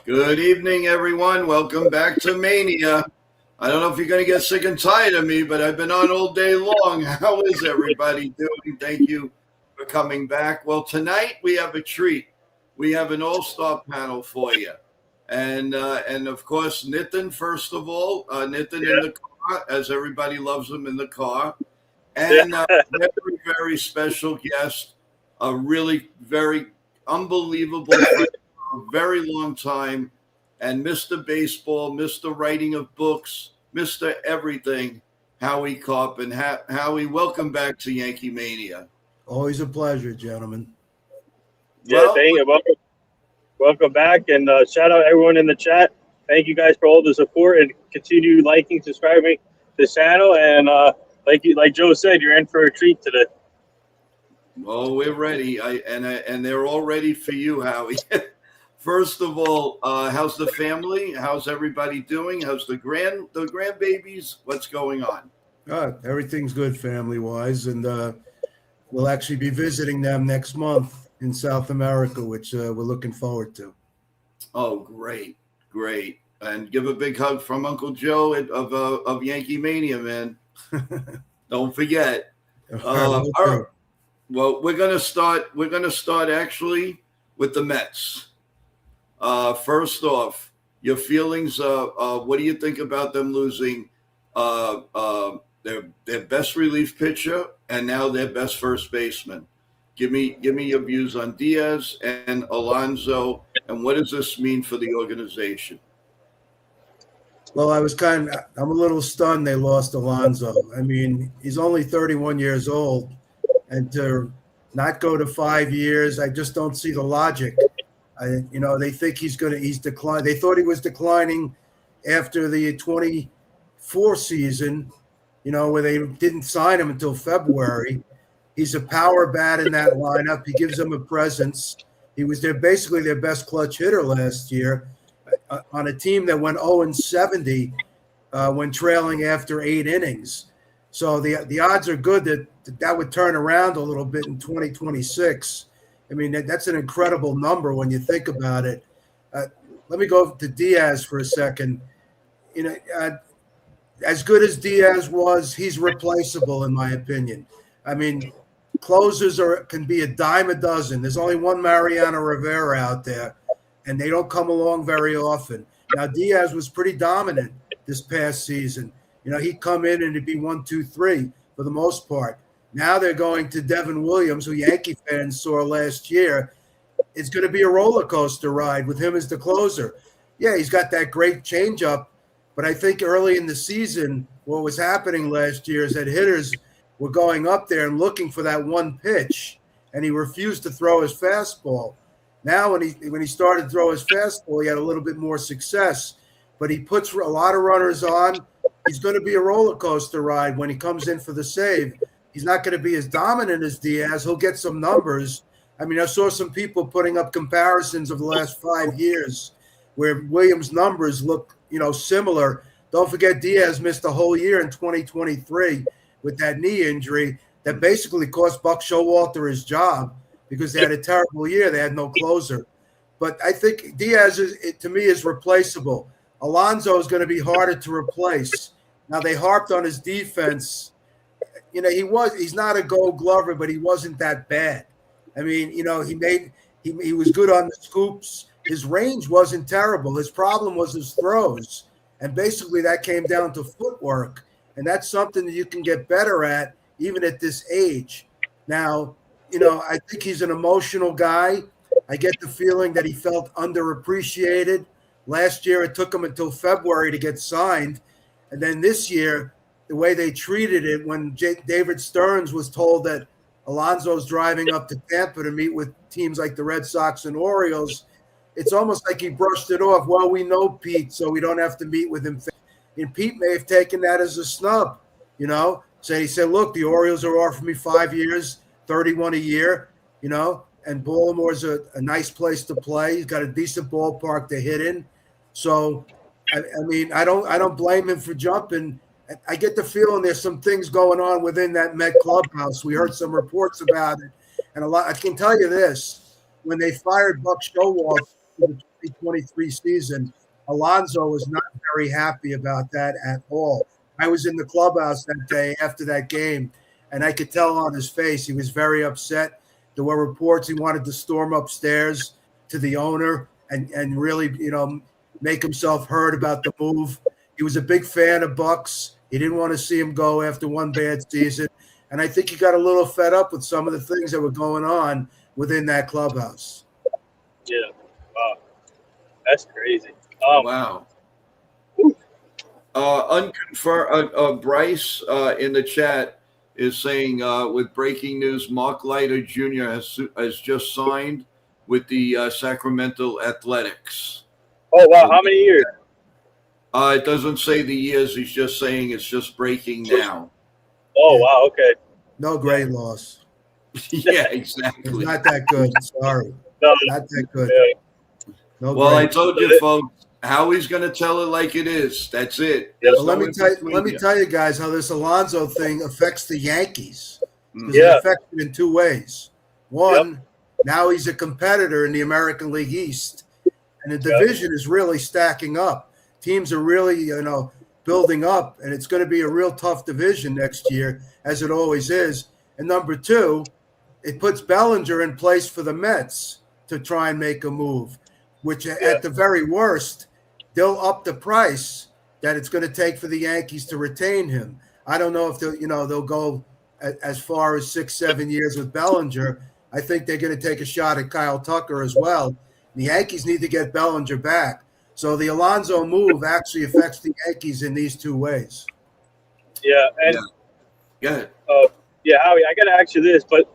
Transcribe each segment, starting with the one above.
Good evening, everyone. Welcome back to Mania. I don't know if you're going to get sick and tired of me, but I've been on all day long. How is everybody doing? Thank you for coming back. Well, tonight we have a treat. We have an all-star panel for you. And of course, Nitin, first of all, Nitin in the car, as everybody loves him in the car. And very, very special guest, a really very unbelievable friend for a very long time, and Mr. Baseball, Mr. Writing of Books, Mr. Everything, Howie Karpin. Howie, welcome back to Yankee Mania. Always a pleasure, gentlemen. Yeah, thank you. Welcome back, and shout out everyone in the chat. Thank you guys for all the support, and continue liking, subscribing to the channel. And like Joe said, you're in for a treat today. Well, we're ready, and they're all ready for you, Howie. First of all, how's the family? How's everybody doing? How's the grandbabies? What's going on? Everything's good family-wise, and we'll actually be visiting them next month in South America, which we're looking forward to. Oh, great. And give a big hug from Uncle Joe of Yankee Mania, man. Don't forget. All right. Well, we're gonna start actually with the Mets. First off, your feelings. What do you think about them losing their best relief pitcher and now their best first baseman? Give me your views on Diaz and Alonso, and what does this mean for the organization? Well, I'm a little stunned they lost Alonso. I mean, he's only 31 years old, and to not go to 5 years, I just don't see the logic. They think he's declined. They thought he was declining after the 24 season, where they didn't sign him until February. He's a power bat in that lineup. He gives them a presence. He was basically their best clutch hitter last year on a team that went 0-70 when trailing after 8 innings. So the odds are good that would turn around a little bit in 2026. I mean, that's an incredible number when you think about it. Let me go to Diaz for a second. As good as Diaz was, he's replaceable in my opinion. I mean, closers can be a dime a dozen. There's only one Mariano Rivera out there, and they don't come along very often. Now, Diaz was pretty dominant this past season. He'd come in and it'd be 1, 2, 3 for the most part. Now they're going to Devin Williams, who Yankee fans saw last year. It's going to be a roller coaster ride with him as the closer. Yeah, he's got that great changeup, but I think early in the season, what was happening last year is that hitters were going up there and looking for that one pitch, and he refused to throw his fastball. Now, when he started to throw his fastball, he had a little bit more success, but he puts a lot of runners on. He's going to be a roller coaster ride when he comes in for the save. He's not going to be as dominant as Diaz. He'll get some numbers. I mean, I saw some people putting up comparisons of the last 5 years where Williams' numbers look, similar. Don't forget Diaz missed a whole year in 2023 with that knee injury that basically cost Buck Showalter his job because they had a terrible year. They had no closer. But I think Diaz, to me, is replaceable. Alonso is going to be harder to replace. Now, they harped on his defense. He's not a gold glover, but he wasn't that bad. I mean, he was good on the scoops. His range wasn't terrible. His problem was his throws. And basically that came down to footwork. And that's something that you can get better at even at this age. Now, I think he's an emotional guy. I get the feeling that he felt underappreciated. Last year, it took him until February to get signed. And then this year, the way they treated it when David Stearns was told that Alonso's driving up to Tampa to meet with teams like the Red Sox and Orioles, it's almost like he brushed it off. Well, we know Pete, so we don't have to meet with him. And Pete may have taken that as a snub, So he said, look, the Orioles are offering me 5 years, 31 a year, and Baltimore's a nice place to play. He's got a decent ballpark to hit in. So, I mean, I don't blame him for jumping. I get the feeling there's some things going on within that Met clubhouse. We heard some reports about it. And I can tell you this, when they fired Buck Showalter 23 season, Alonso was not very happy about that at all. I was in the clubhouse that day after that game, and I could tell on his face he was very upset. There were reports he wanted to storm upstairs to the owner and really, make himself heard about the move. He was a big fan of Bucks. He didn't want to see him go after one bad season. And I think he got a little fed up with some of the things that were going on within that clubhouse. Yeah. Wow. That's crazy. Wow. Unconfirmed. Bryce in the chat is saying with breaking news, Mark Leiter Jr. has just signed with the Sacramento Athletics. Oh, wow. How many years? It doesn't say the years. He's just saying it's just breaking now. Oh, wow. Okay. No great loss. Yeah, exactly. It's not that good. Sorry. No. Not that good. Yeah. No Well, great. I told you, folks, Howie's going to tell it like it is. That's it. Well, let me tell you guys how this Alonso thing affects the Yankees. Because it affects them in two ways. One, now he's a competitor in the American League East, and the division is really stacking up. Teams are really, building up, and it's going to be a real tough division next year, as it always is. And number two, it puts Bellinger in place for the Mets to try and make a move, which at the very worst, they'll up the price that it's going to take for the Yankees to retain him. I don't know if they'll go as far as 6-7 years with Bellinger. I think they're going to take a shot at Kyle Tucker as well. The Yankees need to get Bellinger back. So the Alonso move actually affects the Yankees in these two ways. Yeah, and Howie, I got to ask you this, but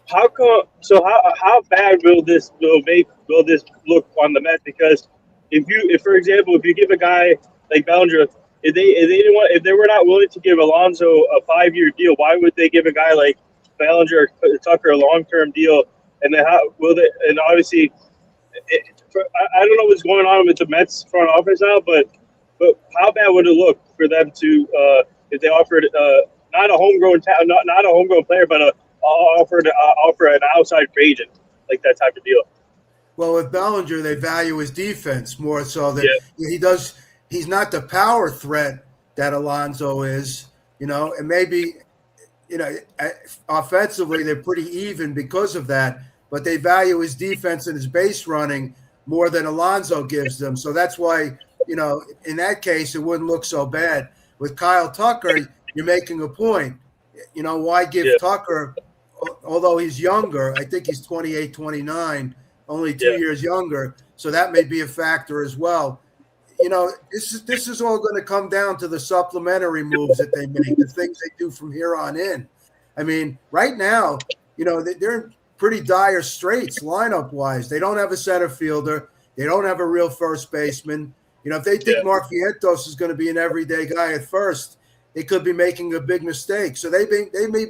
how come? So how bad will this look on the Mets? Because if for example, if you give a guy like Bellinger, if they were not willing to give Alonso a 5-year deal, why would they give a guy like Bellinger or Tucker a long-term deal? And then how will they? And obviously, I don't know what's going on with the Mets front office now, but how bad would it look for them to if they offered not a homegrown not a homegrown player, but offer an outside free agent, like that type of deal? Well, with Bellinger, they value his defense more so that he's not the power threat that Alonso is, and maybe, offensively they're pretty even because of that, but they value his defense and his base running more than Alonso gives them. So that's why, in that case, it wouldn't look so bad. With Kyle Tucker, you're making a point. Why give Tucker, although he's younger, I think he's 28, 29, only 2 years younger. So that may be a factor as well. This is all going to come down to the supplementary moves that they make, the things they do from here on in. I mean, right now, they're in pretty dire straits lineup-wise. They don't have a center fielder. They don't have a real first baseman. If they think Mark Vientos is going to be an everyday guy at first, they could be making a big mistake. So they may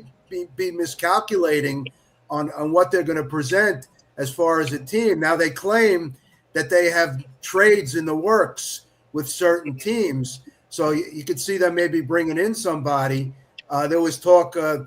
be miscalculating on what they're going to present as far as a team. Now they claim that they have trades in the works with certain teams. So you could see them maybe bringing in somebody. There was talk, there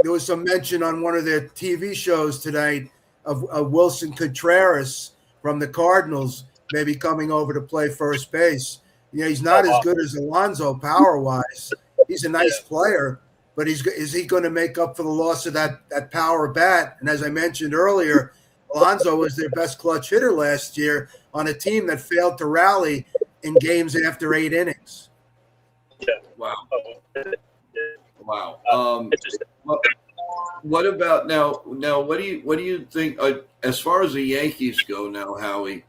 was some mention on one of their TV shows tonight of Wilson Contreras from the Cardinals maybe coming over to play first base. He's not as good as Alonso power-wise. He's a nice player, but is he going to make up for the loss of that power bat? And as I mentioned earlier, Alonso was their best clutch hitter last year on a team that failed to rally in games after 8 innings. Yeah. Wow. Wow. What about now? What do you think as far as the Yankees go now, Howie?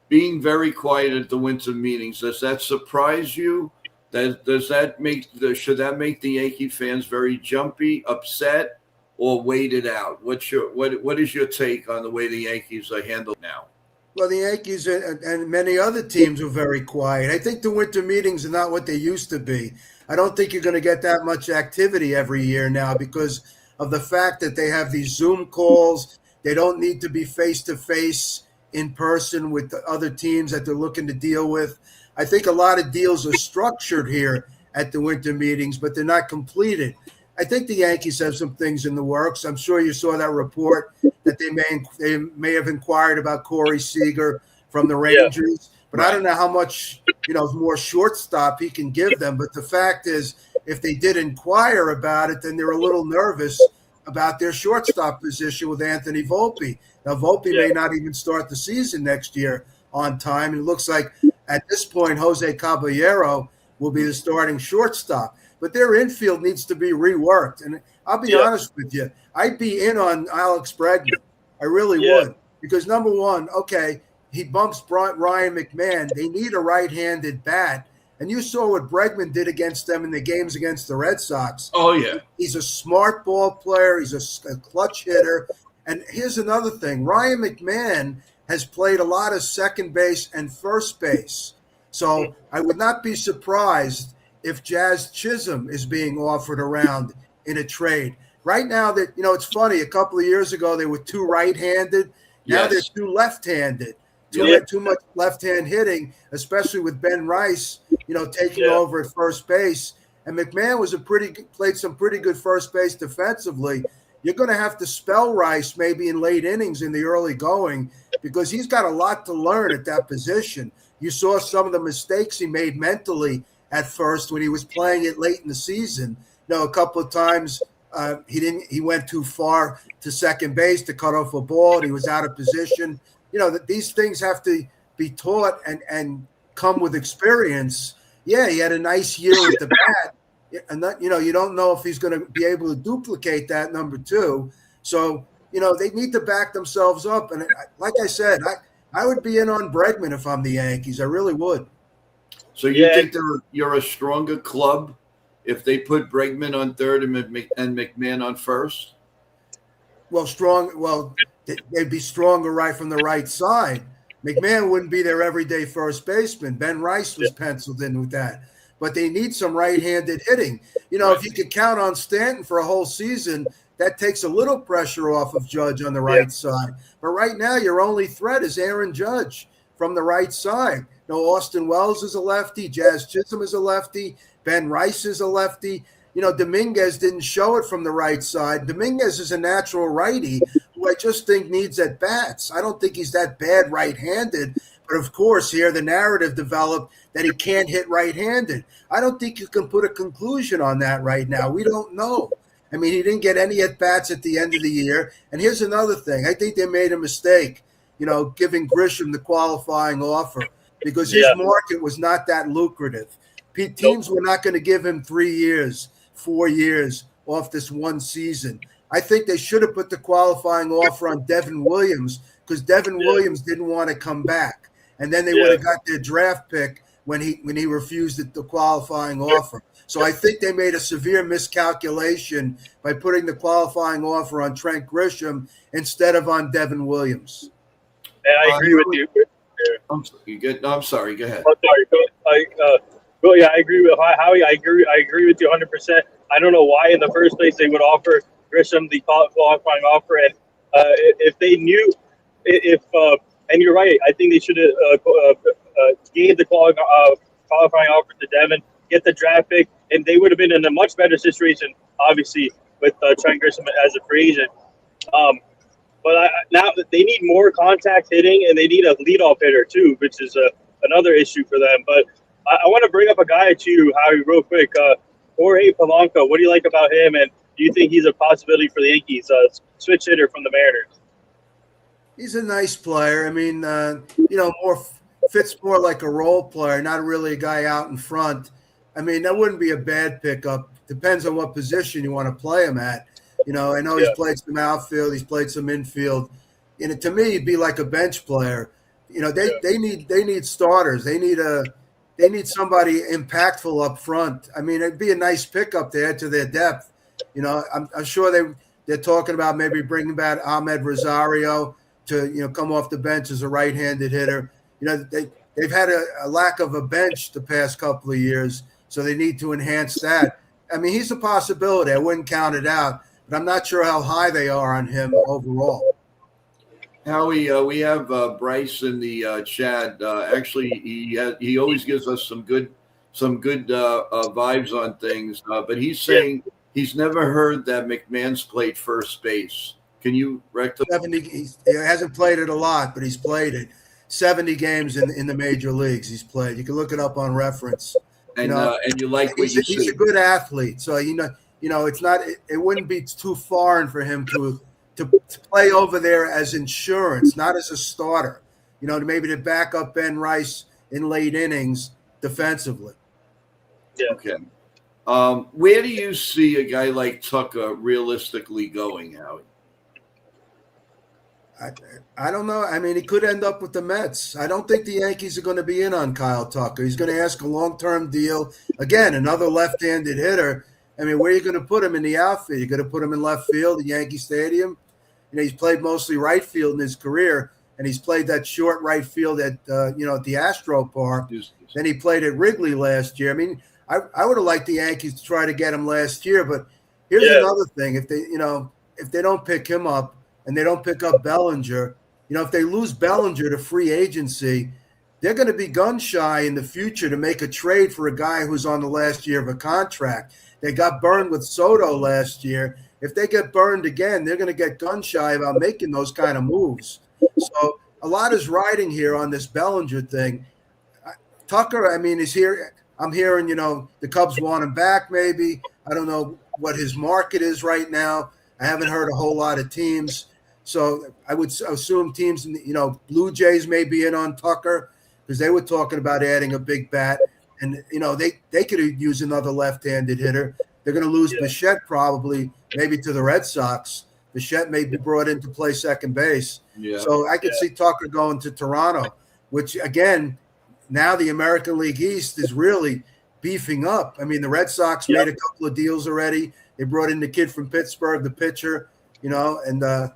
Being very quiet at the winter meetings, does that surprise you? Should that make the Yankee fans very jumpy, upset, or wait it out? What is your take on the way the Yankees are handled now? Well, the Yankees and many other teams are very quiet. I think the winter meetings are not what they used to be. I don't think you're going to get that much activity every year now because of the fact that they have these Zoom calls. They don't need to be face-to-face in person with the other teams that they're looking to deal with. I think a lot of deals are structured here at the winter meetings, but they're not completed. I think the Yankees have some things in the works. I'm sure you saw that report that they may have inquired about Corey Seager. from the Rangers. But I don't know how much, more shortstop he can give them. But the fact is, if they did inquire about it, then they're a little nervous about their shortstop position with Anthony Volpe. Now, Volpe may not even start the season next year on time. It looks like at this point, Jose Caballero will be the starting shortstop. But their infield needs to be reworked. And I'll be honest with you, I'd be in on Alex Bregman. I really would. Because, number one, okay, he bumps Ryan McMahon. They need a right-handed bat. And you saw what Bregman did against them in the games against the Red Sox. Oh, yeah. He's a smart ball player. He's a clutch hitter. And here's another thing. Ryan McMahon has played a lot of second base and first base. So I would not be surprised if Jazz Chisholm is being offered around in a trade. Right now, that it's funny. A couple of years ago, they were two right-handed. Now they're two left-handed. Too much left-hand hitting, especially with Ben Rice, taking over at first base. And McMahon played some pretty good first base defensively. You're going to have to spell Rice maybe in late innings in the early going because he's got a lot to learn at that position. You saw some of the mistakes he made mentally at first when he was playing it late in the season. A couple of times he went too far to second base to cut off a ball. And he was out of position. That these things have to be taught and come with experience. Yeah, he had a nice year with the bat. And that, you don't know if he's going to be able to duplicate that, number two. So, they need to back themselves up. And like I said, I would be in on Bregman if I'm the Yankees. I really would. So you think you're a stronger club if they put Bregman on third and McMahon on first? Well, they'd be stronger right from the right side. McMahon wouldn't be their everyday first baseman. Ben Rice was penciled in with that. But they need some right-handed hitting. If you could count on Stanton for a whole season, that takes a little pressure off of Judge on the right side. But right now, your only threat is Aaron Judge from the right side. Austin Wells is a lefty. Jazz Chisholm is a lefty. Ben Rice is a lefty. Dominguez didn't show it from the right side. Dominguez is a natural righty who I just think needs at-bats. I don't think he's that bad right-handed. But, of course, here the narrative developed that he can't hit right-handed. I don't think you can put a conclusion on that right now. We don't know. I mean, he didn't get any at-bats at the end of the year. And here's another thing. I think they made a mistake, giving Grisham the qualifying offer because his market was not that lucrative. Teams were not going to give him 3 years, 4 years off this one season. I think they should have put the qualifying offer on Devin Williams because Devin Williams didn't want to come back. And then they would have got their draft pick when he refused the qualifying offer. So I think they made a severe miscalculation by putting the qualifying offer on Trent Grisham instead of on Devin Williams. And I agree with you. I'm sorry. Go ahead. I'm sorry. I agree with Howie. I agree with you 100%. I don't know why in the first place they would offer Grisham the qualifying offer, and if they knew, and you're right, I think they should have gave the qualifying offer to Devin, get the draft pick, and they would have been in a much better situation, obviously, with Trent Grisham as a free agent. But now they need more contact hitting, and they need a leadoff hitter too, which is another issue for them. But I want to bring up a guy to you, Howie, real quick. Jorge Polanco, what do you like about him, and do you think he's a possibility for the Yankees, switch hitter from the Mariners? He's a nice player. I mean, fits more like a role player, not really a guy out in front. I mean, that wouldn't be a bad pickup. Depends on what position you want to play him at. I know he's played some outfield, he's played some infield. To me, he'd be like a bench player. They need starters. They need somebody impactful up front. I mean, it'd be a nice pickup to add to their depth. I'm sure they're talking about maybe bringing back Ahmed Rosario to come off the bench as a right-handed hitter. They've had a lack of a bench the past couple of years, so they need to enhance that. I mean, he's a possibility. I wouldn't count it out, but I'm not sure how high they are on him overall. Howie, we have Bryce in the chat. Actually, he always gives us some good vibes on things. But he's saying he's never heard that McMahon's played first base. Can you rectify? He hasn't played it a lot, but he's played it. 70 games in the major leagues he's played. You can look it up on reference. And you like what you see. He's a good athlete, so it's not. It wouldn't be too foreign for him to play over there as insurance, not as a starter. Maybe to back up Ben Rice in late innings defensively. Yeah. Okay. Where do you see a guy like Tucker realistically going, Howie? I don't know. I mean, he could end up with the Mets. I don't think the Yankees are going to be in on Kyle Tucker. He's going to ask a long-term deal. Again, another left-handed hitter. I mean, where are you going to put him in the outfield? You're going to put him in left field at Yankee Stadium? He's played mostly right field in his career, and he's played that short right field at the Astro Park. Then he played at Wrigley last year. I mean, I would have liked the Yankees to try to get him last year, but here's another thing: if they don't pick him up and they don't pick up Bellinger, if they lose Bellinger to free agency, they're going to be gun shy in the future to make a trade for a guy who's on the last year of a contract. They got burned with Soto last year. If they get burned again, they're going to get gun shy about making those kind of moves. So a lot is riding here on this Bellinger thing. Tucker, I mean, is here. I'm hearing, the Cubs want him back maybe. I don't know what his market is right now. I haven't heard a whole lot of teams. So I would assume teams, Blue Jays may be in on Tucker because they were talking about adding a big bat. And, they could use another left-handed hitter. They're going to lose Bichette probably, maybe to the Red Sox. Bichette may be brought in to play second base. Yeah. So I could see Tucker going to Toronto, which, again, now the American League East is really beefing up. I mean, the Red Sox made a couple of deals already. They brought in the kid from Pittsburgh, the pitcher, and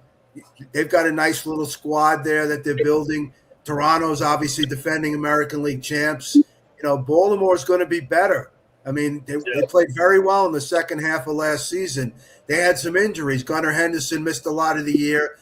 they've got a nice little squad there that they're building. Toronto's obviously defending American League champs. Baltimore's going to be better. I mean, they played very well in the second half of last season. They had some injuries. Gunnar Henderson missed a lot of the year.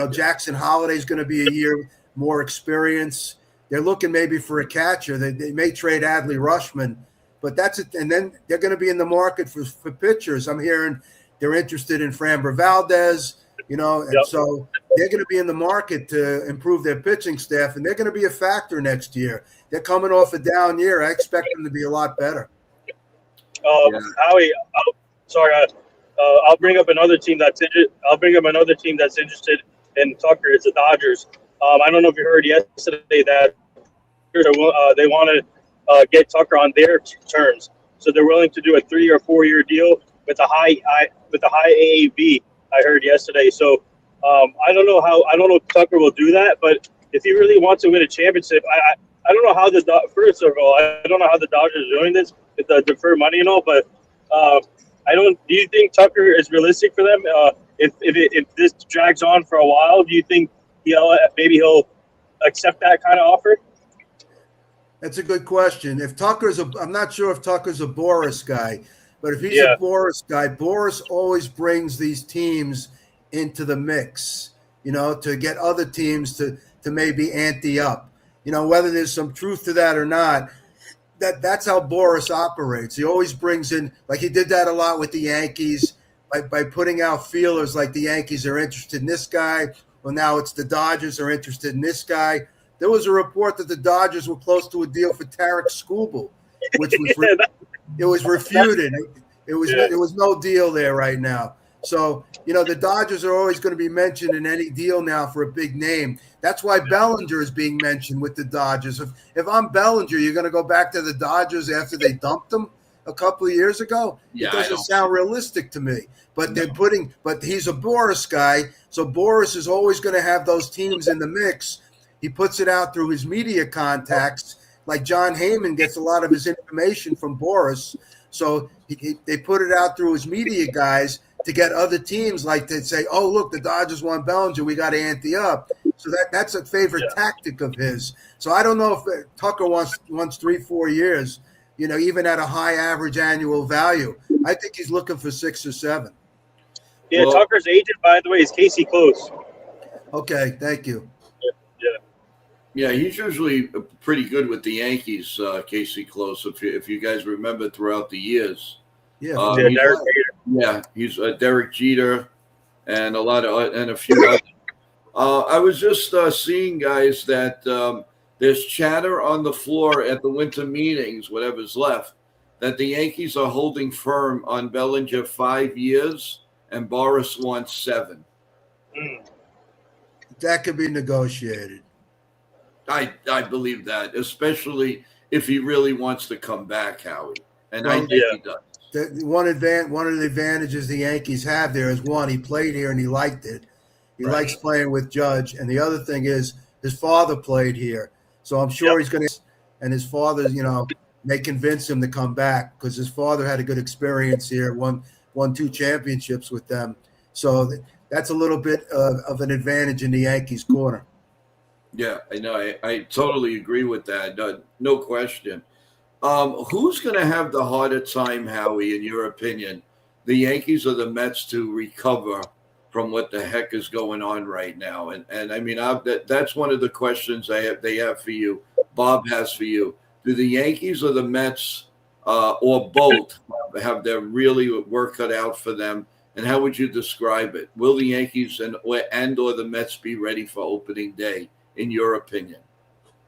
Jackson Holliday's going to be a year more experience. They're looking maybe for a catcher. They may trade Adley Rutschman, but that's it. And then they're going to be in the market for pitchers. I'm hearing they're interested in Framber Valdez, and so they're going to be in the market to improve their pitching staff, and they're going to be a factor next year. They're coming off a down year. I expect them to be a lot better. Howie, I'll bring up another team that's interested in Tucker. It's the Dodgers. I don't know if you heard yesterday that they want to get Tucker on their terms, so they're willing to do a 3 or 4 year deal with a high AAV. I heard yesterday. So I don't know if Tucker will do that, but if he really wants to win a championship, I don't know how first of all, I don't know how the Dodgers are doing this with the deferred money and all, but do you think Tucker is realistic for them? If this drags on for a while, do you think maybe he'll accept that kind of offer? That's a good question. I'm not sure if Tucker's a Boris guy, but if he's a Boris guy, Boris always brings these teams into the mix, to get other teams to maybe ante up. Whether there's some truth to that or not, that's how Boris operates. He always brings in, like he did that a lot with the Yankees by putting out feelers like the Yankees are interested in this guy. Well, now it's the Dodgers are interested in this guy. There was a report that the Dodgers were close to a deal for Tarek Skubal, which was it was refuted. There was no deal there right now. So, the Dodgers are always going to be mentioned in any deal now for a big name. That's why Bellinger is being mentioned with the Dodgers. If I'm Bellinger, you're going to go back to the Dodgers after they dumped him a couple of years ago? Yeah, it doesn't sound realistic to me. But but he's a Boris guy, so Boris is always going to have those teams in the mix. He puts it out through his media contacts. Like John Heyman gets a lot of his information from Boris. So they put it out through his media guys to get other teams like to say, oh, look, the Dodgers want Bellinger. We got to ante up. So that's a favorite tactic of his. So I don't know if Tucker wants 3-4 years, even at a high average annual value. I think he's looking for 6 or 7. Yeah, Tucker's agent, by the way, is Casey Close. Okay, thank you. Yeah, he's usually pretty good with the Yankees, Casey Close, if you guys remember throughout the years. Yeah, Derek Jeter. Yeah, he's Derek Jeter and a few others. I was just seeing, guys, that There's chatter on the floor at the winter meetings, whatever's left, that the Yankees are holding firm on Bellinger 5 years and Boris wants 7. That could be negotiated. I believe that, especially if he really wants to come back, Howie. And I think he does. One of the advantages the Yankees have there is, one, he played here and he liked it. He likes playing with Judge. And the other thing is his father played here. So I'm sure he's going to – and his father, may convince him to come back because his father had a good experience here, won 2 championships with them. So that's a little bit of an advantage in the Yankees' corner. Yeah, I know. I totally agree with that. No question. Who's going to have the harder time, Howie, in your opinion, the Yankees or the Mets to recover from what the heck is going on right now? And I mean, that's one of the questions they have for you, Bob has for you. Do the Yankees or the Mets or both have their really work cut out for them? And how would you describe it? Will the Yankees and or the Mets be ready for opening day, in your opinion?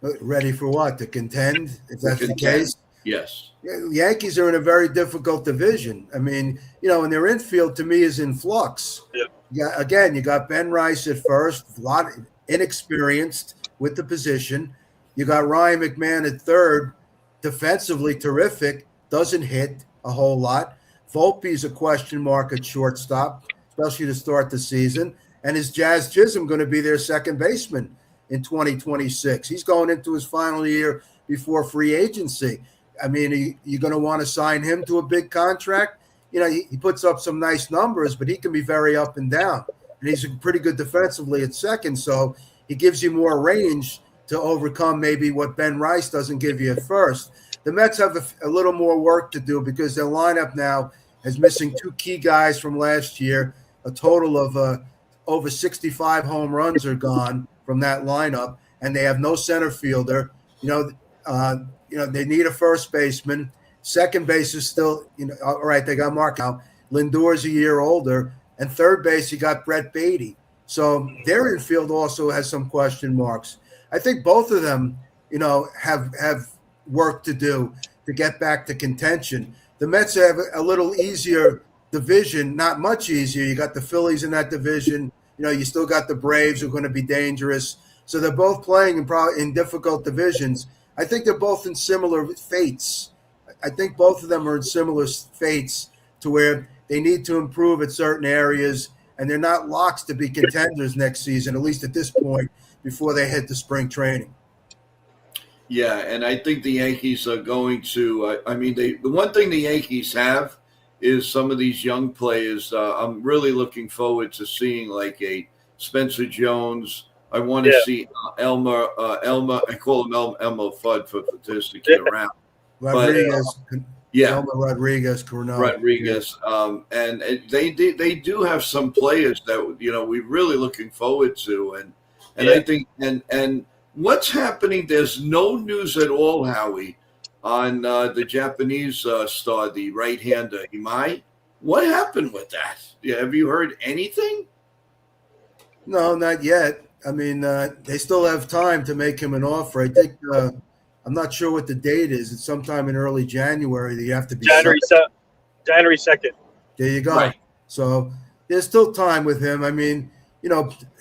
Ready for what? To contend, if that's the case? Yes. The Yankees are in a very difficult division. I mean, and their infield to me is in flux. Yeah. Again, you got Ben Rice at first, a lot inexperienced with the position. You got Ryan McMahon at third, defensively terrific, doesn't hit a whole lot. Volpe's a question mark at shortstop, especially to start the season. And is Jazz Chisholm going to be their second baseman in 2026? He's going into his final year before free agency. I mean, you're going to want to sign him to a big contract. He puts up some nice numbers, but he can be very up and down. And he's pretty good defensively at second, so he gives you more range to overcome maybe what Ben Rice doesn't give you at first. The Mets have a little more work to do because their lineup now is missing 2 key guys from last year. A total of over 65 home runs are gone from that lineup, and they have no center fielder. They need a first baseman. Second base is still, all right, they got Mark now. Lindor's a year older. And third base, you got Brett Beatty. So their infield also has some question marks. I think both of them, have work to do to get back to contention. The Mets have a little easier division, not much easier. You got the Phillies in that division. You still got the Braves who are going to be dangerous. So they're both playing in difficult divisions. I think they're both in similar fates. I think both of them are in similar fates to where they need to improve at certain areas, and they're not locks to be contenders next season, at least at this point, before they head to spring training. Yeah, and I think the Yankees are going to the one thing the Yankees have is some of these young players. I'm really looking forward to seeing like a Spencer Jones. I want to see Elmer. I call him Elmer Fudd for just to get around. Rodriguez. Elmer Rodriguez. And they do have some players that we're really looking forward to, and I think and what's happening? There's no news at all, Howie, on the Japanese star, the right-hander Imai. What happened with that? Have you heard anything? No, not yet. I mean, they still have time to make him an offer. I think I'm not sure what the date is. It's sometime in early January that you have to be January 2nd. There you go. Right. So there's still time with him. I mean,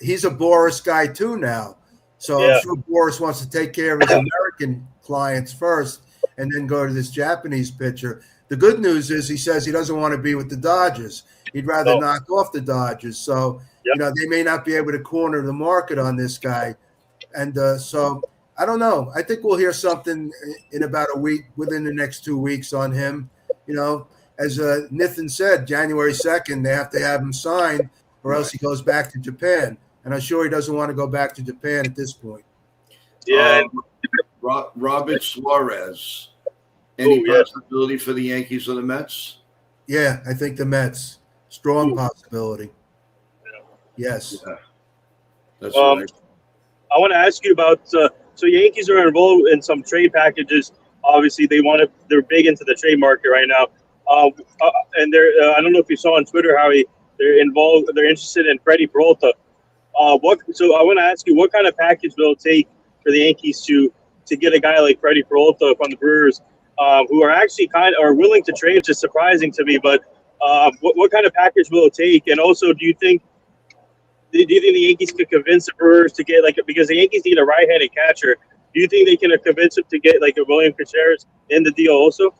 he's a Boris guy too now. So I'm sure Boris wants to take care of his American clients first and then go to this Japanese pitcher. The good news is he says he doesn't want to be with the Dodgers. He'd rather knock off the Dodgers. So, they may not be able to corner the market on this guy. And so I don't know. I think we'll hear something in about a week, within the next 2 weeks on him. As Nathan said, January 2nd, they have to have him signed or else he goes back to Japan. And I'm sure he doesn't want to go back to Japan at this point. Yeah. Robert Suarez. Any possibility for the Yankees or the Mets? Yeah, I think the Mets. Strong possibility. Yes. Yeah. That's right. I want to ask you about so Yankees are involved in some trade packages. Obviously, they're big into the trade market right now. And they're I don't know if you saw on Twitter how they're interested in Freddie Peralta. So I want to ask you, what kind of package will it take for the Yankees to get a guy like Freddie Peralta from the Brewers, who are actually are willing to trade, which is surprising to me. But what kind of package will it take? And also, do you think the Yankees could convince the Brewers to get because the Yankees need a right-handed catcher? Do you think they can convince them to get like a William Contreras in the deal also?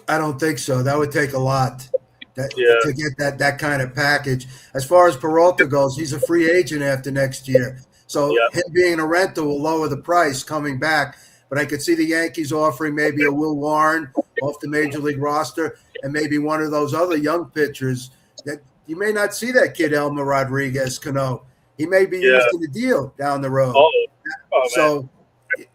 I don't think so. That would take a lot to get that kind of package. As far as Peralta goes, he's a free agent after next year. So him being a rental will lower the price coming back. But I could see the Yankees offering maybe a Will Warren off the Major League roster and maybe one of those other young pitchers that you may not see that kid Elmer Rodriguez Cano. He may be used in the deal down the road. So, I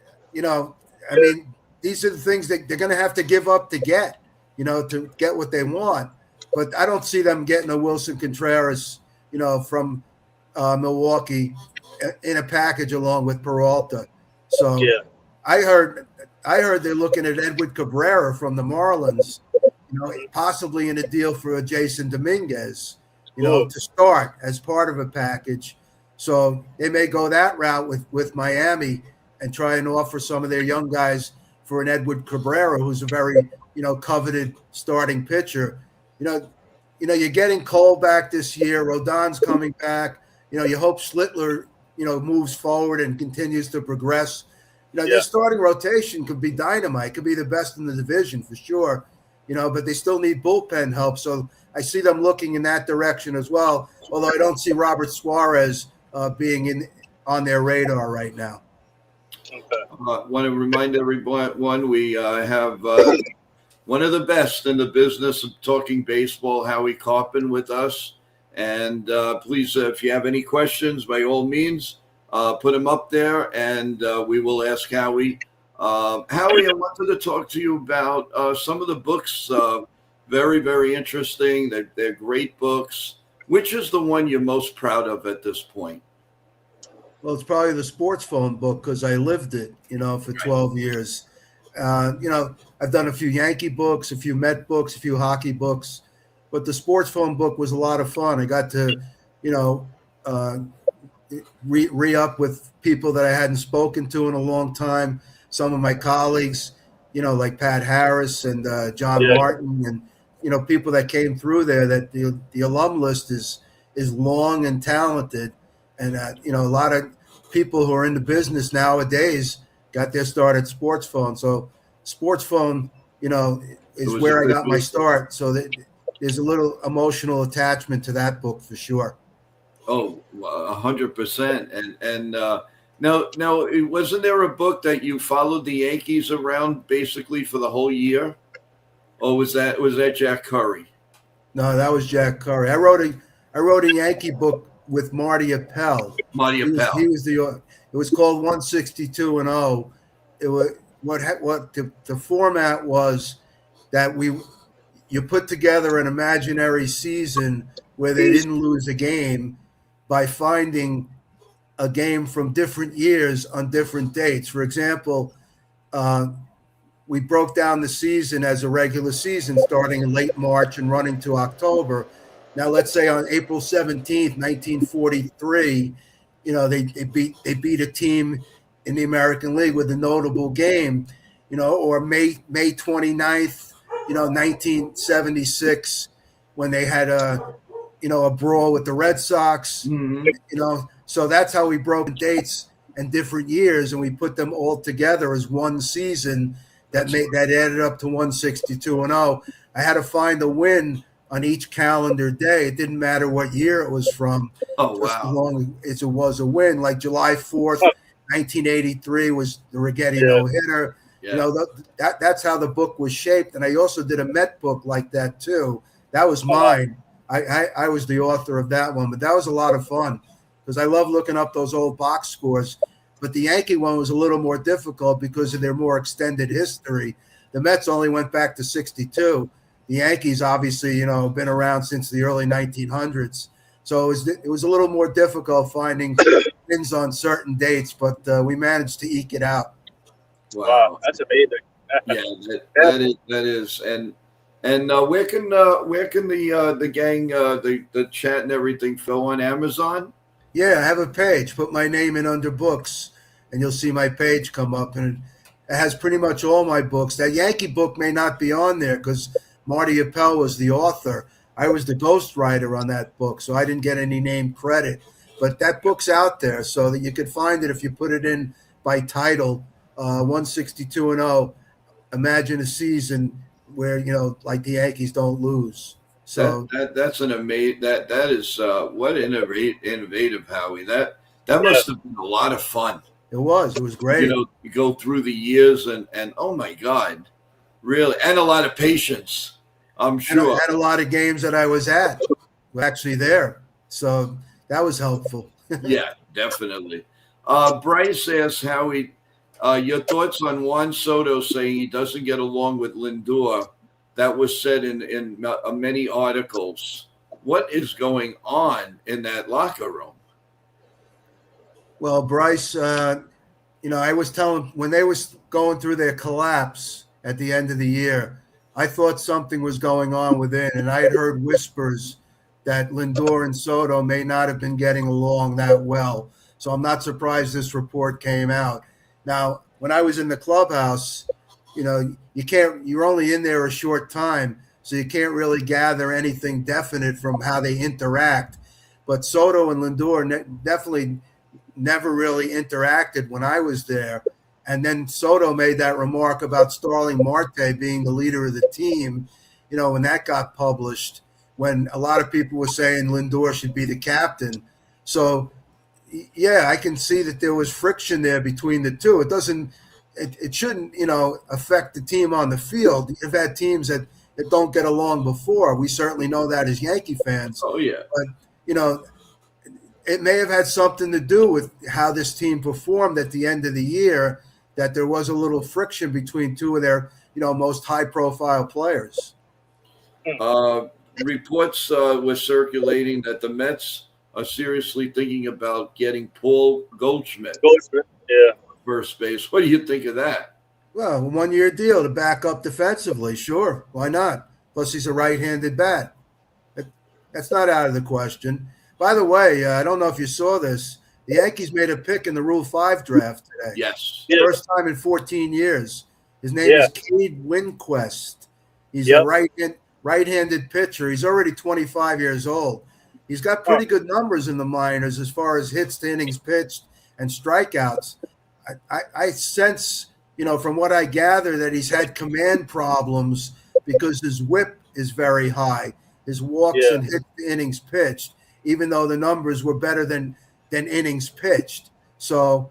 mean, these are the things that they're going to have to give up to get what they want. But I don't see them getting a Wilson Contreras, from Milwaukee in a package along with Peralta. So I heard they're looking at Edward Cabrera from the Marlins, possibly in a deal for Jason Dominguez, to start as part of a package. So they may go that route with Miami and try and offer some of their young guys for an Edward Cabrera, who's a very, coveted starting pitcher. You're getting Cole back this year. Rodon's coming back. You hope Slittler, moves forward and continues to progress. Their starting rotation could be dynamite. Could be the best in the division for sure. But they still need bullpen help. So I see them looking in that direction as well. Although I don't see Robert Suarez being on their radar right now. Want to remind everyone we have one of the best in the business of talking baseball, Howie Karpin, with us. And please, if you have any questions, by all means, put them up there, and we will ask Howie. Howie, I wanted to talk to you about some of the books. Very, very interesting. They're great books. Which is the one you're most proud of at this point? Well, it's probably the Sports Phone book because I lived it, for 12 years. I've done a few Yankee books, a few Met books, a few hockey books, but the Sports Phone book was a lot of fun. I got to, re-up with people that I hadn't spoken to in a long time. Some of my colleagues, like Pat Harris and John Martin, and people that came through there. That the alum list is long and talented, and a lot of people who are in the business nowadays got their start at Sports Phone. So Sports Phone, is where I got my start. So there's a little emotional attachment to that book for sure. Oh, 100%. And now, wasn't there a book that you followed the Yankees around basically for the whole year? Or was that Jack Curry? No, that was Jack Curry. I wrote a Yankee book with Marty Appel. He was it was called 162 and 0. It was what the format was that you put together an imaginary season where they didn't lose a game by finding a game from different years on different dates. For example, we broke down the season as a regular season starting in late March and running to October. Now, let's say on April 17th, 1943, they beat a team in the American League with a notable game, or May 29th, 1976, when they had a brawl with the Red Sox, so that's how we broke dates and different years, and we put them all together as one season that added up to 162 and 0. I had to find a win on each calendar day. It didn't matter what year it was from. Oh, wow. As long as it was a win. Like July 4th, 1983 was the Rigetti no-hitter. Yeah. That's how the book was shaped. And I also did a Met book like that too. That was mine. I was the author of that one, but that was a lot of fun because I love looking up those old box scores. But the Yankee one was a little more difficult because of their more extended history. The Mets only went back to 62. The Yankees, obviously, been around since the early 1900s. So it was a little more difficult finding wins on certain dates, but we managed to eke it out. Wow, that's amazing. Yeah, that is. And where can the gang, the chat and everything fill on Amazon? Yeah, I have a page. Put my name in under books. and you'll see my page come up, and it has pretty much all my books. That Yankee book may not be on there because Marty Appel was the author. I was the ghostwriter on that book, so I didn't get any name credit. But that book's out there so that you could find it if you put it in by title, 162-0. Imagine a season where, like the Yankees don't lose. So that's an amazing that is what innovative, Howie. That must have been a lot of fun. It was great. You go through the years and oh my God, really, and a lot of patience. I'm sure. And I had a lot of games that I was actually there, so that was helpful. Yeah, definitely. Bryce asks Howie, your thoughts on Juan Soto saying he doesn't get along with Lindor. That was said in many articles. What is going on in that locker room? Well, Bryce, I was telling when they was going through their collapse at the end of the year, I thought something was going on within, and I had heard whispers that Lindor and Soto may not have been getting along that well. So I'm not surprised this report came out. Now, when I was in the clubhouse, you're only in there a short time, so you can't really gather anything definite from how they interact. But Soto and Lindor definitely never really interacted when I was there. And then Soto made that remark about Starling Marte being the leader of the team, when that got published, when a lot of people were saying Lindor should be the captain. So, yeah, I can see that there was friction there between the two. It shouldn't, affect the team on the field. You've had teams that don't get along before. We certainly know that as Yankee fans. Oh, yeah. But, it may have had something to do with how this team performed at the end of the year, that there was a little friction between two of their, most high-profile players. Reports were circulating that the Mets are seriously thinking about getting Paul Goldschmidt. Yeah. First base. What do you think of that? Well, a one-year deal to back up defensively, sure. Why not? Plus, he's a right-handed bat. That's not out of the question. By the way, I don't know if you saw this. The Yankees made a pick in the Rule 5 draft today. Yes. First time in 14 years. His name is Cade Winquest. He's a right-handed pitcher. He's already 25 years old. He's got pretty good numbers in the minors as far as hits to innings pitched and strikeouts. I sense, from what I gather, that he's had command problems because his whip is very high. His walks and hits to innings pitched, even though the numbers were better than innings pitched. So,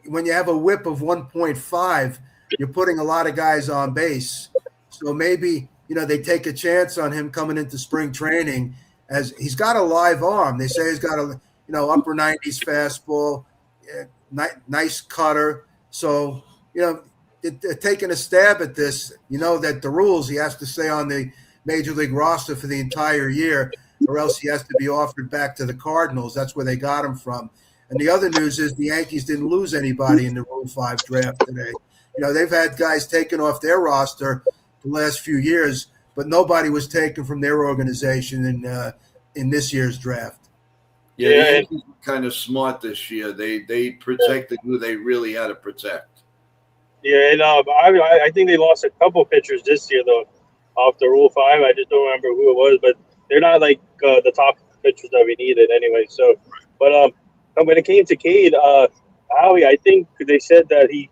when you have a whip of 1.5, you're putting a lot of guys on base. So maybe, they take a chance on him coming into spring training, as he's got a live arm. They say he's got a, upper 90s fastball, nice cutter. So, they're taking a stab at this. That the rules, he has to stay on the Major League roster for the entire year, or else he has to be offered back to the Cardinals. That's where they got him from. And the other news is the Yankees didn't lose anybody in the Rule 5 draft today. They've had guys taken off their roster the last few years, but nobody was taken from their organization in this year's draft. Yeah, the Yankees were kind of smart this year. They protected who they really had to protect. Yeah, and I think they lost a couple pitchers this year, though, off the Rule 5. I just don't remember who it was, but they're not like the top pitchers that we needed anyway. So, but when it came to Cade, Howie, I think they said that he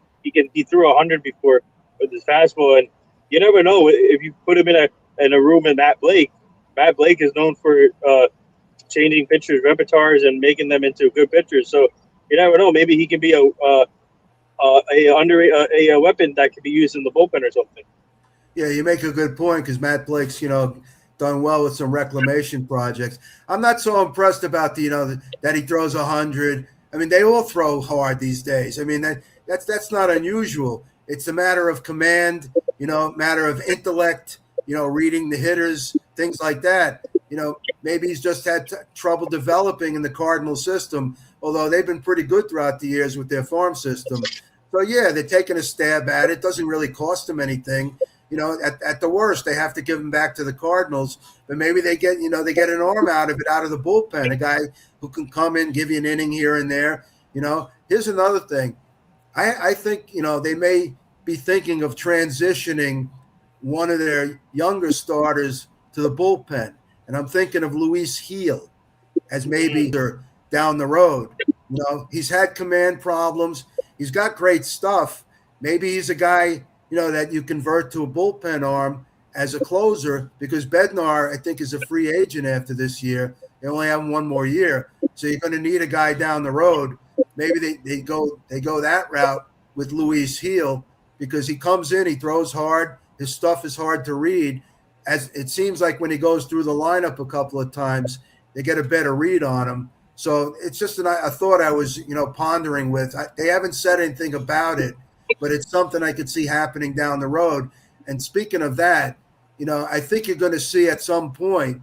threw 100 before with his fastball, and you never know if you put him in a room with Matt Blake. Matt Blake is known for changing pitchers' repertoires and making them into good pitchers. So you never know. Maybe he can be a weapon that could be used in the bullpen or something. Yeah, you make a good point because Matt Blake's, done well with some reclamation projects. I'm not so impressed about that he throws 100. I mean, they all throw hard these days. I mean, that's not unusual. It's a matter of command, matter of intellect, reading the hitters, things like that. Maybe he's just had trouble developing in the Cardinal system, although they've been pretty good throughout the years with their farm system. So, yeah, they're taking a stab at it. It doesn't really cost them anything. At the worst, they have to give him back to the Cardinals. But maybe they get an arm out of the bullpen, a guy who can come in, give you an inning here and there. Here's another thing. I think, they may be thinking of transitioning one of their younger starters to the bullpen. And I'm thinking of Luis Heel as maybe down the road. He's had command problems. He's got great stuff. Maybe he's a guy, that you convert to a bullpen arm as a closer, because Bednar, I think, is a free agent after this year. They only have one more year. So you're going to need a guy down the road. Maybe they go that route with Luis Heel, because he comes in, he throws hard. His stuff is hard to read. As it seems like when he goes through the lineup a couple of times, they get a better read on him. So it's just a thought I was, pondering with. They haven't said anything about it, but it's something I could see happening down the road. And speaking of that, I think you're going to see at some point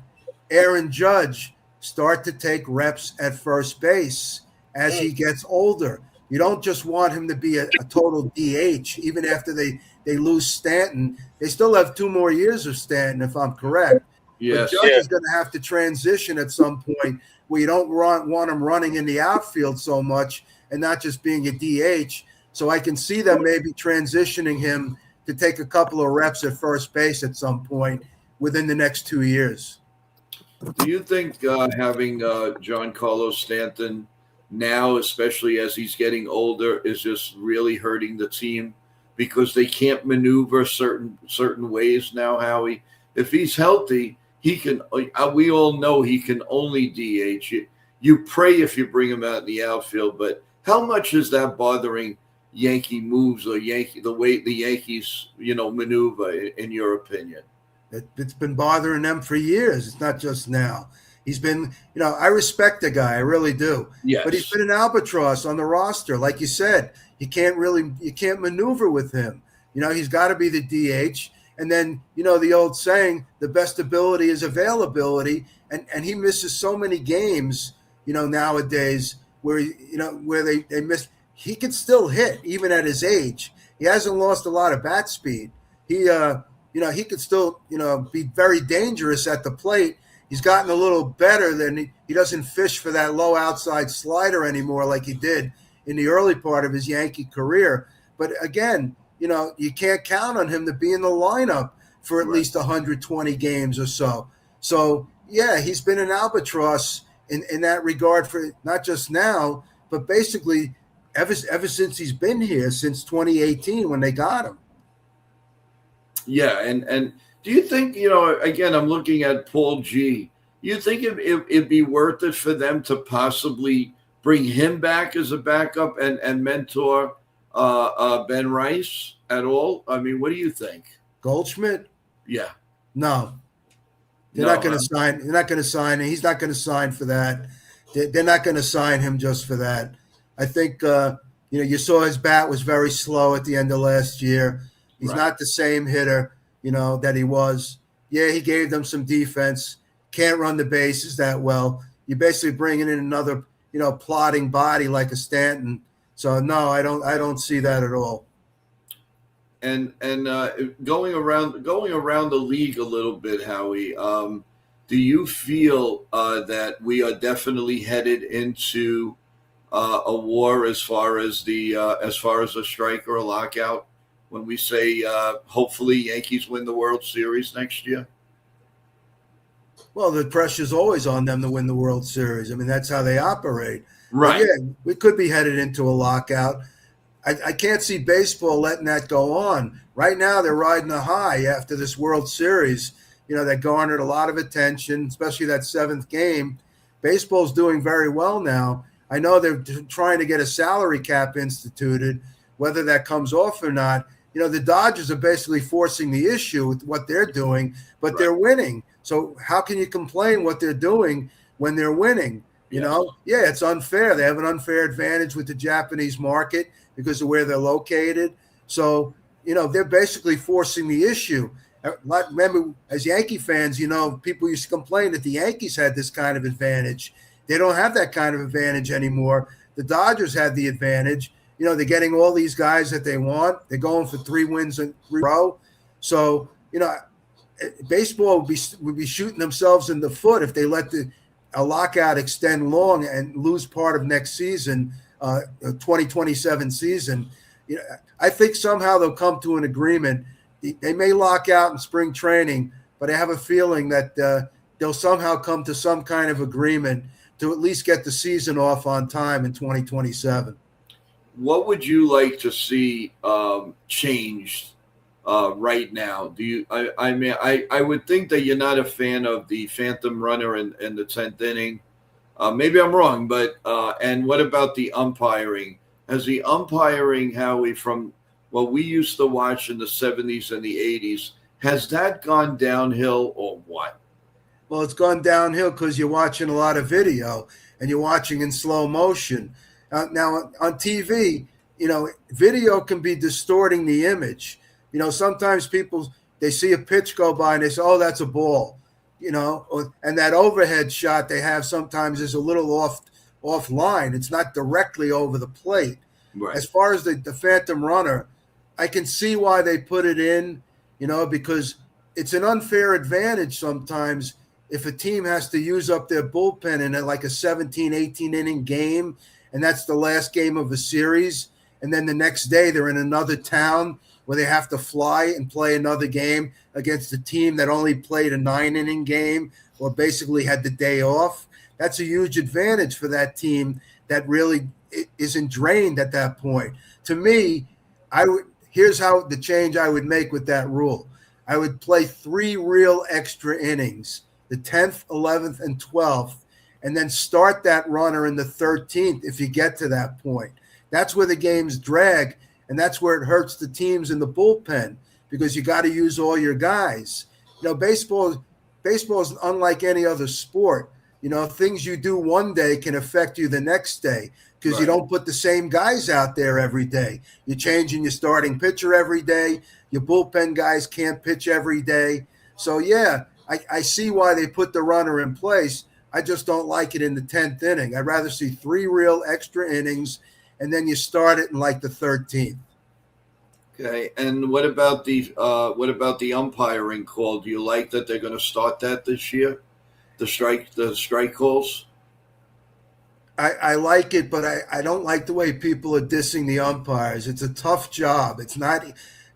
Aaron Judge start to take reps at first base as he gets older. You don't just want him to be a total DH, even after they lose Stanton. They still have 2 more years of Stanton, if I'm correct. Yes. But Judge is going to have to transition at some point where you don't want him running in the outfield so much and not just being a DH. So I can see them maybe transitioning him to take a couple of reps at first base at some point within the next 2 years. Do you think having Giancarlo Stanton now, especially as he's getting older, is just really hurting the team because they can't maneuver certain ways now, Howie? If he's healthy, he can. We all know he can only DH. You pray if you bring him out in the outfield, but how much is that bothering Yankee moves or the way the Yankees maneuver, in your opinion? It's been bothering them for years. It's not just now. He's been, I respect the guy, I really do. Yes. But he's been an albatross on the roster. Like you said, you can't maneuver with him. He's got to be the DH. And then, the old saying, the best ability is availability. And he misses so many games, nowadays where, where they miss. He can still hit even at his age. He hasn't lost a lot of bat speed. He could still, be very dangerous at the plate. He's gotten a little better than he doesn't fish for that low outside slider anymore like he did in the early part of his Yankee career. But again, you can't count on him to be in the lineup for at least 120 games or so. So, yeah, he's been an albatross in that regard for not just now, but basically ever since he's been here, since 2018 when they got him. Yeah, and do you think, again, I'm looking at Paul G. You think it'd be worth it for them to possibly bring him back as a backup and mentor Ben Rice at all? I mean, what do you think? Goldschmidt? Yeah. No. They're not going to sign. They're not going to sign. He's not going to sign for that. They're not going to sign him just for that. I think, you saw his bat was very slow at the end of last year. He's not the same hitter, that he was. Yeah, he gave them some defense. Can't run the bases that well. You're basically bringing in another, plodding body like a Stanton. So no, I don't see that at all. And going around the league a little bit, Howie, do you feel that we are definitely headed into a war as far as a strike or a lockout? When we say hopefully Yankees win the World Series next year? Well, the pressure's always on them to win the World Series. I mean, that's how they operate. Right. But yeah, we could be headed into a lockout. I can't see baseball letting that go on. Right now, they're riding a high after this World Series, that garnered a lot of attention, especially that 7th game. Baseball's doing very well now. I know they're trying to get a salary cap instituted, whether that comes off or not. The Dodgers are basically forcing the issue with what they're doing, but they're winning. So how can you complain what they're doing when they're winning? Yeah, it's unfair. They have an unfair advantage with the Japanese market because of where they're located. So, they're basically forcing the issue. Remember, as Yankee fans, people used to complain that the Yankees had this kind of advantage. They don't have that kind of advantage anymore. The Dodgers had the advantage. They're getting all these guys that they want. They're going for 3 wins in a row. So, baseball would be shooting themselves in the foot if they let a lockout extend long and lose part of next season 2027 season. You know, I think somehow they'll come to an agreement. They may lock out in spring training, but I have a feeling that they'll somehow come to some kind of agreement to at least get the season off on time in 2027. What would you like to see changed right now? Do you? I mean, I would think that you're not a fan of the phantom runner in the 10th inning. Maybe I'm wrong, but and what about the umpiring? Has the umpiring, Howie, from what we used to watch in the 70s and the 80s, has that gone downhill or what? Well, it's gone downhill because you're watching a lot of video and you're watching in slow motion. Now on TV, video can be distorting the image. Sometimes people, they see a pitch go by and they say, "Oh, that's a ball," and that overhead shot they have sometimes is a little offline. It's not directly over the plate. Right. As far as the phantom runner, I can see why they put it in, because it's an unfair advantage sometimes if a team has to use up their bullpen in like a 17, 18 inning game, and that's the last game of a series, and then the next day they're in another town where they have to fly and play another game against a team that only played a 9-inning game or basically had the day off. That's a huge advantage for that team that really isn't drained at that point. To me, here's how the change I would make with that rule. I would play 3 real extra innings, the 10th, 11th, and 12th, and then start that runner in the 13th if you get to that point. That's where the games drag, and that's where it hurts the teams in the bullpen because you got to use all your guys. Baseball is unlike any other sport. Things you do one day can affect you the next day because Right. You don't put the same guys out there every day. You're changing your starting pitcher every day. Your bullpen guys can't pitch every day. So, yeah, I see why they put the runner in place. I just don't like it in the 10th inning. I'd rather see 3 real extra innings, and then you start it in like the 13th. Okay, and what about the umpiring call? Do you like that they're going to start that this year? The strike calls. I like it, but I don't like the way people are dissing the umpires. It's a tough job. It's not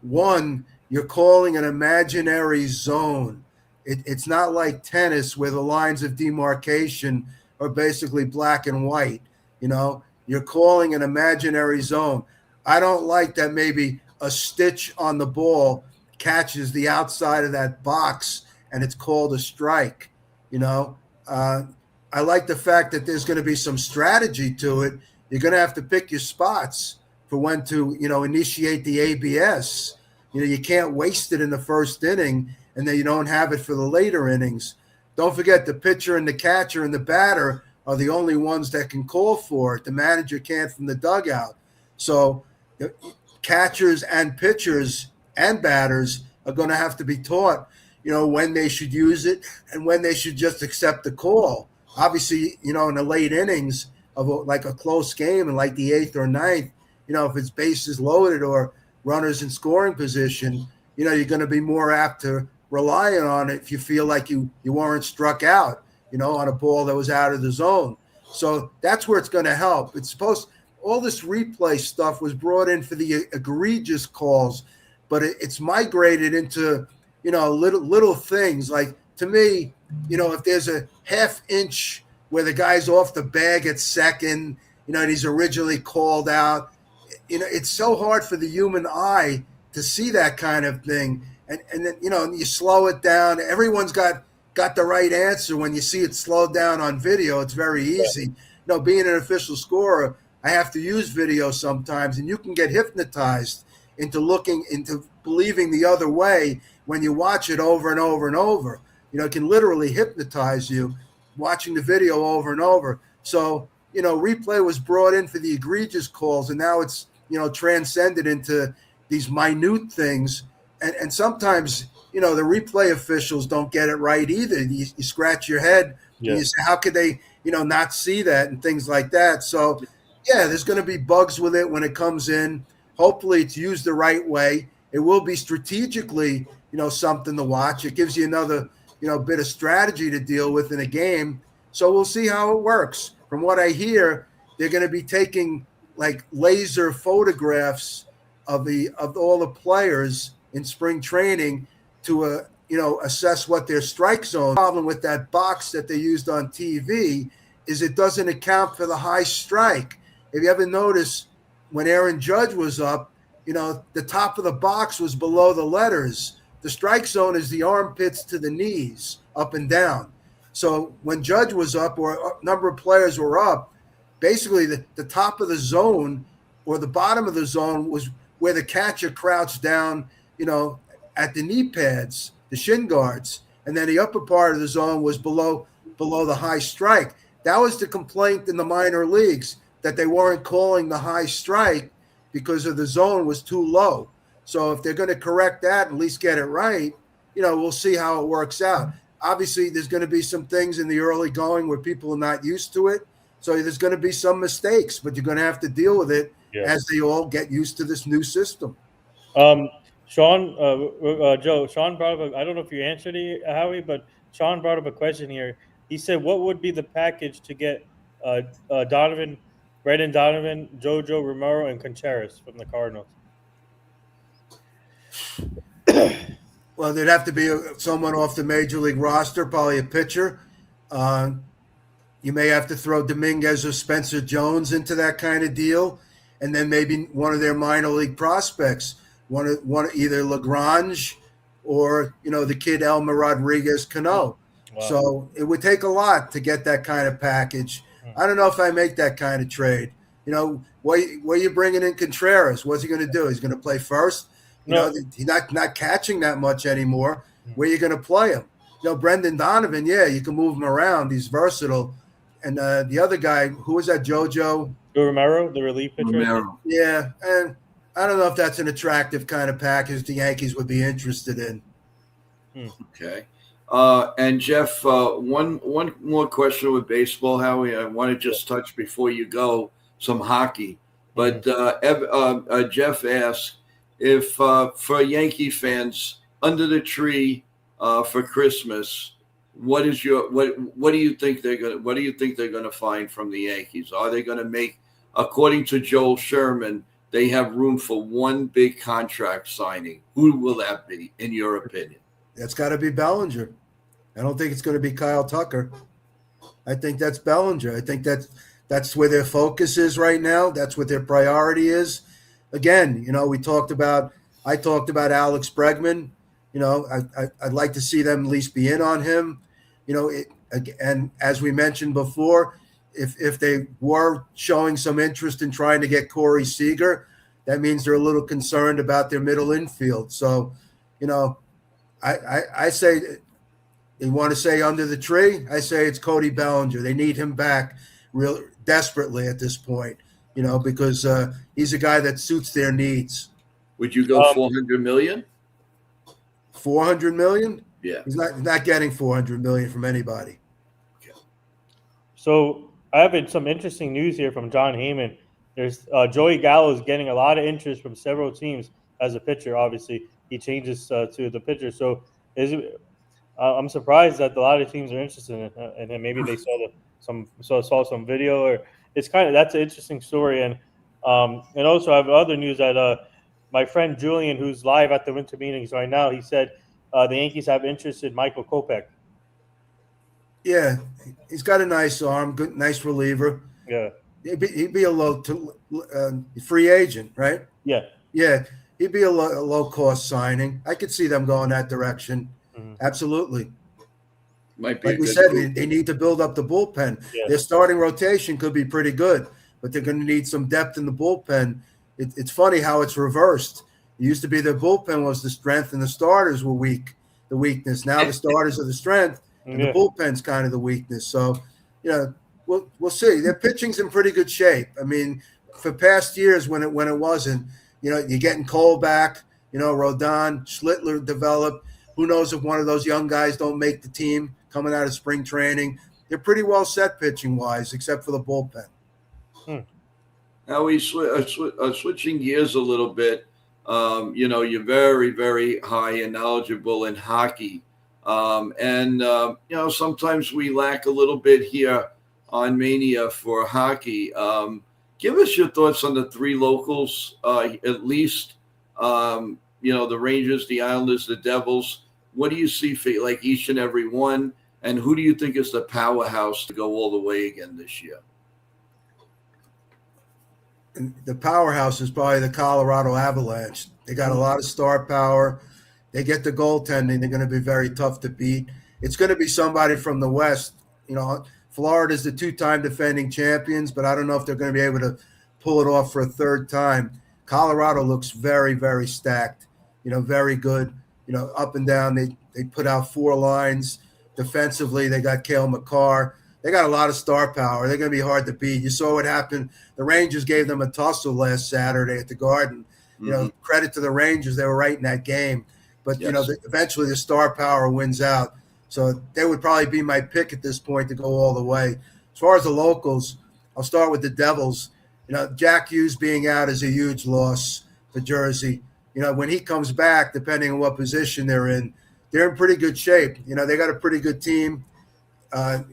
you're calling an imaginary zone. It's not like tennis where the lines of demarcation are basically black and white. You're calling an imaginary zone. I don't like that maybe a stitch on the ball catches the outside of that box and it's called a strike. I like the fact that there's going to be some strategy to it. You're going to have to pick your spots for when to, initiate the ABS. You can't waste it in the first inning and then you don't have it for the later innings. Don't forget the pitcher and the catcher and the batter are the only ones that can call for it. The manager can't from the dugout. So catchers and pitchers and batters are going to have to be taught, when they should use it and when they should just accept the call. Obviously, in the late innings of like a close game and like the 8th or 9th, if it's bases loaded or runners in scoring position, you're going to be more apt to rely on it if you feel like you weren't struck out, on a ball that was out of the zone. So that's where it's going to help. All this replay stuff was brought in for the egregious calls, but it's migrated into, little things. Like, to me, if there's a half inch where the guy's off the bag at second, and he's originally called out, it's so hard for the human eye to see that kind of thing. And then, you slow it down. Everyone's got the right answer. When you see it slowed down on video, it's very easy. Being an official scorer, I have to use video sometimes, and you can get hypnotized into believing the other way when you watch it over and over and over. It can literally hypnotize you watching the video over and over. So, replay was brought in for the egregious calls, and now it's, transcended into these minute things. And sometimes, the replay officials don't get it right either. You scratch your head and you say, how could they, not see that and things like that. So, yeah, there's going to be bugs with it when it comes in. Hopefully it's used the right way. It will be strategically, something to watch. It gives you another, bit of strategy to deal with in a game. So we'll see how it works. From what I hear, they're going to be taking like laser photographs of all the players in spring training to assess what their strike zone. The problem with that box that they used on TV is it doesn't account for the high strike. If you ever notice, when Aaron Judge was up, the top of the box was below the letters. The strike zone is the armpits to the knees, up and down. So when Judge was up or a number of players were up, basically the top of the zone or the bottom of the zone was where the catcher crouched down, at the knee pads, the shin guards, and then the upper part of the zone was below the high strike. That was the complaint in the minor leagues, that they weren't calling the high strike because of the zone was too low. So if they're going to correct that, at least get it right, we'll see how it works out. Obviously, there's going to be some things in the early going where people are not used to it. So there's going to be some mistakes, but you're going to have to deal with it as they all get used to this new system. Sean, Joe, Sean brought up, I don't know if you answered it, Howie, but Sean brought up a question here. He said, what would be the package to get Donovan, Brendan Donovan, JoJo Romero, and Contreras from the Cardinals? Well, there'd have to be someone off the major league roster, probably a pitcher. You may have to throw Dominguez or Spencer Jones into that kind of deal, and then maybe one of their minor league prospects, one either Lagrange or the kid Elmer Rodriguez Cano. Wow. So it would take a lot to get that kind of package. I don't know if I make that kind of trade. Where you bringing in Contreras? What's he going to do? He's going to play first. He's not catching that much anymore. Where are you going to play him? Brendan Donovan, you can move him around. He's versatile. And the other guy, who was that, JoJo? Romero, the relief pitcher? Romero. Yeah, and I don't know if that's an attractive kind of package the Yankees would be interested in. Okay. And Jeff, one more question with baseball, Howie. I want to just touch before you go some hockey. But Jeff asked if for Yankee fans under the tree for Christmas, what do you think they're going to find from the Yankees? Are they going to make, according to Joel Sherman, they have room for one big contract signing? Who will that be, in your opinion? That's got to be Bellinger. I don't think it's going to be Kyle Tucker. I think that's Bellinger. I think that's where their focus is right now. That's what their priority is. Again, I talked about Alex Bregman. I'd like to see them at least be in on him. And as we mentioned before, if they were showing some interest in trying to get Corey Seager, that means they're a little concerned about their middle infield. So, I say, they want to say under the tree, I say it's Cody Bellinger. They need him back real desperately at this point, because he's a guy that suits their needs. Would you go $400 million? $400 million? Yeah. He's not getting $400 million from anybody. Okay. So I have some interesting news here from John Heyman. There's Joey Gallo is getting a lot of interest from several teams as a pitcher. Obviously, he changes to the pitcher. So I'm surprised that a lot of teams are interested in it, and then maybe they saw some video, or that's an interesting story. And also I have other news that my friend Julian, who's live at the winter meetings right now, he said the Yankees have interest in Michael Kopech. Yeah, he's got a nice arm, good, nice reliever. Yeah, he'd be a low free agent, right? Yeah, he'd be a low cost signing. I could see them going that direction. Mm-hmm. Absolutely. Might be like we said, they need to build up the bullpen. Yeah. Their starting rotation could be pretty good, but they're going to need some depth in the bullpen. It's funny how it's reversed. It used to be the bullpen was the strength and the starters were weak, the weakness. Now the starters are the strength and the bullpen's kind of the weakness. So, we'll see. Their pitching's in pretty good shape. I mean, for past years when it wasn't, you're getting Cole back, Rodon, Schlittler developed. Who knows if one of those young guys don't make the team coming out of spring training? They're pretty well set pitching-wise, except for the bullpen. Now switching gears a little bit. You're very, very high and knowledgeable in hockey. Sometimes we lack a little bit here on Mania for hockey. Give us your thoughts on the three locals, at least. The Rangers, the Islanders, the Devils. What do you see for like each and every one? And who do you think is the powerhouse to go all the way again this year? And the powerhouse is probably the Colorado Avalanche. They got a lot of star power. They get the goaltending. They're going to be very tough to beat. It's going to be somebody from the West. Florida's the two-time defending champions, but I don't know if they're going to be able to pull it off for a third time. Colorado looks very, very stacked, very good, up and down. They put out four lines. Defensively, they got Cale Makar. They got a lot of star power. They're going to be hard to beat. You saw what happened. The Rangers gave them a tussle last Saturday at the Garden. Credit to the Rangers. They were right in that game. But, Yes. Eventually the star power wins out. So they would probably be my pick at this point to go all the way. As far as the locals, I'll start with the Devils. Jack Hughes being out is a huge loss for Jersey. When he comes back, depending on what position they're in pretty good shape. They got a pretty good team. They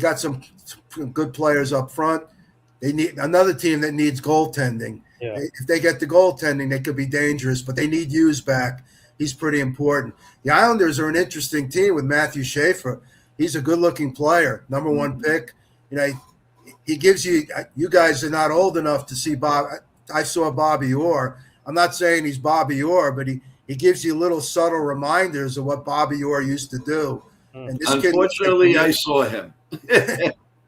got some good players up front. They need another team that needs goaltending. Yeah. If they get the goaltending, they could be dangerous, but they need Hughes back. He's pretty important. The Islanders are an interesting team with Matthew Schaefer. He's a good-looking player, number one pick. He gives you guys are not old enough to see Bob. I saw Bobby Orr. I'm not saying he's Bobby Orr, but he gives you little subtle reminders of what Bobby Orr used to do. And this Unfortunately, I saw him.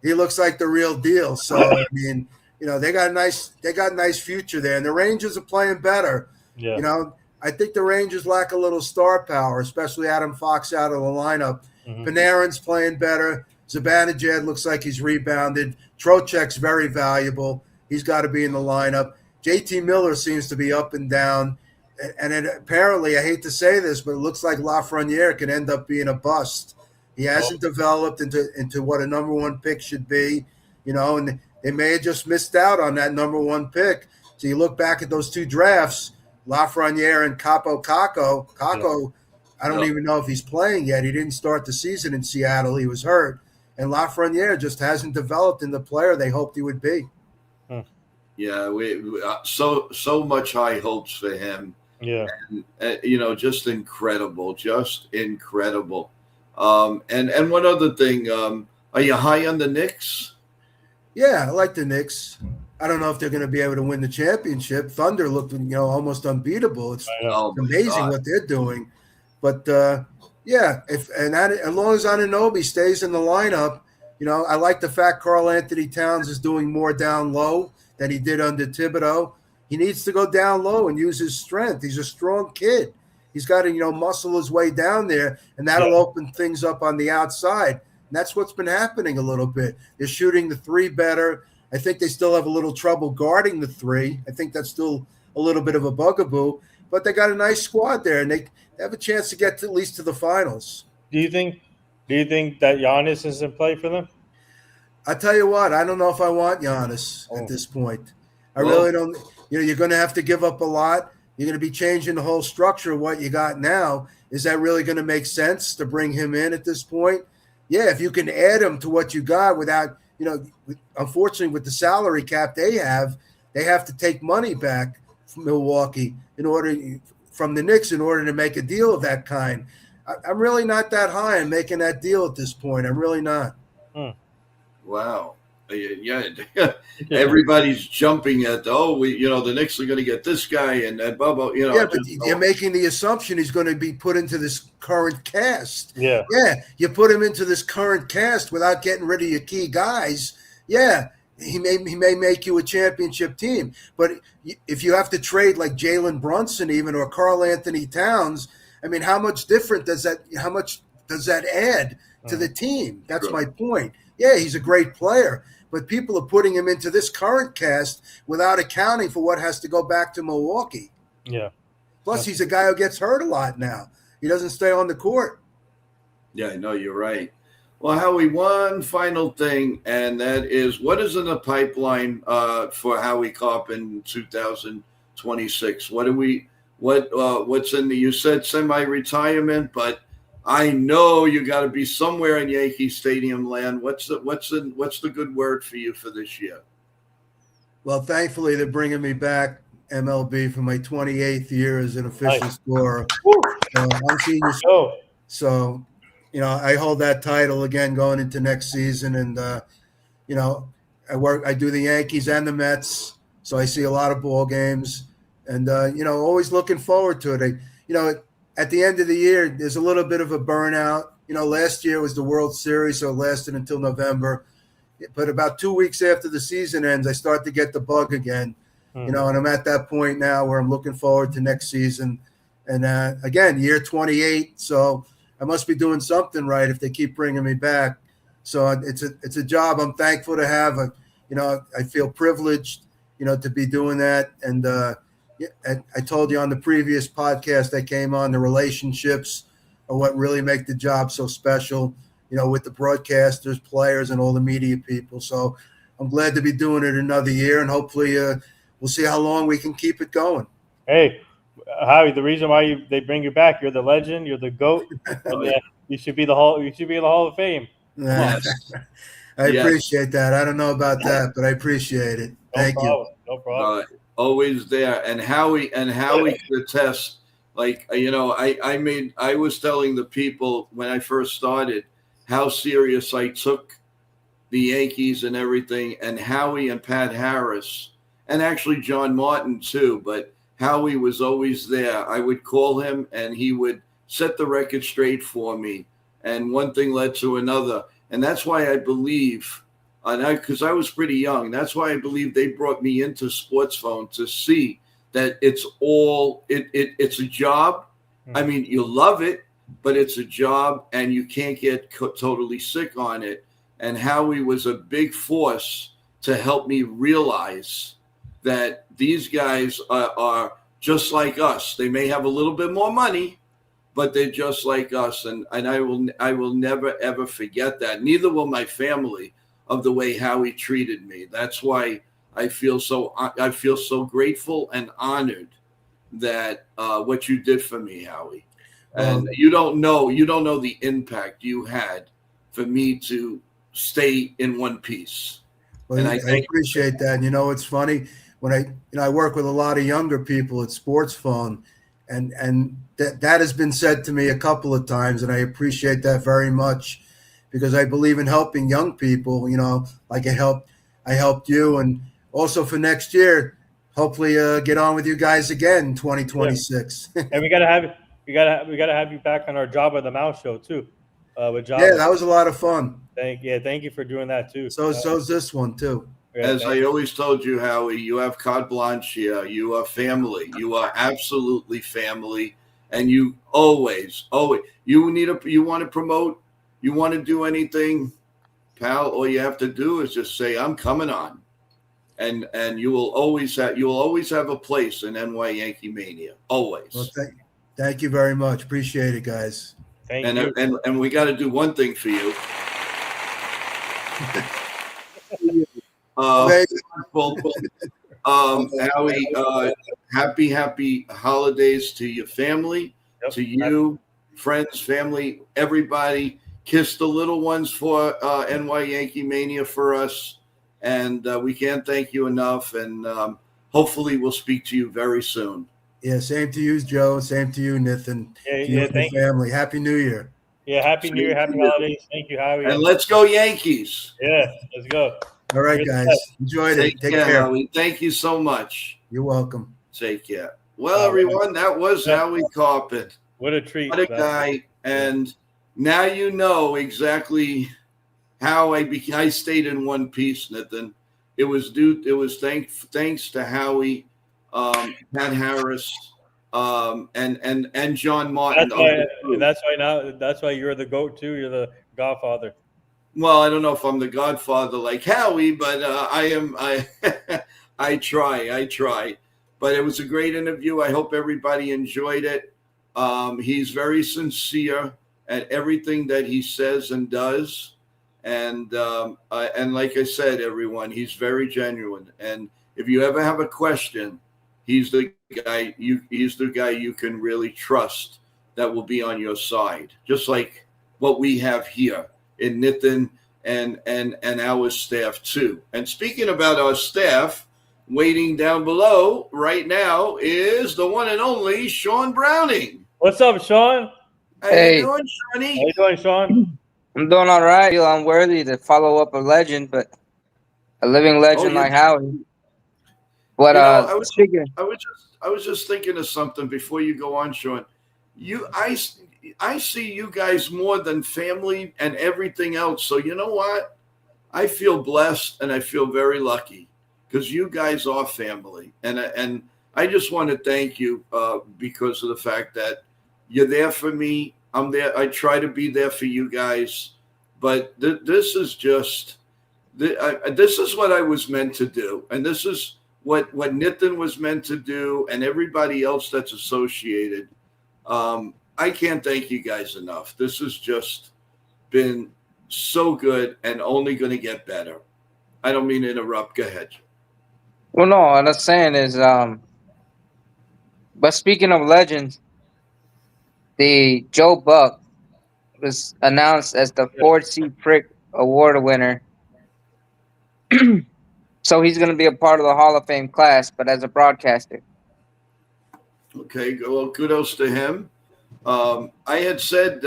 He looks like the real deal. So they got a nice future there, and the Rangers are playing better. Yeah. I think the Rangers lack a little star power, especially Adam Fox out of the lineup. Mm-hmm. Panarin's playing better. Zibanejad looks like he's rebounded. Trocheck's very valuable. He's got to be in the lineup. JT Miller seems to be up and down. And apparently, I hate to say this, but it looks like Lafreniere can end up being a bust. He hasn't developed into what a number one pick should be, and they may have just missed out on that number one pick. So you look back at those two drafts, Lafreniere and Capo Caco. Caco, I don't even know if he's playing yet. He didn't start the season in Seattle. He was hurt. And Lafreniere just hasn't developed in the player they hoped he would be. Yeah, we so much high hopes for him. Yeah. And, just incredible. And one other thing, are you high on the Knicks? Yeah, I like the Knicks. I don't know if they're going to be able to win the championship. Thunder looked, almost unbeatable. It's amazing what they're doing. But as long as Anunoby stays in the lineup, I like the fact Karl Anthony Towns is doing more down low than he did under Thibodeau. He needs to go down low and use his strength. He's a strong kid. He's got to, muscle his way down there, and that'll open things up on the outside. And that's what's been happening a little bit. They're shooting the three better. I think they still have a little trouble guarding the three. I think that's still a little bit of a bugaboo. But they got a nice squad there, and they have a chance to get at least to the finals. Do you think that Giannis is in play for them? I tell you what, I don't know if I want Giannis at this point. I really don't. You're going to have to give up a lot. You're going to be changing the whole structure of what you got now. Is that really going to make sense to bring him in at this point? Yeah, if you can add him to what you got without, unfortunately with the salary cap they have to take money back from Milwaukee from the Knicks in order to make a deal of that kind. I'm really not that high on making that deal at this point. I'm really not. Wow. Yeah, everybody's jumping at the Knicks are going to get this guy and that bubble. Yeah, but you're making the assumption he's going to be put into this current cast. Yeah, you put him into this current cast without getting rid of your key guys. Yeah, he may make you a championship team, but if you have to trade like Jalen Brunson even or Karl Anthony Towns, I mean, how much does that add to the team? That's my point. Yeah, he's a great player. But people are putting him into this current cast without accounting for what has to go back to Milwaukee. Yeah. Plus, he's a guy who gets hurt a lot now. He doesn't stay on the court. Yeah, no, you're right. Well, Howie, one final thing, and that is what is in the pipeline for Howie Karpin 2026? What's in you said semi-retirement, but I know you got to be somewhere in Yankee Stadium land. What's the good word for you for this year? Well, thankfully they're bringing me back MLB for my 28th year as an official scorer. So I'm senior. So, I hold that title again going into next season, and I do the Yankees and the Mets, so I see a lot of ball games, and always looking forward to it. At the end of the year, there's a little bit of a burnout. Last year was the World Series, so it lasted until November. But about 2 weeks after the season ends, I start to get the bug again. And I'm at that point now where I'm looking forward to next season. And again, year 28, so I must be doing something right if they keep bringing me back. So it's a job I'm thankful to have. I feel privileged, to be doing that. And I told you on the previous podcast I came on, the relationships are what really make the job so special, with the broadcasters, players, and all the media people. So I'm glad to be doing it another year, and hopefully we'll see how long we can keep it going. Hey, Howie, the reason why they bring you back, you're the legend, you're the GOAT, and you should be the Hall of Fame. Yes. I appreciate that. I don't know about that, but I appreciate it. Thank you. No problem. Always there. And Howie could attest. Like, I was telling the people when I first started how serious I took the Yankees and everything, and Howie and Pat Harris, and actually John Martin too, but Howie was always there. I would call him and he would set the record straight for me. And one thing led to another. And that's why I believe, because I was pretty young, that's why I believe they brought me into Sports Phone to see that it's a job. I mean, you love it, but it's a job and you can't get totally sick on it. And Howie was a big force to help me realize that these guys are just like us. They may have a little bit more money, but they're just like us. And I will never, ever forget that. Neither will my family, of the way Howie treated me. That's why I feel so grateful and honored that what you did for me, Howie. And you don't know the impact you had for me to stay in one piece. Well, and I appreciate that. And it's funny when I work with a lot of younger people at Sports Phone, and that has been said to me a couple of times, and I appreciate that very much because I believe in helping young people. Like I helped you, and also for next year, hopefully get on with you guys again in 2026. Yeah. And we gotta have you back on our Job of the Mouse show too. With Job. Yeah, that was a lot of fun. Thank you for doing that too. So's this one too. As I always told you, Howie, you have carte blanche here. You are family. You are absolutely family, and you always you want to promote, you want to do anything, pal. All you have to do is just say, "I'm coming on," and you will always have a place in NY Yankee Mania. Always. Well, thank you very much. Appreciate it, guys. Thank you. And we got to do one thing for you. Howie, happy holidays to your family, to you, friends, family, everybody. Kiss the little ones for NY Yankee Mania for us, and we can't thank you enough. And hopefully, we'll speak to you very soon. Yeah, same to you, Joe. Same to you, Nathan. Thank you. Family. Happy New Year. Yeah, Happy New Year, Happy Holidays. Thank you, Howie. And let's go Yankees. Yeah, let's go. All right, guys. Enjoyed it. Take care. Howie. Thank you so much. You're welcome. Take care. Well, everyone, that was Howie Karpin. What a treat. What a guy. And now you know exactly how I stayed in one piece, Nathan. It was thanks to Howie, Pat Harris, and John Martin. That's why you're the GOAT too. You're the Godfather. Well, I don't know if I'm the Godfather like Howie, but I am. I try. But it was a great interview. I hope everybody enjoyed it. He's very sincere at everything that he says and does, and like I said, everyone, he's very genuine. And if you ever have a question, he's the guy you can really trust that will be on your side, just like what we have here in Nitin and our staff too. And speaking about our staff, waiting down below right now is the one and only Sean Browning. What's up, Sean? How Hey. you doing, How Shawnee? you doing, Sean? I'm doing all right. I feel unworthy to follow up a legend, but a living legend like Howie. But I speaking, was just thinking of something before you go on, Sean. I see you guys more than family and everything else. So you know what? I feel blessed and I feel very lucky because you guys are family, and I just want to thank you because of the fact that you're there for me. I'm there. I try to be there for you guys, but this is just this is what I was meant to do, and this is what Nitin was meant to do, and everybody else that's associated. I can't thank you guys enough. This has just been so good and only going to get better. I don't mean to interrupt. Go ahead. well, no, what I'm saying is, but speaking of legends, the Joe Buck was announced as the Ford C. Frick Award winner. So he's going to be a part of the Hall of Fame class, but as a broadcaster. Okay, well, kudos to him. I had said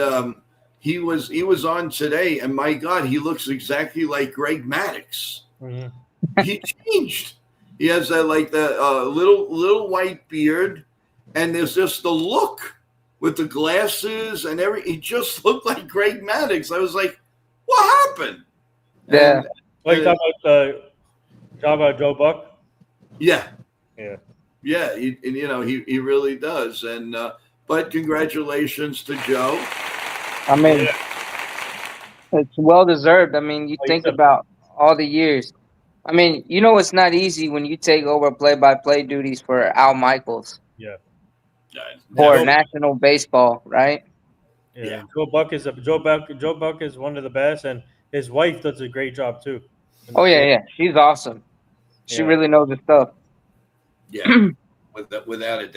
he was on today, and my God, he looks exactly like Greg Maddux. Mm-hmm. He changed. He has that little white beard, and there's just the look with the glasses and everything. He just looked like Greg Maddux. I was like, what happened? Yeah. And, What you talking about Joe Buck? yeah. Yeah. Yeah, he really does. And but congratulations to Joe. I mean, it's well deserved. I mean, you think about all the years. I mean, it's not easy when you take over play-by-play duties for Al Michaels. Yeah. For national baseball, right? Yeah. Joe Buck is one of the best, and his wife does a great job too. Oh yeah, she's awesome. She really knows her stuff. Yeah, without a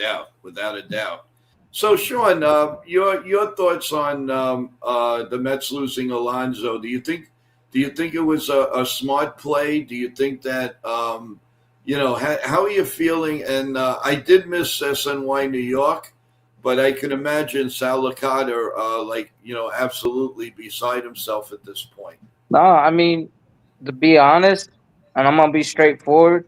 doubt. So, Sean, your thoughts on the Mets losing Alonso? Do you think it was a smart play? Do you think that how are you feeling? And I did miss SNY New York, but I can imagine Sal Licata absolutely beside himself at this point. No, I mean, to be honest, and I'm gonna be straightforward,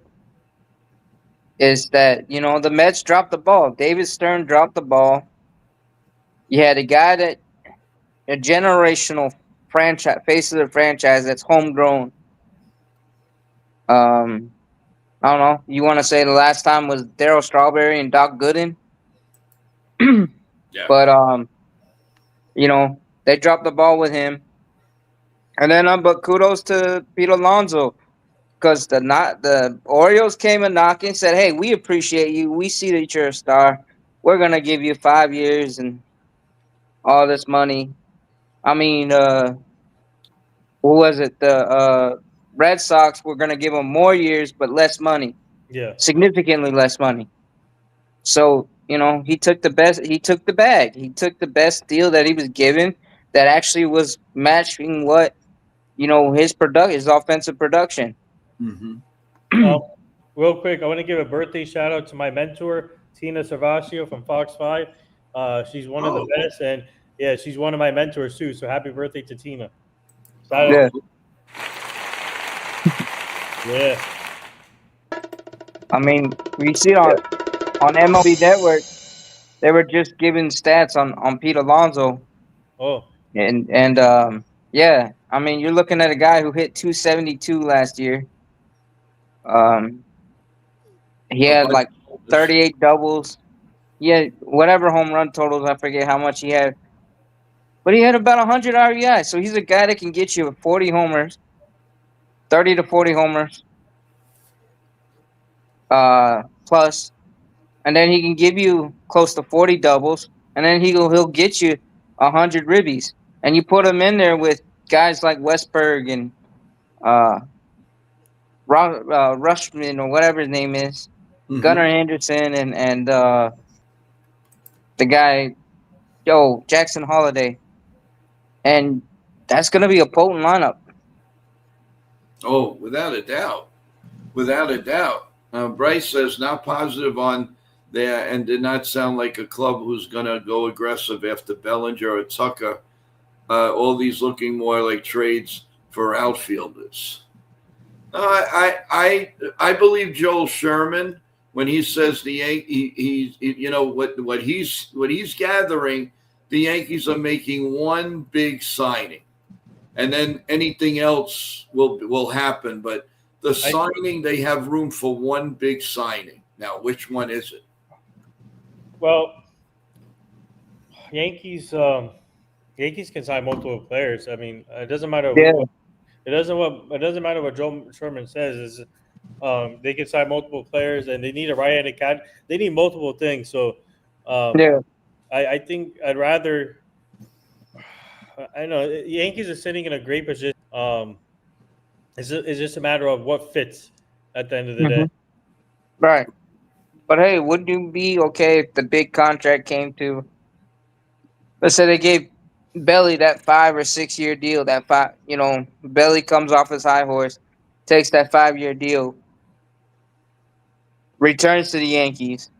is that the Mets dropped the ball. David Stern dropped the ball. You had a guy a generational franchise face of the franchise that's homegrown. I don't know. You want to say the last time was Darryl Strawberry and Doc Gooden? Yeah. But they dropped the ball with him. And then but kudos to Pete Alonso, because the Orioles came and knocking, said, "Hey, we appreciate you. We see that you're a star. We're gonna give you 5 years and all this money." I mean, who was it? The Red Sox were gonna give him more years but less money. Yeah, significantly less money. So he took the best. He took the bag. He took the best deal that he was given. That actually was matching what his offensive production. Mm-hmm. Real quick, I want to give a birthday shout out to my mentor, Tina Servacio from Fox 5. She's one of the best, and she's one of my mentors too. So happy birthday to Tina. Yeah. Yeah. I mean, we see on MLB Network, they were just giving stats on Pete Alonso. Oh. And yeah, I mean, you're looking at a guy who hit 272 last year. He had like 38 doubles. Yeah, whatever home run totals, I forget how much he had. But he had about 100 RBI. So he's a guy that can get you 40 homers, 30 to 40 homers plus. And then he can give you close to 40 doubles. And then he'll get you 100 ribbies. And you put him in there with guys like Westberg and Rushman or whatever his name is, Gunnar Henderson and the guy Jackson Holiday, and that's going to be a potent lineup. Oh, without a doubt. Without a doubt. Bryce says not positive on there and did not sound like a club who's going to go aggressive after Bellinger or Tucker. All these looking more like trades for outfielders. I believe Joel Sherman when he says the Yankees, you know what he's gathering. The Yankees are making one big signing, and then anything else will happen. But the signing, they have room for one big signing. Now, which one is it? Well, Yankees can sign multiple players. I mean, it doesn't matter. Yeah. It doesn't matter what Joe Sherman says. Is they can sign multiple players, and they need a right-handed cat. They need multiple things. So, I think I'd rather. I know Yankees are sitting in a great position. It's just a matter of what fits at the end of the day. Right. But hey, wouldn't you be okay if the big contract came to? Let's say they gave Belly that 5 or 6 year deal. Belly comes off his high horse, takes that 5 year deal, returns to the Yankees.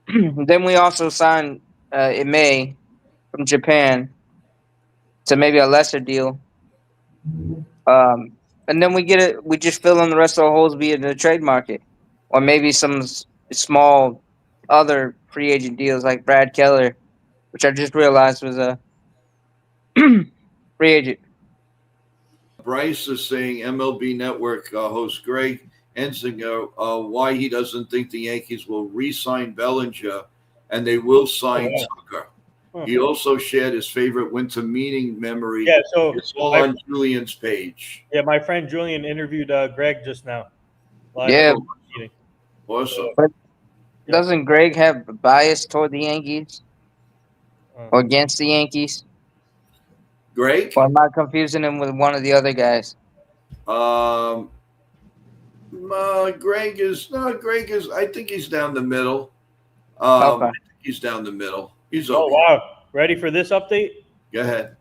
Then we also signed in May from Japan to maybe a lesser deal. And then we get it. We just fill in the rest of the holes via the trade market, or maybe some small other free agent deals like Brad Keller, which I just realized was a free agent. Bryce is saying MLB Network host Greg Enzinger why he doesn't think the Yankees will re-sign Bellinger and they will sign Tucker. He also shared his favorite winter meeting memory. Yeah, so it's all on Julian's page. Yeah, my friend Julian interviewed Greg just now. Awesome. But doesn't Greg have a bias toward the Yankees or against the Yankees? Greg? Or am I confusing him with one of the other guys? Greg is. I think he's down the middle. Okay. I think he's down the middle. He's okay. okay. Wow! Ready for this update? Go ahead.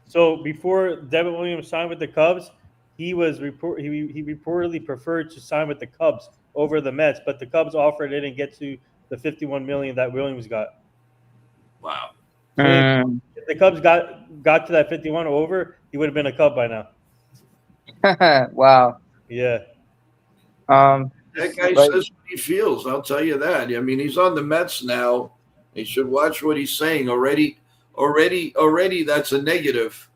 So before Devin Williams signed with the Cubs, he reportedly preferred to sign with the Cubs over the Mets, but the Cubs offer didn't get to the $51 million that Williams got. Wow. So if the Cubs got to that 51 over, he would have been a Cub by now. Wow. Yeah. That guy says what he feels. I'll tell you that. I mean, he's on the Mets now. He should watch what he's saying. Already, that's a negative.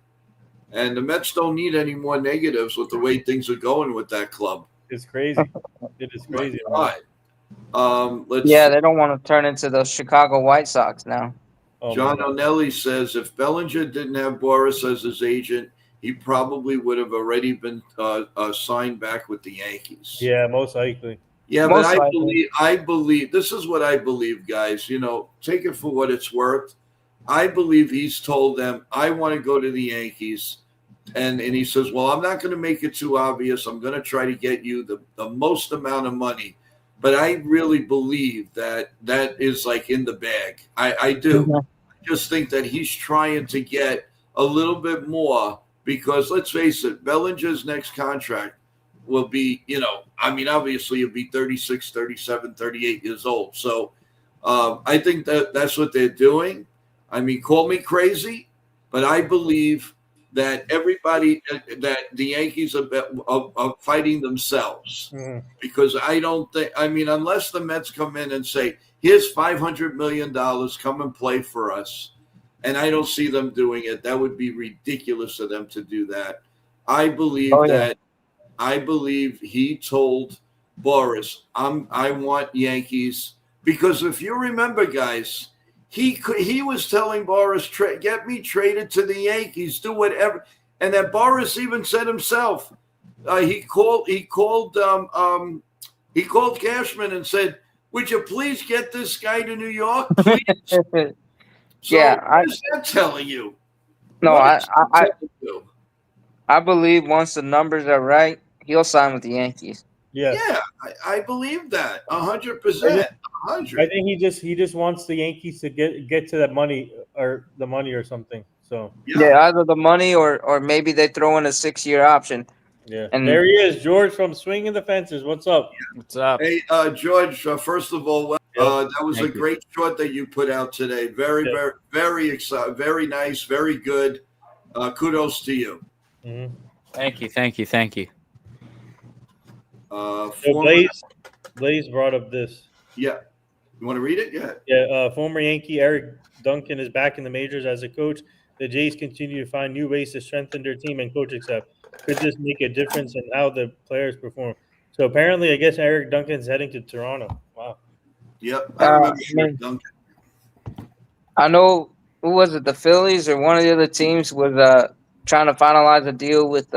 And the Mets don't need any more negatives with the way things are going with that club. It's crazy. It is crazy. Right. They don't want to turn into the Chicago White Sox now. John O'Nelly says if Bellinger didn't have Boris as his agent, he probably would have already been signed back with the Yankees. Yeah, most likely. Yeah, but I believe this is what I believe, guys. You know, take it for what it's worth. I believe he's told them, I want to go to the Yankees. And he says, well, I'm not going to make it too obvious. I'm going to try to get you the most amount of money. But I really believe that is like in the bag. I do. Mm-hmm. I just think that he's trying to get a little bit more because let's face it, Bellinger's next contract will be, obviously he'll be 36, 37, 38 years old. So I think that's what they're doing. I mean, call me crazy, but I believe that everybody, that the Yankees are fighting themselves because I don't think, unless the Mets come in and say, here's $500 million, come and play for us. And I don't see them doing it. That would be ridiculous of them to do that. I believe I believe he told Boris, I want Yankees because if you remember, guys, he was telling Boris, get me traded to the Yankees, do whatever. And that Boris even said himself, he called Cashman and said, would you please get this guy to New York, please? So what is that telling you? No, I believe once the numbers are right, he'll sign with the Yankees. Yeah. Yeah, I believe that 100%. I 100. think he just wants the Yankees to get to that money or something. So Yeah. Yeah, either the money or maybe they throw in a 6-year option. yeah, And there he is, George from Swinging the Fences. What's up? What's up? Hey, George. First of all, that was Thank a you. great short that you put out today. Very, Yeah. very, very exciting. Very nice. Very good. Kudos to you. Mm-hmm. Thank you. So Former, Blaze brought up this. yeah. You want to read it? Yeah. Yeah, former Yankee Eric Duncan is back in the majors as a coach. The Jays continue to find new ways to strengthen their team and coaching staff. Could this make a difference in how the players perform? So apparently, I guess Eric Duncan's heading to Toronto. Wow. Yep. I remember Eric mean, Duncan. I know, who was it? The Phillies or one of the other teams was trying to finalize a deal with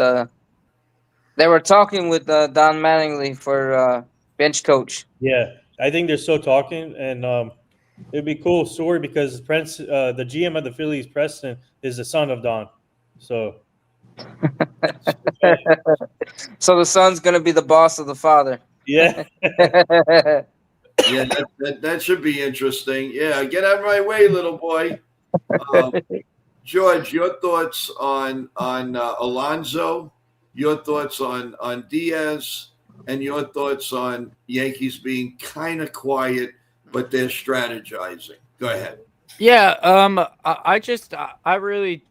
they were talking with Don Mattingly for bench coach. Yeah, I think they're still talking, and it'd be a cool story because the GM of the Phillies, Preston, is the son of Don. So So the son's gonna be the boss of the father. yeah, Yeah, that should be interesting. Yeah, get out of my way, little boy. George, your thoughts on Alonso, your thoughts on Diaz, and your thoughts on Yankees being kind of quiet, but they're strategizing. Go ahead. Yeah, I really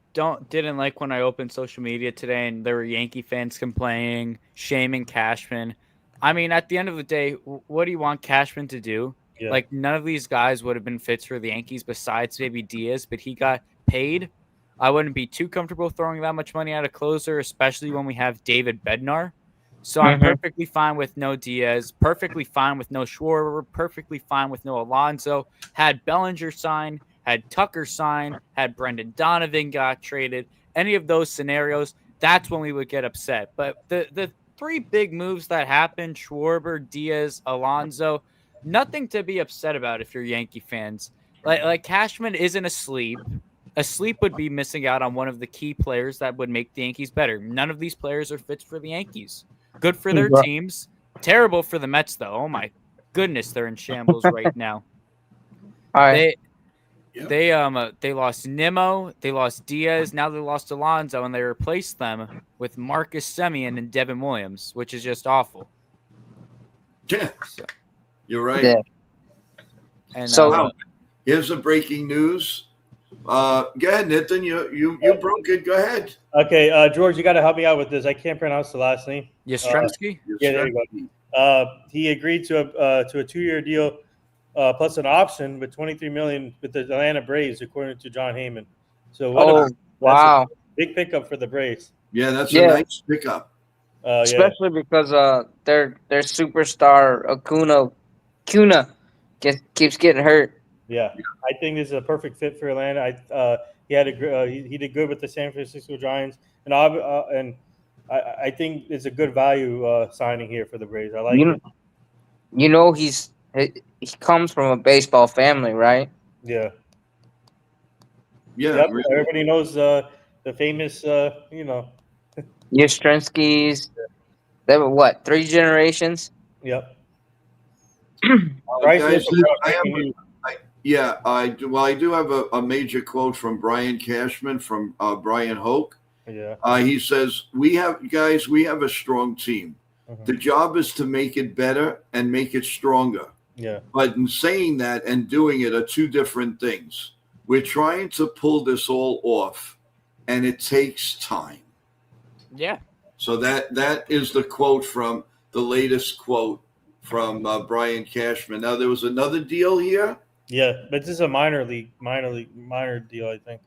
didn't like when I opened social media today and there were Yankee fans complaining, shaming Cashman. I mean, at the end of the day, what do you want Cashman to do? yeah, Like, none of these guys would have been fits for the Yankees besides maybe Diaz, but he got paid. I wouldn't be too comfortable throwing that much money at a closer, especially when we have David Bednar. So I'm perfectly fine with no Diaz, perfectly fine with no Schwarber, perfectly fine with no Alonso. Had Bellinger sign, had Tucker sign, had Brendan Donovan got traded, any of those scenarios, that's when we would get upset. But the three big moves that happened, Schwarber, Diaz, Alonso, nothing to be upset about if you're Yankee fans. Like Cashman isn't asleep. Asleep would be missing out on one of the key players that would make the Yankees better. None of these players are fits for the Yankees. Good for their teams. Terrible for the Mets, though. Oh my goodness, they're in shambles right now. All right. They lost Nimmo, they lost Diaz, now they lost Alonso, and they replaced them with Marcus Semien and Devin Williams, which is just awful. Yeah, you're right. Yeah. And So Here's the breaking news. Go ahead, Nathan. You broke it. Go ahead. Okay, George, you got to help me out with this. I can't pronounce the last name. Yastrzemski? Yeah, there you go. He agreed to a 2-year deal plus an option with $23 million with the Atlanta Braves, according to John Heyman. So wow, a big pickup for the Braves. Yeah, that's a nice pickup. Especially because their superstar Acuna keeps getting hurt. Yeah, I think this is a perfect fit for Atlanta. He did good with the San Francisco Giants, and I think it's a good value signing here for the Braves. I like it. You know, he comes from a baseball family, right? Yeah. Yeah, Yep, really. everybody knows the famous, Yastrzemski's. They were what, 3 generations? Yep. Guys, I do have a major quote from Brian Cashman from Brian Hoke. Yeah. He says, we have a strong team. Mm-hmm. The job is to make it better and make it stronger. Yeah. But in saying that and doing it are two different things. We're trying to pull this all off, and it takes time. Yeah. So that is the quote from the latest quote from Brian Cashman. Now, there was another deal here. Yeah, but this is a minor deal, I think.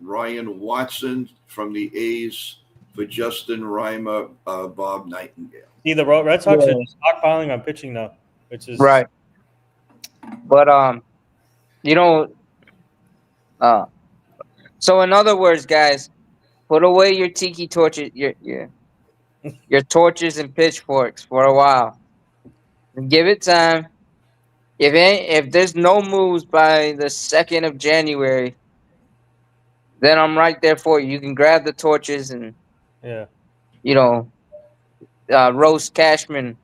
Ryan Watson from the A's for Justin Reimer, Bob Nightingale. See, the Red Sox are stockpiling on pitching now, which is right. But so in other words, guys, put away your tiki torches, your torches and pitchforks for a while. Give it time. If there's no moves by the 2nd of January, then I'm right there for you. You can grab the torches and roast Cashman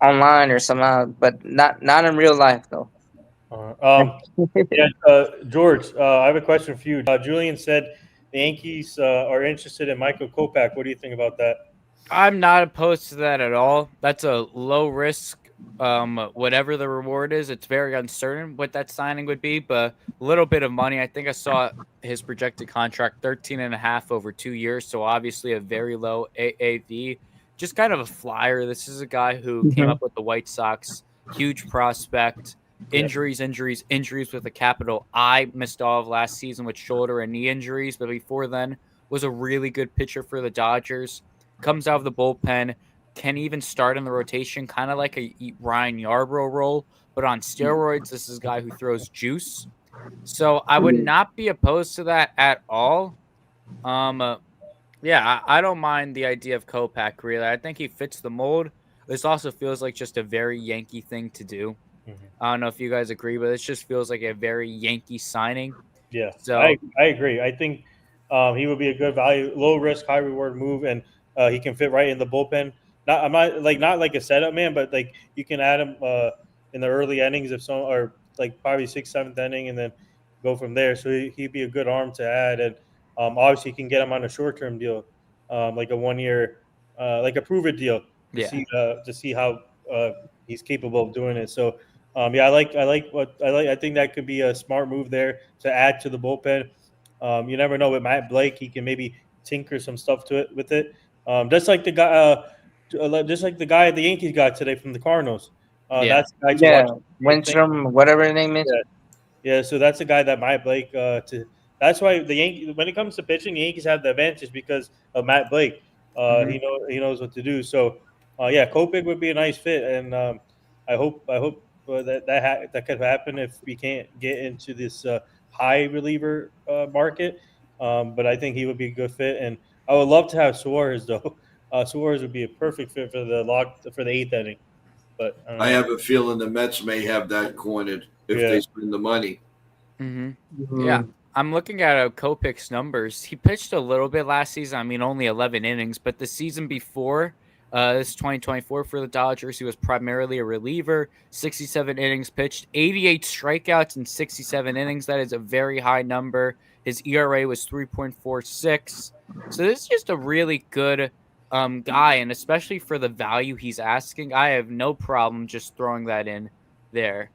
online or somehow, but not in real life though. George, I have a question for you. Julian said the Yankees are interested in Michael Kopech. What do you think about that? I'm not opposed to that at all. That's a low risk. Whatever the reward is, it's very uncertain what that signing would be, but a little bit of money. I think I saw his projected contract 13.5 over 2 years. So obviously a very low AAV, just kind of a flyer. This is a guy who came up with the White Sox, huge prospect. Injuries with a capital I. Missed all of last season with shoulder and knee injuries, but before then was a really good pitcher for the Dodgers. Comes out of the bullpen, can even start in the rotation, kind of like a Ryan Yarbrough role, but on steroids. This is a guy who throws juice. So I would not be opposed to that at all. Yeah, I don't mind the idea of Kopech, really. I think he fits the mold. This also feels like just a very Yankee thing to do. I don't know if you guys agree, but it just feels like a very Yankee signing. Yeah, so I agree. I think he would be a good value, low risk, high reward move, and he can fit right in the bullpen. Not like a setup man, but like you can add him in the early innings or like probably 6th, 7th inning, and then go from there. So he'd be a good arm to add, and obviously you can get him on a short term deal, like a 1 year, like a prove it deal to see how he's capable of doing it. So. I think that could be a smart move there to add to the bullpen. You never know with Matt Blake, he can maybe tinker some stuff with it. Just like the guy the Yankees got today from the Cardinals. That's the guy to watch. Winstrom, whatever his name is. Yeah. So that's a guy that Matt Blake. That's why the Yankees, when it comes to pitching, the Yankees have the advantage because of Matt Blake. He knows what to do. So Kopech would be a nice fit, and I hope that could happen if we can't get into this high reliever market. But I think he would be a good fit, and I would love to have Suarez though. Suarez would be a perfect fit for the 8th inning. But I have a feeling the Mets may have that cornered if they spend the money. Yeah, I'm looking at Kopech's numbers. He pitched a little bit last season. I mean, only 11 innings, but the season before. This 2024 for the Dodgers. He was primarily a reliever, 67 innings pitched, 88 strikeouts in 67 innings. That is a very high number. His ERA was 3.46. So this is just a really good guy, and especially for the value he's asking, I have no problem just throwing that in there.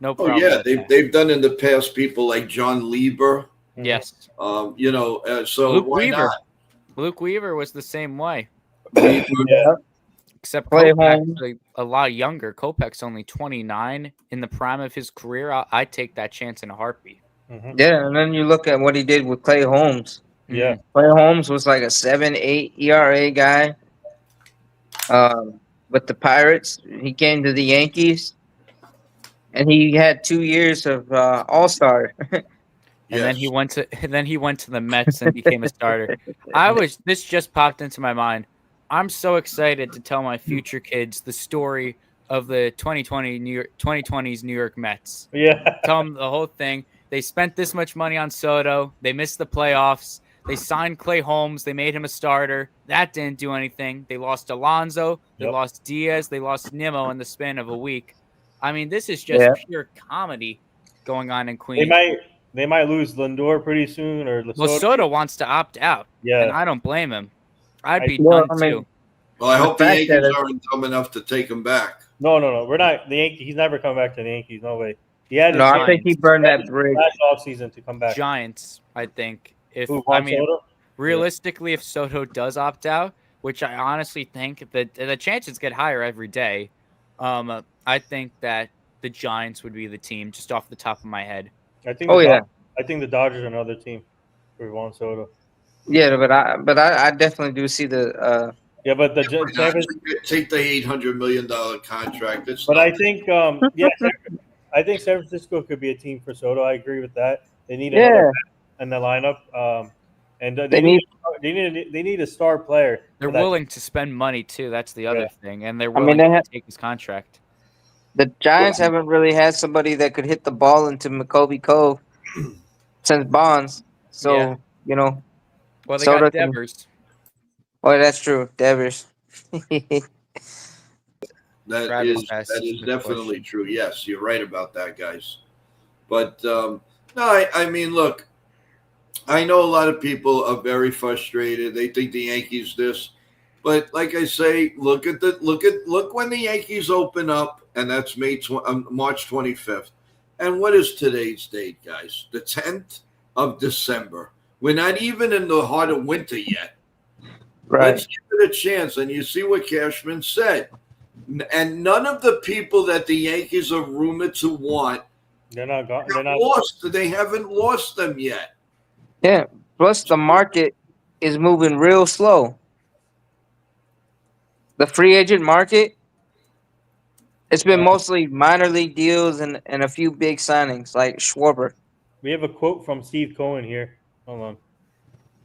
No problem. Oh, yeah, they've done in the past people like John Lieber. Yes. So Luke why Weaver. not? Luke Weaver was the same way. Except Clay Kopech's a lot younger. Kopech's only 29 in the prime of his career. I'd take that chance in a heartbeat. Yeah, and then you look at what he did with Clay Holmes. Yeah, Clay Holmes was like a 7.8 ERA guy. With the Pirates, he came to the Yankees, and he had 2 years of All-Star. And then he went to the Mets and became a starter. This just popped into my mind. I'm so excited to tell my future kids the story of the 2020's New York Mets. Yeah. Tell them the whole thing. They spent this much money on Soto. They missed the playoffs. They signed Clay Holmes. They made him a starter. That didn't do anything. They lost Alonso. They lost Diaz. They lost Nimmo in the span of a week. I mean, this is just pure comedy going on in Queens. They might lose Lindor pretty soon, or Soto wants to opt out. Yeah, and I don't blame him. I'd be done too. Well, I hope the Yankees aren't dumb enough to take him back. No. We're not the Yankees. He's never come back to the Yankees. No way. He had. I think he burned that bridge last offseason to come back. Giants, I think. Soto? Realistically, if Soto does opt out, which I honestly think that the chances get higher every day, I think that the Giants would be the team just off the top of my head. I think. I think the Dodgers are another team for Juan Soto. Yeah, but I definitely do see the. But the take the $800 million contract. I think I think San Francisco could be a team for Soto. I agree with that. They need another in the lineup, and they need a star player. They're willing to spend money too. That's the other thing, and they're willing to take his contract. The Giants haven't really had somebody that could hit the ball into McCovey Cove since Bonds. So Well, they Soto got Devers. Oh, that's true, Devers. That is definitely true. Yes, you're right about that, guys. But no, I mean, look, I know a lot of people are very frustrated. They think the Yankees this, but like I say, look when the Yankees open up, and that's March 25th. And what is today's date, guys? The 10th of December. We're not even in the heart of winter yet. Right. Let's give it a chance. And you see what Cashman said. And none of the people that the Yankees are rumored to want, they're not lost. They haven't lost them yet. Yeah. Plus, the market is moving real slow. The free agent market, it's been mostly minor league deals and a few big signings like Schwarber. We have a quote from Steve Cohen here. Hold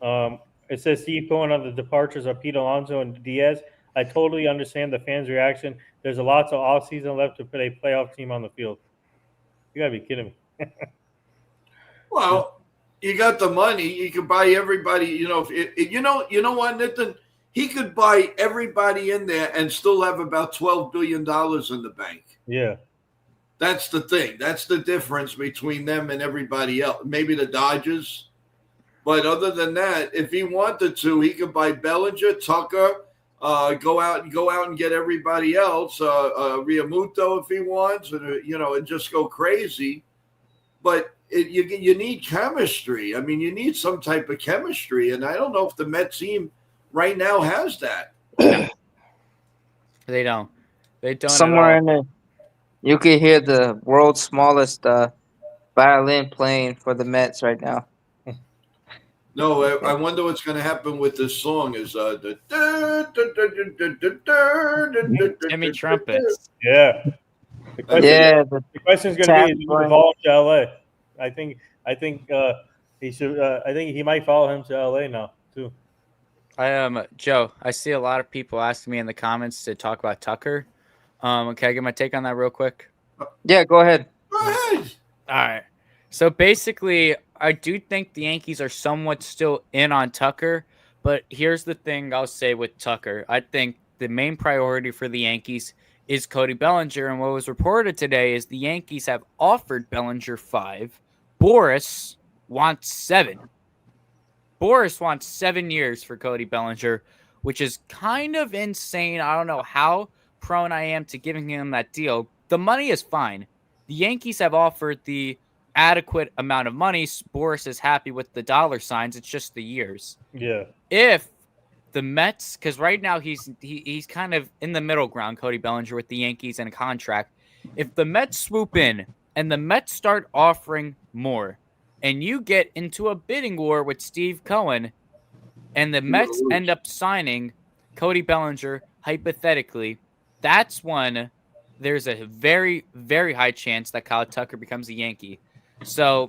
on. It says Steve Cohen on the departures of Pete Alonso and Diaz. I totally understand the fans' reaction. There's a lot of off season left to put a playoff team on the field. You gotta be kidding me. Well, you got the money. You can buy everybody. You know what, Nathan? He could buy everybody in there and still have about $12 billion in the bank. Yeah. That's the thing. That's the difference between them and everybody else. Maybe the Dodgers. But other than that, if he wanted to, he could buy Bellinger, Tucker, go out and get everybody else, Realmuto if he wants, and just go crazy. But you need chemistry. I mean, you need some type of chemistry, and I don't know if the Mets team right now has that. They don't. They don't. Somewhere in there, you can hear the world's smallest violin playing for the Mets right now. No, I wonder what's going to happen with this song. Is the Jimmy trumpets? Yeah. The question is going to be: is he going to follow him to LA? I think he should. I think he might follow him to LA now too. Joe, I see a lot of people asking me in the comments to talk about Tucker. Can I get my take on that real quick? Yeah, go ahead. Go ahead. All right. So basically, I do think the Yankees are somewhat still in on Tucker, but here's the thing I'll say with Tucker. I think the main priority for the Yankees is Cody Bellinger, and what was reported today is the Yankees have offered Bellinger 5. Boris wants 7. Boris wants 7 years for Cody Bellinger, which is kind of insane. I don't know how prone I am to giving him that deal. The money is fine. The Yankees have offered the adequate amount of money. Boris is happy with the dollar signs. It's just the years. Yeah. If the Mets, because right now he's kind of in the middle ground, Cody Bellinger, with the Yankees and a contract. If the Mets swoop in and the Mets start offering more, and you get into a bidding war with Steve Cohen, and the Mets end up signing Cody Bellinger, hypothetically, that's when there's a very, very high chance that Kyle Tucker becomes a Yankee. So,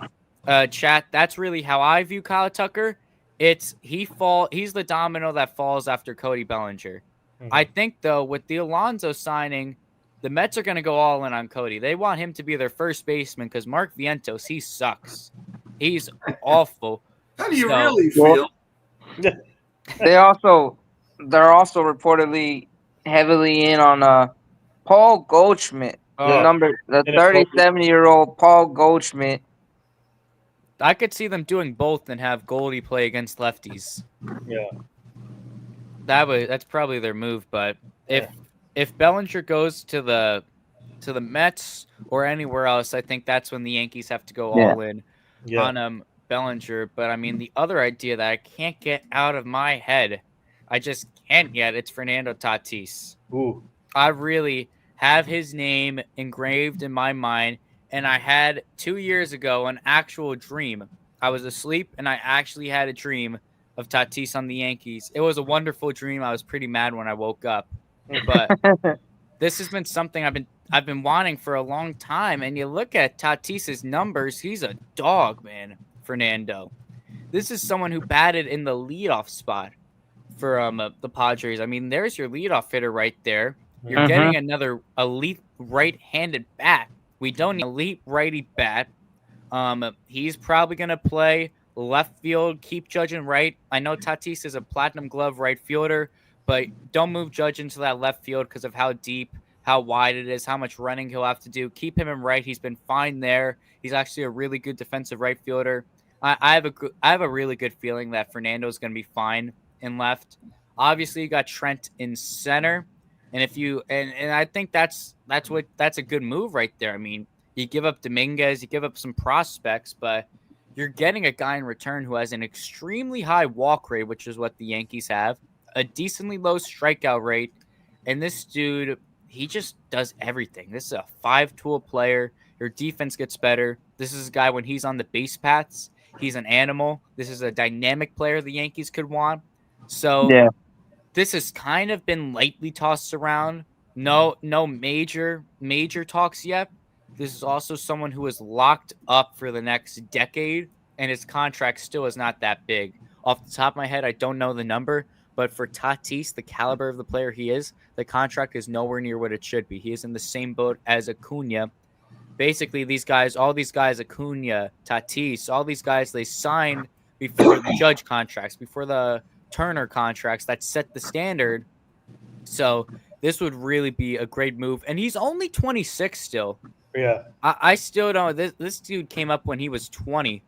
chat, that's really how I view Kyle Tucker. He's the domino that falls after Cody Bellinger. Mm-hmm. I think, though, with the Alonso signing, the Mets are going to go all in on Cody. They want him to be their first baseman because Mark Vientos, he sucks. He's awful. How do you really feel? They're also reportedly heavily in on Paul Goldschmidt, the 37-year-old Paul Goldschmidt. I could see them doing both and have Goldie play against lefties. Yeah, that's probably their move. But if Bellinger goes to the Mets or anywhere else, I think that's when the Yankees have to go all in on Bellinger. But I mean, the other idea that I can't get out of my head, I just can't yet. It's Fernando Tatis. Ooh, I really have his name engraved in my mind. And I had 2 years ago an actual dream. I was asleep and I actually had a dream of Tatis on the Yankees. It was a wonderful dream. I was pretty mad when I woke up. But this has been something I've been wanting for a long time. And you look at Tatis's numbers, he's a dog, man, Fernando. This is someone who batted in the leadoff spot for the Padres. I mean, there's your leadoff hitter right there. You're getting another elite right-handed bat. We don't need an elite righty bat. He's probably going to play left field, keep judging right. I know Tatis is a platinum glove right fielder, but don't move Judge into that left field because of how deep, how wide it is, how much running he'll have to do. Keep him in right. He's been fine there. He's actually a really good defensive right fielder. I have a really good feeling that Fernando's going to be fine in left. Obviously, you got Trent in center, and if you and I think that's a good move right there. I mean, you give up Dominguez, you give up some prospects, but you're getting a guy in return who has an extremely high walk rate, which is what the Yankees have, a decently low strikeout rate, and this dude, he just does everything. This is a 5-tool player. Your defense gets better. This is a guy when he's on the base paths, he's an animal. This is a dynamic player the Yankees could want. So this has kind of been lightly tossed around. No major talks yet. This is also someone who is locked up for the next decade, and his contract still is not that big. Off the top of my head, I don't know the number, but for Tatis, the caliber of the player he is, the contract is nowhere near what it should be. He is in the same boat as Acuna. Basically, all these guys, Acuna, Tatis, all these guys, they signed before the Judge contracts, before the Turner contracts that set the standard. So this would really be a great move. And he's only 26 still. Yeah. I still don't. This dude came up when he was 20,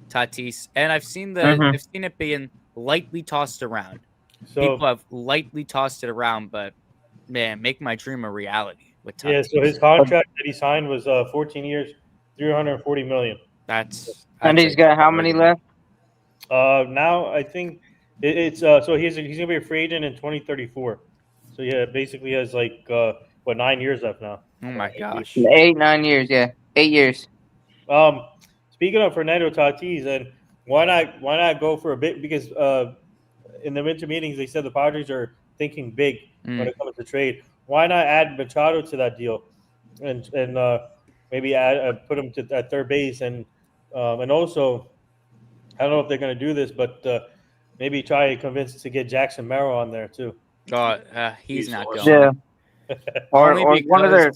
Tatis, and I've seen it being lightly tossed around. So people have lightly tossed it around, but man, make my dream a reality with Tatis. Yeah. So his contract that he signed was 14 years, $340 million. That's and he's got how many left? Now I think it's so he's gonna be a free agent in 2034. So yeah, basically has like 9 years left now. Oh my gosh. 9 years, yeah. 8 years. Speaking of Fernando Tatis, and why not go for a bit? Because in the winter meetings they said the Padres are thinking big when it comes to trade. Why not add Machado to that deal, and maybe put him at third base, and also I don't know if they're going to do this, but maybe try to convince to get Jackson Merrill on there too. He's not going. Yeah. or one of their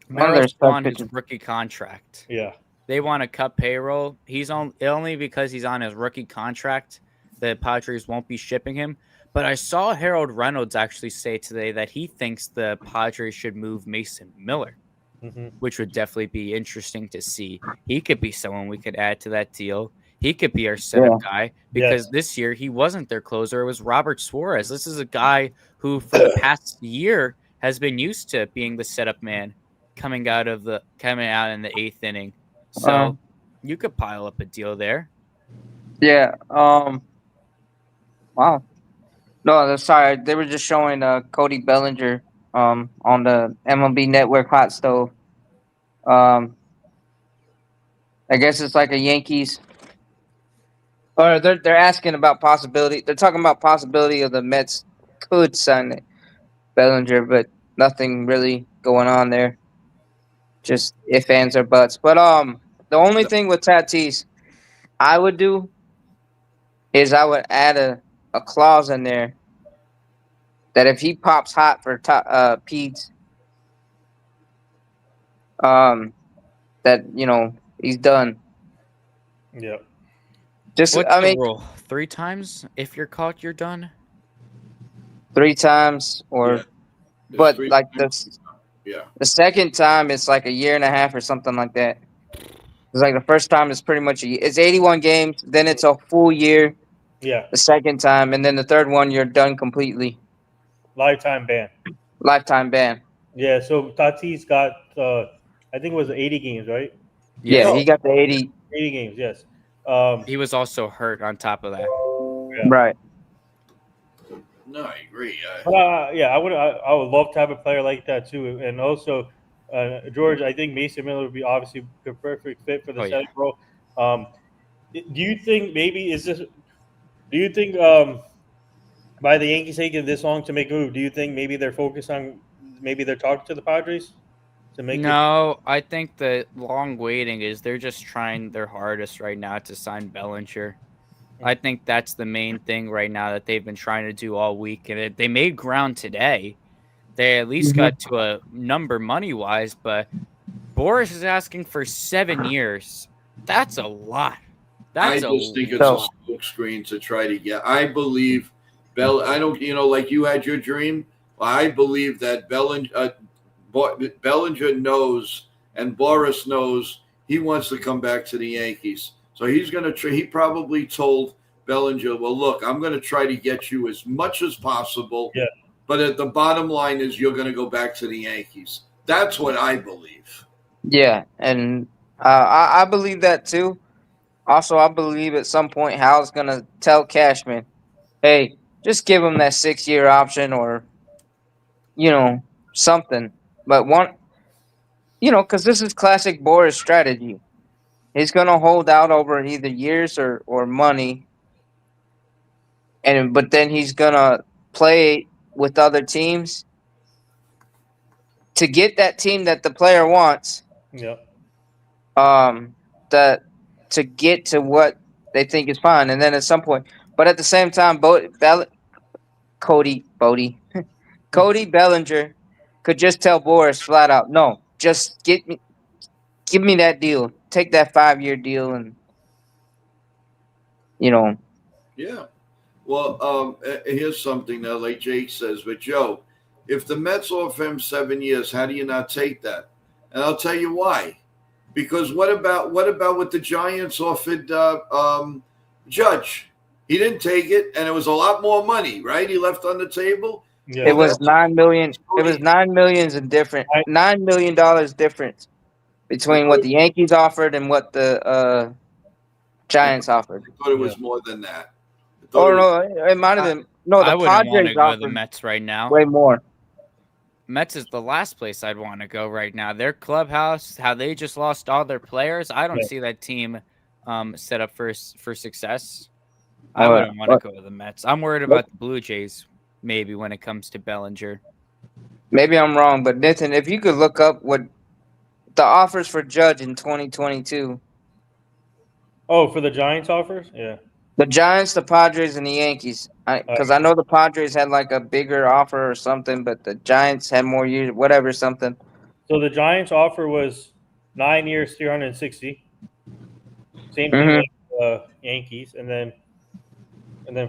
Merrill's on his rookie contract. Yeah. They want to cut payroll. He's only because he's on his rookie contract, the Padres won't be shipping him. But I saw Harold Reynolds actually say today that he thinks the Padres should move Mason Miller, which would definitely be interesting to see. He could be someone we could add to that deal. He could be our setup guy because this year he wasn't their closer. It was Robert Suarez. This is a guy who for the past year has been used to being the setup man coming out in the 8th inning. So you could pile up a deal there. Yeah. Wow. No, sorry. They were just showing Cody Bellinger on the MLB Network hot stove. I guess it's like a Yankees. Or they're asking about possibility. They're talking about possibility of the Mets could sign Bellinger, but nothing really going on there. Just if, ands, or buts. But the only thing with Tatis I would do is I would add a clause in there that if he pops hot for Peds, that he's done. Yeah. What's the rule? 3 times? If you're caught, you're done. 3 times, but like this. Yeah. The second time, it's like a year and a half or something like that. It's like the first time is pretty much it's 81 games. Then it's a full year. Yeah. The second time, and then the third one, you're done completely. Lifetime ban. Lifetime ban. Yeah. So Tatis got, I think it was 80 games, right? Yeah, he got the 80. 80 games. Yes. He was also hurt on top of that. Yeah. Right. No, I agree. I would love to have a player like that too. And also, George, I think Mason Miller would be obviously the perfect fit for the setup role. Do you think by the Yankees taking this long to make a move, do you think maybe they're focused on they're talking to the Padres to make I think the long waiting is they're just trying their hardest right now to sign Bellinger. I think that's the main thing right now that they've been trying to do all week. And they made ground today. They at least got to a number money-wise, but Boris is asking for 7 years. That's a lot. I just think it's a smoke screen to try to get. I believe I don't, like you had your dream. I believe that Bellinger knows and Boris knows he wants to come back to the Yankees. So he's going to he probably told Bellinger, well, look, I'm going to try to get you as much as possible. Yeah. But at the bottom line is you're going to go back to the Yankees. That's what I believe. Yeah, and I believe that too. Also, I believe at some point Hal's gonna tell Cashman, "Hey, just give him that 6-year option, or something." But because this is classic Boris strategy. He's gonna hold out over either years or money, but then he's gonna play with other teams to get that team that the player wants. Yeah. That to get to what they think is fine, and then at some point, but at the same time, Cody Bellinger could just tell Boris flat out, no, just give me that deal, take that 5-year deal, and Yeah. Well, here's something that, like Jake says, but Joe, if the Mets offer him 7 years, how do you not take that? And I'll tell you why. Because what about what the Giants offered Judge? He didn't take it, and it was a lot more money, right? He left on the table. Yeah. it was $9 million. It was $9 million difference between what the Yankees offered and what the Giants offered. I thought it was more than that. Oh no, it might have been. No, I the wouldn't want to Padres go to the offered Mets right now. way more. Mets is the last place I'd want to go right now. Their clubhouse, how they just lost all their players. I don't see that team set up for success. I wouldn't want to go to the Mets. I'm worried about the Blue Jays, maybe, when it comes to Bellinger. Maybe I'm wrong, but Nathan, if you could look up what the offers for Judge in 2022. Oh, for the Giants offers? Yeah. The Giants, the Padres, and the Yankees. Because I know the Padres had like a bigger offer or something, but the Giants had more years, whatever, something. So the Giants offer was 9 years, 360. Same thing with Yankees, and then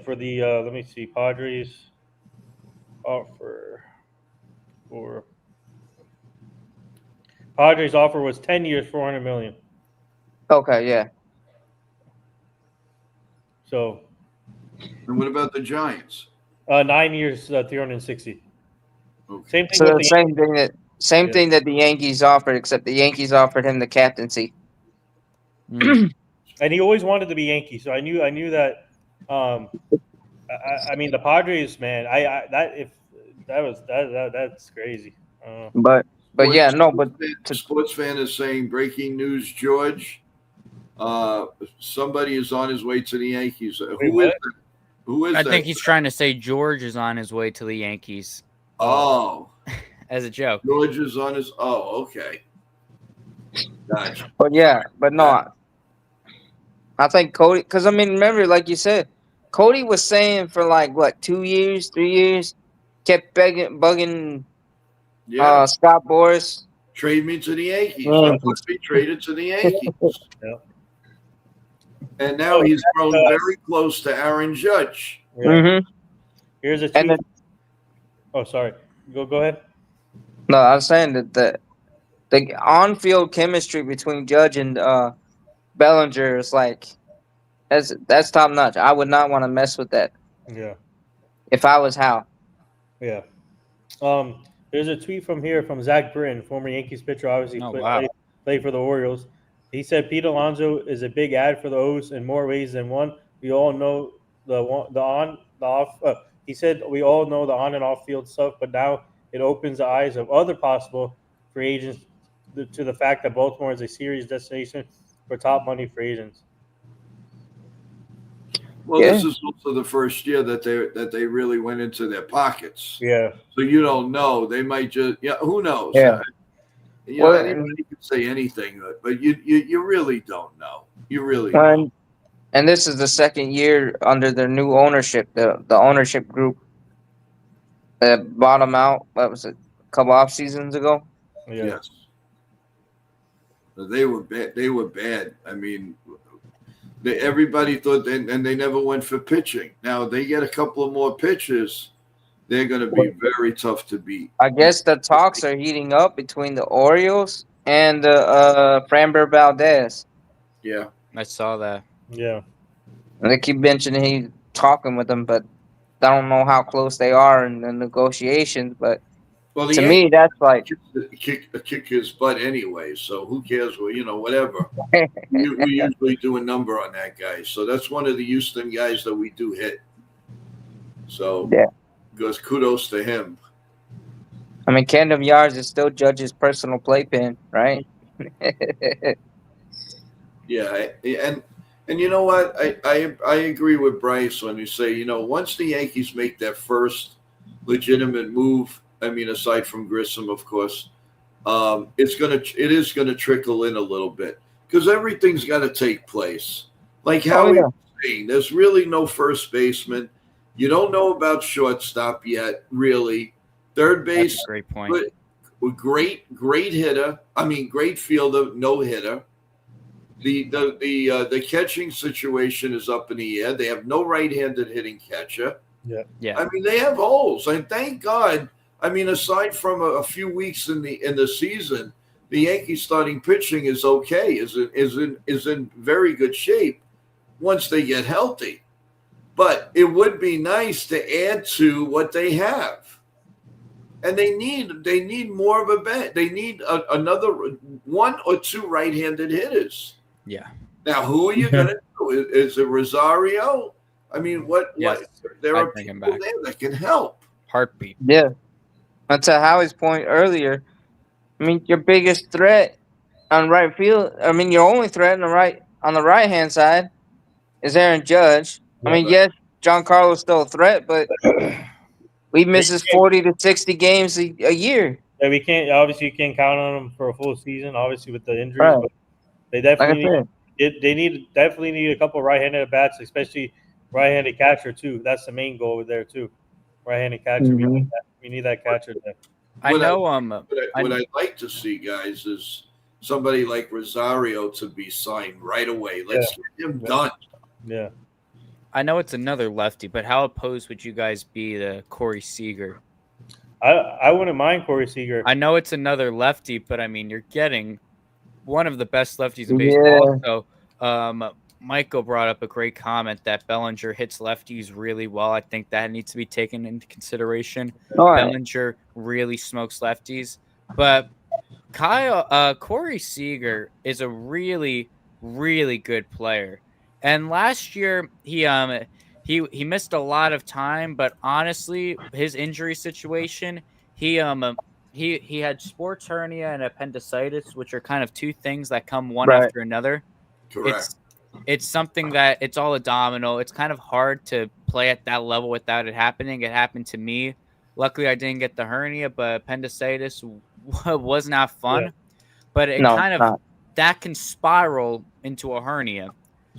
for the let me see, Padres offer was 10 years, 400 million. Okay, yeah. So. And what about the Giants? 9 years, 360. Okay. Same thing. So with the same thing that the Yankees offered, except the Yankees offered him the captaincy. And he always wanted to be Yankee, so I knew that. I mean, the Padres, man. That's crazy. But yeah, no. But Sports fan is saying breaking news, George. Somebody is on his way to the Yankees. Who is that? Who is I that? think he's trying to say George is on his way to the Yankees. Oh. As a joke. George is on his. Oh, okay. Gotcha. But yeah, but no. I think Cody, because I mean, remember, like you said, Cody was saying for like what, 2 years, 3 years, kept bugging Scott Boris. Trade me to the Yankees. I want to be traded to the Yankees. Yeah. And now he's grown very close to Aaron Judge. Yeah. Mm-hmm. Here's a tweet. Sorry. Go ahead. No, I was saying that the on-field chemistry between Judge and Bellinger is like that's top notch. I would not want to mess with that. Yeah. If I was Hal. Yeah. There's a tweet from Zach Britton, former Yankees pitcher, obviously played for the Orioles. He said Pete Alonso is a big ad for the O's in more ways than one. We all know the on, the off. He said we all know the on and off field stuff, but now it opens the eyes of other possible free agents to the fact that Baltimore is a serious destination for top money free agents. Well, this is also the first year that they really went into their pockets. Yeah. So you don't know. They might just who knows? Yeah. Anybody can say anything, but you really don't know. You really don't. And this is the second year under their new ownership, the ownership group that bottomed out. What was it? A couple off seasons ago. Yeah. Yes. They were bad. I mean, Everybody thought, and they never went for pitching. Now they get a couple of more pitches, they're going to be very tough to beat. I guess the talks are heating up between the Orioles and the Framber Valdez. Yeah, I saw that. Yeah. And they keep mentioning he's talking with them, but I don't know how close they are in the negotiations. But well, to me, that's like kick his butt anyway. So who cares? Well, whatever. we usually do a number on that guy. So that's one of the Houston guys that we do hit. So yeah. Goes kudos to him. I mean, Camden Yards is still Judge's personal playpen, right? Yeah, and you know what? I agree with Bryce when you say, once the Yankees make that first legitimate move, I mean, aside from Grissom, of course, it is gonna trickle in a little bit because everything's got to take place. Like Howie was saying, there's really no first baseman. You don't know about shortstop yet, really. Third base, That's a great point. Great hitter. I mean, great fielder, no hitter. The catching situation is up in the air. They have no right-handed hitting catcher. Yeah. I mean, they have holes, and thank God. I mean, aside from a few weeks in the season, the Yankees starting pitching is okay. Is in very good shape once they get healthy. But it would be nice to add to what they have, and they need more of a bench. They need another one or two right-handed hitters. Yeah. Now, who are you going to do? Is it Rosario? I mean, what? There are people there that can help. Heartbeat. Yeah. And to Howie's point earlier, I mean, your biggest threat on right field. I mean, your only threat on the right hand side is Aaron Judge. I mean, yes, Giancarlo's still a threat, but we misses 40 to 60 games a year. Yeah, we can't. Obviously, you can't count on them for a full season. Obviously, with the injuries, but they definitely definitely need a couple of right-handed bats, especially right-handed catcher too. That's the main goal over there too. Right-handed catcher. Mm-hmm. We need that catcher there. What I'd like to see, guys, is somebody like Rosario to be signed right away. Let's get him done. Yeah. I know it's another lefty, but how opposed would you guys be to Corey Seager? I wouldn't mind Corey Seager. I know it's another lefty, but I mean, you're getting one of the best lefties in baseball. So, Michael brought up a great comment that Bellinger hits lefties really well. I think that needs to be taken into consideration. Bellinger really smokes lefties, but Corey Seager is a really, really good player. And last year he missed a lot of time, but honestly, his injury situation, he had sports hernia and appendicitis, which are kind of two things that come one after another. Correct. It's something that it's all a domino. It's kind of hard to play at that level without it happening. It happened to me. Luckily, I didn't get the hernia, but appendicitis was not fun. Yeah. But that can spiral into a hernia.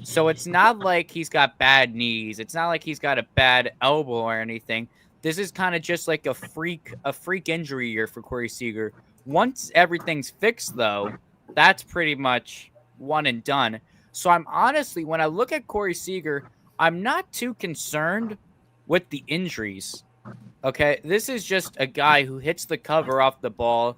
So it's not like he's got bad knees. It's not like he's got a bad elbow or anything. This is kind of just like a freak injury year for Corey Seager. Once everything's fixed, though, that's pretty much one and done. So I'm honestly, when I look at Corey Seager, I'm not too concerned with the injuries. Okay, this is just a guy who hits the cover off the ball.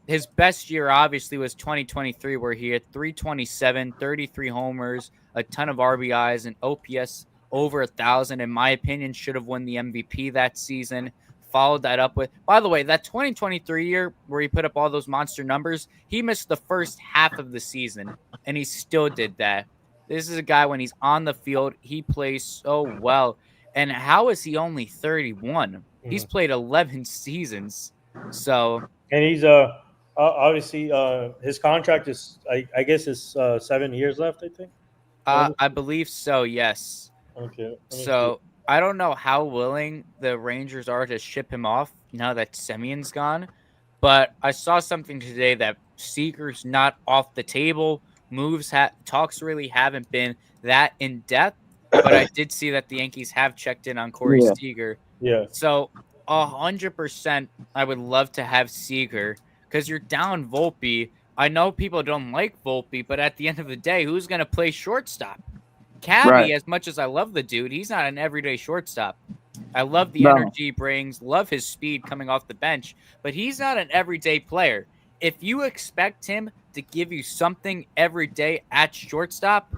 His best year obviously was 2023, where he had 327, 33 homers, a ton of RBIs, and OPS over 1,000. In my opinion, should have won the MVP that season. Followed that up with, by the way, that 2023 year where he put up all those monster numbers, he missed the first half of the season, and he still did that. This is a guy, when he's on the field, he plays so well. And how is he only 31? Mm-hmm. He's played 11 seasons. So, and he's obviously his contract is I guess is 7 years left, I think. I believe so, yes. Okay. So I don't know how willing the Rangers are to ship him off now that Semion's gone, but I saw something today that Seager's not off the table. Talks really haven't been that in depth, but I did see that the Yankees have checked in on Corey Seager. Yeah. So 100%, I would love to have Seager because you're down Volpe, I know people don't like Volpe, but at the end of the day, who's going to play shortstop? Cavi, Right. as much as I love the dude, he's not an everyday shortstop. I love the No. energy he brings, love his speed coming off the bench, but he's not an everyday player. If you expect him to give you something every day at shortstop,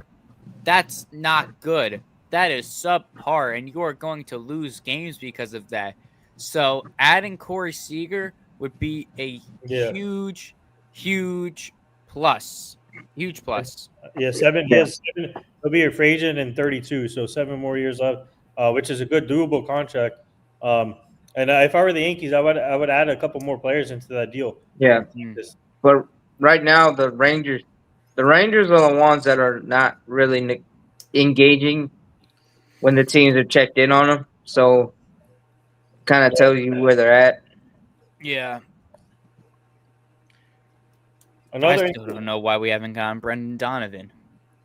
that's not good. That is subpar, and you are going to lose games because of that. So adding Corey Seager would be a Yeah. huge plus. Huge plus. Yeah, seven. He has 7. He'll be a free agent in 32, so 7 more years left, which is a good doable contract. And if I were the Yankees, I would add a couple more players into that deal. Yeah. But right now, the Rangers are the ones that are not really engaging when the teams are checked in on them. So, kind of tells you where they're at. Yeah. Another I still don't know why we haven't gotten Brendan Donovan.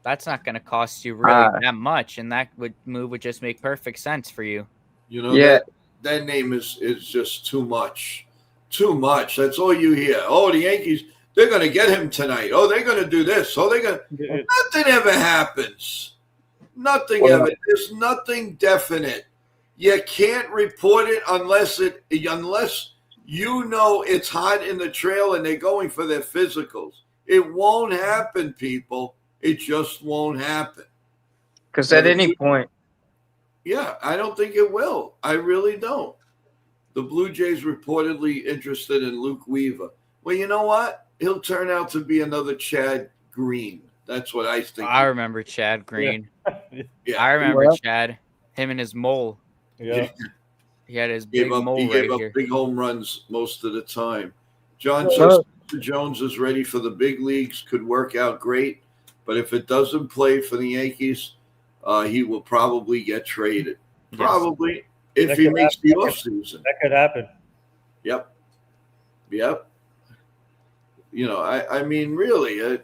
That's not going to cost you really that much, and that move would just make perfect sense for you. You know, that name is just too much. Too much. That's all you hear. Oh, the Yankees, they're going to get him tonight. Oh, they're going to do this. Oh, they're going to. Nothing ever happens. Nothing ever. There's nothing definite. You can't report it unless you know it's hot in the trail and they're going for their physicals. It won't happen, people. It just won't happen. Because at any point. Yeah, I don't think it will. I really don't. The Blue Jays reportedly interested in Luke Weaver. Well, you know what? He'll turn out to be another Chad Green. That's what I think. I remember Chad Green. Yeah. I remember Chad. Him and his mole. Yeah. He had his big mole he right gave here. up big home runs most of the time. John Jones is ready for the big leagues. Could work out great. But if it doesn't play for the Yankees, he will probably get traded. Probably. If he makes the offseason. That could happen. Yep. You know, I mean, really, I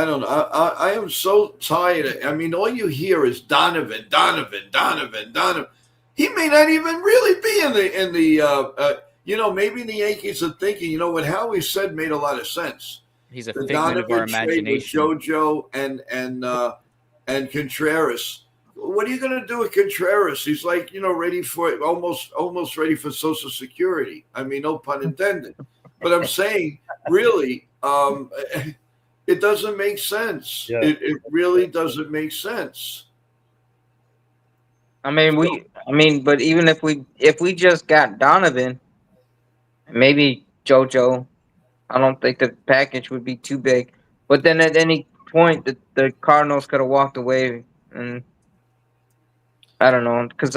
don't know. I am so tired. I mean, all you hear is Donovan. He may not even really be in the you know, maybe the Yankees are thinking, you know, what Howie said made a lot of sense. He's a figment of our imagination. With JoJo and Contreras. What are you going to do with Contreras? He's like, you know, ready for almost ready for Social Security. I mean, no pun intended. But I'm saying, really, it doesn't make sense. Yeah. It really doesn't make sense. But even if we just got Donovan, maybe JoJo, I don't think the package would be too big. But then at any point, the Cardinals could have walked away, and I don't know, because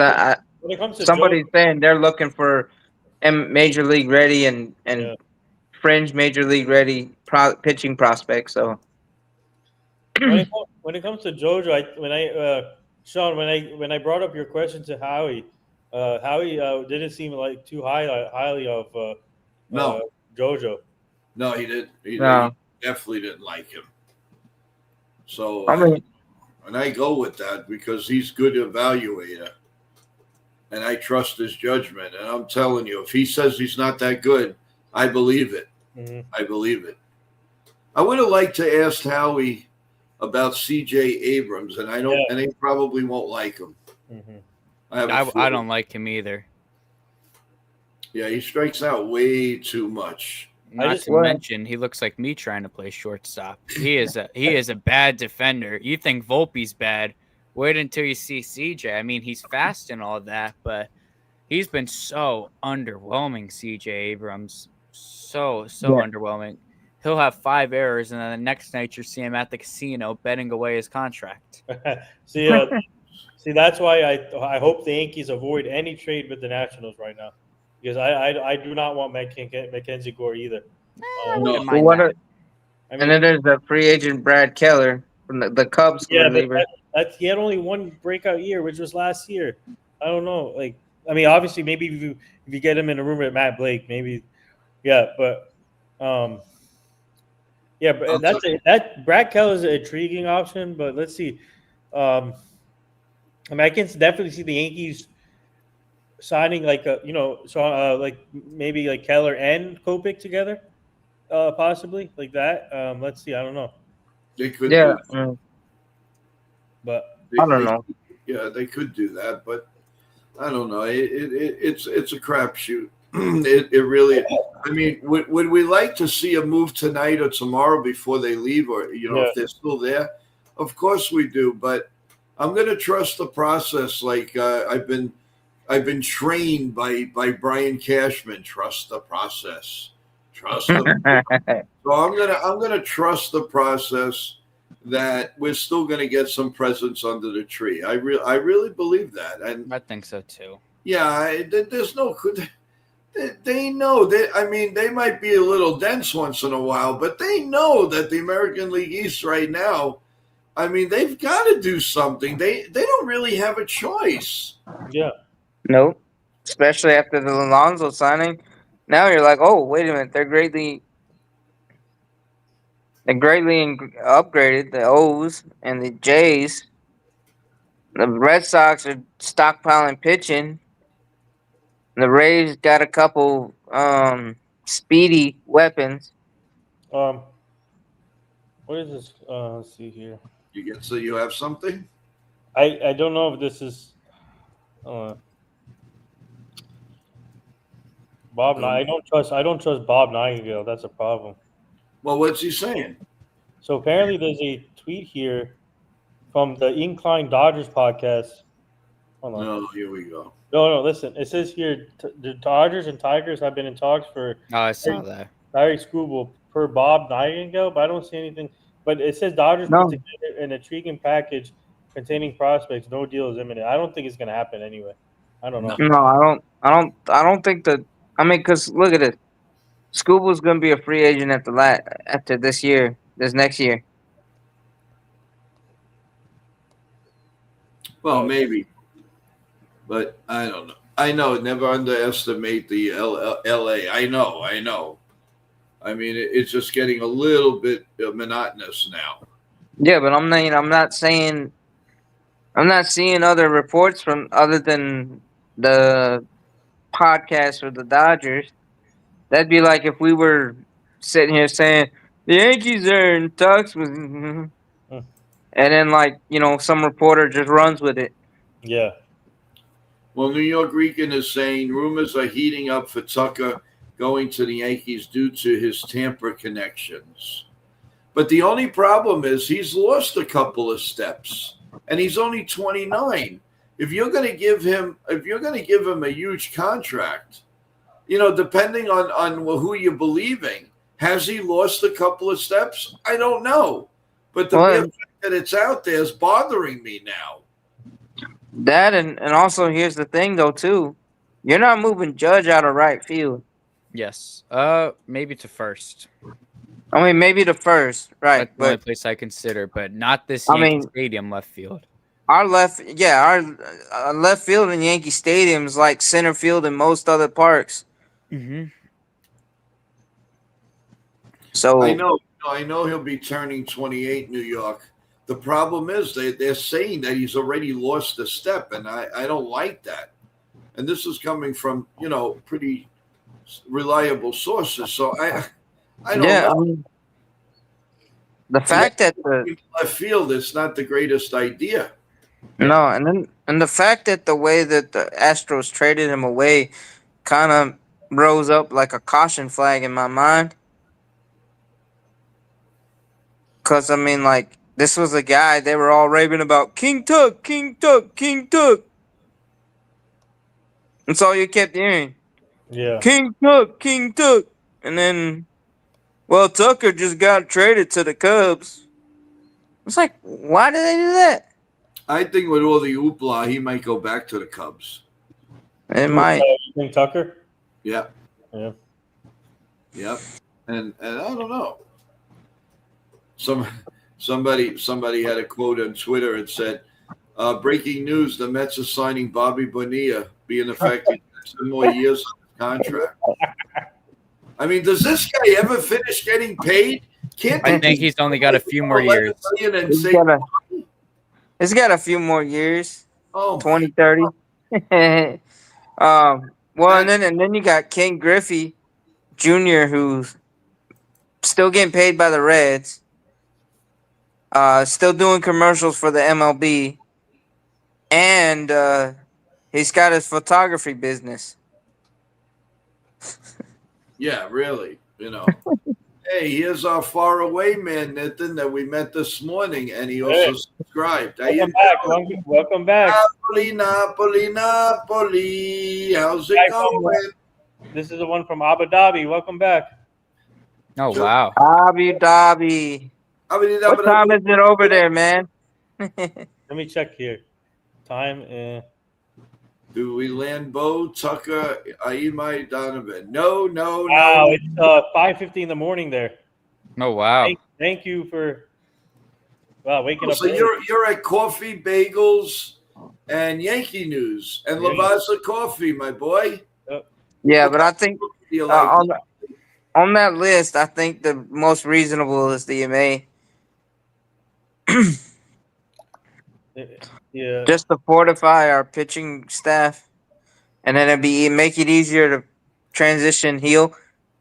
somebody's saying they're looking for major league ready and fringe major league ready pitching prospects. So when it comes to JoJo, Sean, when I brought up your question to Howie, Howie didn't seem like too highly of JoJo. No, he didn't. He definitely didn't like him. So and I go with that because he's a good evaluator, and I trust his judgment. And I'm telling you, if he says he's not that good, I believe it. Mm-hmm. I believe it. I would have liked to ask Howie about C.J. Abrams, and and he probably won't like him. Mm-hmm. I don't like him either. Yeah, he strikes out way too much. Not to mention, he looks like me trying to play shortstop. He is a bad defender. You think Volpe's bad? Wait until you see CJ. I mean, he's fast and all that, but he's been so underwhelming. CJ Abrams, so underwhelming. He'll have 5 errors, and then the next night you see him at the casino betting away his contract. See, that's why I hope the Yankees avoid any trade with the Nationals right now. Because I do not want Mackenzie Gore either. And then there's the free agent Brad Keller from the Cubs. Yeah, but he had only one breakout year, which was last year. I don't know. Like, I mean, obviously, maybe if you get him in a room with Matt Blake, maybe, but that Brad Keller is an intriguing option. But let's see. I mean, I can definitely see the Yankees signing like maybe like Keller and Kopech together. Possibly like that. Let's see. I don't know, They could Yeah, do. but I don't know. Yeah, they could do that, but I don't know. It's a crapshoot. It really. I mean, would we like to see a move tonight or tomorrow before they leave, or yeah, if they're still there? Of course we do, but I'm going to trust the process. Like I've been trained by Brian Cashman. Trust the process. Trust the. So I'm gonna trust the process that we're still gonna get some presents under the tree. I really believe that, and I think so too. yeah, there's no. They know that. I mean, they might be a little dense once in a while, but they know that the American League East right now. I mean, they've got to do something. They don't really have a choice. yeah. Nope. Especially after the Alonso signing. Now you're like, oh, wait a minute. They greatly upgraded the O's and the J's. The Red Sox are stockpiling pitching. The Rays got a couple speedy weapons. Um, what is this? Let's see here. You have something. I don't know if this is uh, Bob. I don't trust Bob Nightingale. That's a problem. Well, what's he saying? So apparently, there's a tweet here from the Incline Dodgers podcast. Hold on. No, here we go. No. Listen, it says here the Dodgers and Tigers have been in talks for Oh, I saw that. Larry Scooble per Bob Nightingale, but I don't see anything. But it says Dodgers No. put together an intriguing package containing prospects. No deal is imminent. I don't think it's going to happen anyway. I don't know. No, I don't think that. I mean, because look at it. Scuba's going to be a free agent after this next year. Well, maybe, but I don't know. I know. Never underestimate the L.A. I know. I mean, it's just getting a little bit monotonous now. Yeah, but I'm not saying. I'm not seeing other reports from other than the podcast for the Dodgers. That'd be like if we were sitting here saying the Yankees are in talks with, and then some reporter just runs with it. Yeah. Well, New York Rican is saying rumors are heating up for Tucker going to the Yankees due to his Tampa connections. But the only problem is he's lost a couple of steps, and he's only 29. If you're going to give him a huge contract, depending on who you're believing, has he lost a couple of steps? I don't know, but the mere fact that it's out there is bothering me now. That and also here's the thing though too, you're not moving Judge out of right field. Yes. Maybe to first. I mean, maybe the first, right? That's the only place I consider, but not this Yankee Stadium left field. Our left field in Yankee Stadium is like center field in most other parks. Mm-hmm. So I know he'll be turning 28 in New York. The problem is they're saying that he's already lost a step, and I don't like that. And this is coming from, pretty reliable sources. So I don't know. I mean, the fact that the left field is not the greatest idea. No, and the fact that the way that the Astros traded him away kind of rose up like a caution flag in my mind. Because, I mean, like, this was a guy they were all raving about. King Tut, King Tut, King Tut. That's all you kept hearing. Yeah. King Tut, King Tut. And then, well, Tucker just got traded to the Cubs. It's like, why did they do that? I think with all the hoopla, he might go back to the Cubs. It might. You think Tucker? Yeah. Yeah. Yep. And I don't know. Somebody had a quote on Twitter and said, breaking news, the Mets are signing Bobby Bonilla, being affected 2 more years on his contract. I mean, does this guy ever finish getting paid? I think he's only got a few more years. He's got a few more years. Oh, 2030. Well, and then you got Ken Griffey Jr., who's still getting paid by the Reds. Still doing commercials for the MLB, and he's got his photography business. Yeah, really. Hey, here's our faraway man, Nathan, that we met this morning, and he also subscribed. Welcome back. Welcome back. Napoli. How's it going? This is the one from Abu Dhabi. Welcome back. Oh wow. Abu Dhabi. What time is it over there, man? Let me check here. Time. Do we land Bo, Tucker, Aimai, Donovan? No. Wow, it's 5:50 in the morning there. Oh wow. Thank you for waking up. So early. you're at Coffee, Bagels, and Yankee News, and Lavazza Coffee, my boy. Yeah, but I think on that list, I think the most reasonable is the MA. Yeah. Just to fortify our pitching staff, and then make it easier to transition heel.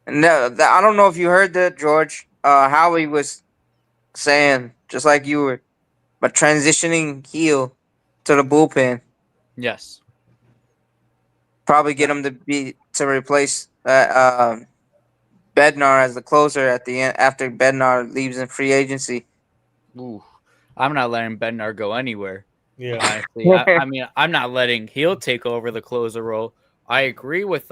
And I don't know if you heard that, George. Howie was saying, just like you were, but transitioning heel to the bullpen. Yes. Probably get him to replace Bednar as the closer at the end after Bednar leaves in free agency. Ooh, I'm not letting Bednar go anywhere. Yeah. Honestly, I mean, I'm not letting Heel take over the closer role. I agree with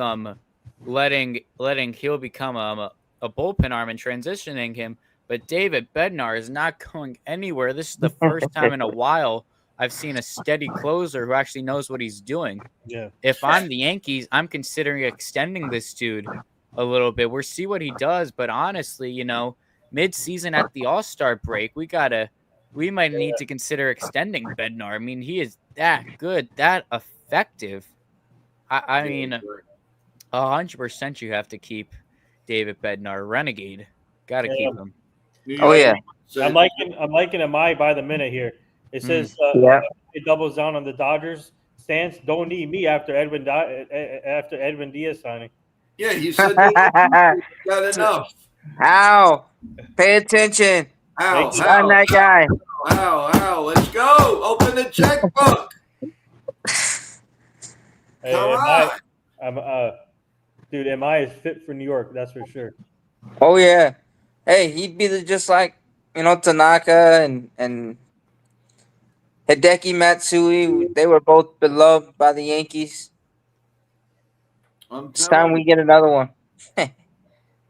letting Heel become a bullpen arm and transitioning him. But David Bednar is not going anywhere. This is the first time in a while I've seen a steady closer who actually knows what he's doing. Yeah. If I'm the Yankees, I'm considering extending this dude a little bit. We'll see what he does. But honestly, mid-season at the All-Star break, we might need to consider extending Bednar. I mean, he is that good, that effective. I mean, 100% you have to keep David Bednar. Renegade. Got to keep him. Oh, yeah. I'm liking MI by the minute here. It says it doubles down on the Dodgers stance. Don't need me after Edwin Diaz signing. Yeah, he said got enough. How? Pay attention. How? That guy. How? Let's go. Open the checkbook. Come on. Dude, MI is fit for New York. That's for sure. Oh yeah. Hey, he'd be just like Tanaka and Hideki Matsui. They were both beloved by the Yankees. It's time we get another one.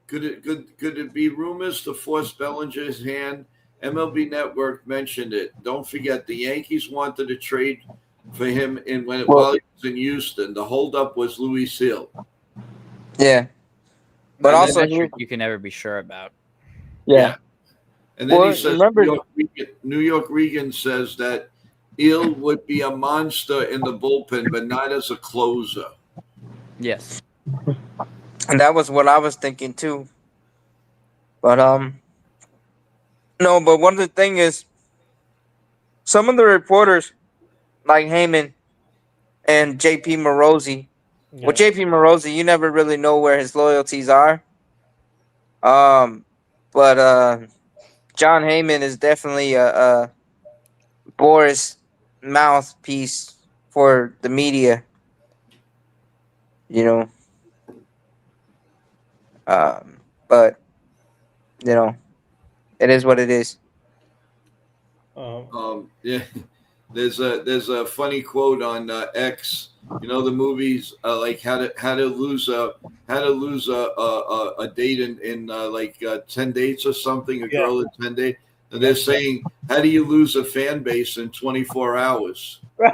Could it be rumors to force Bellinger's hand? MLB Network mentioned it. Don't forget, the Yankees wanted to trade for him while he was in Houston. The holdup was Luis Hill. Yeah, but also you can never be sure about. Yeah. And then he says New York Regan says that Hill would be a monster in the bullpen, but not as a closer. Yes. And that was what I was thinking too. But no, but one of the thing is some of the reporters like Heyman and JP Morosi. Yeah. Well, JP Morosi, you never really know where his loyalties are. But John Heyman is definitely a Boris mouthpiece for the media. But it is what it is. Yeah, there's a funny quote on X. The movies like how to lose a date in 10 dates or something, girl in 10 days. And they're saying, how do you lose a fan base in 24 hours? Who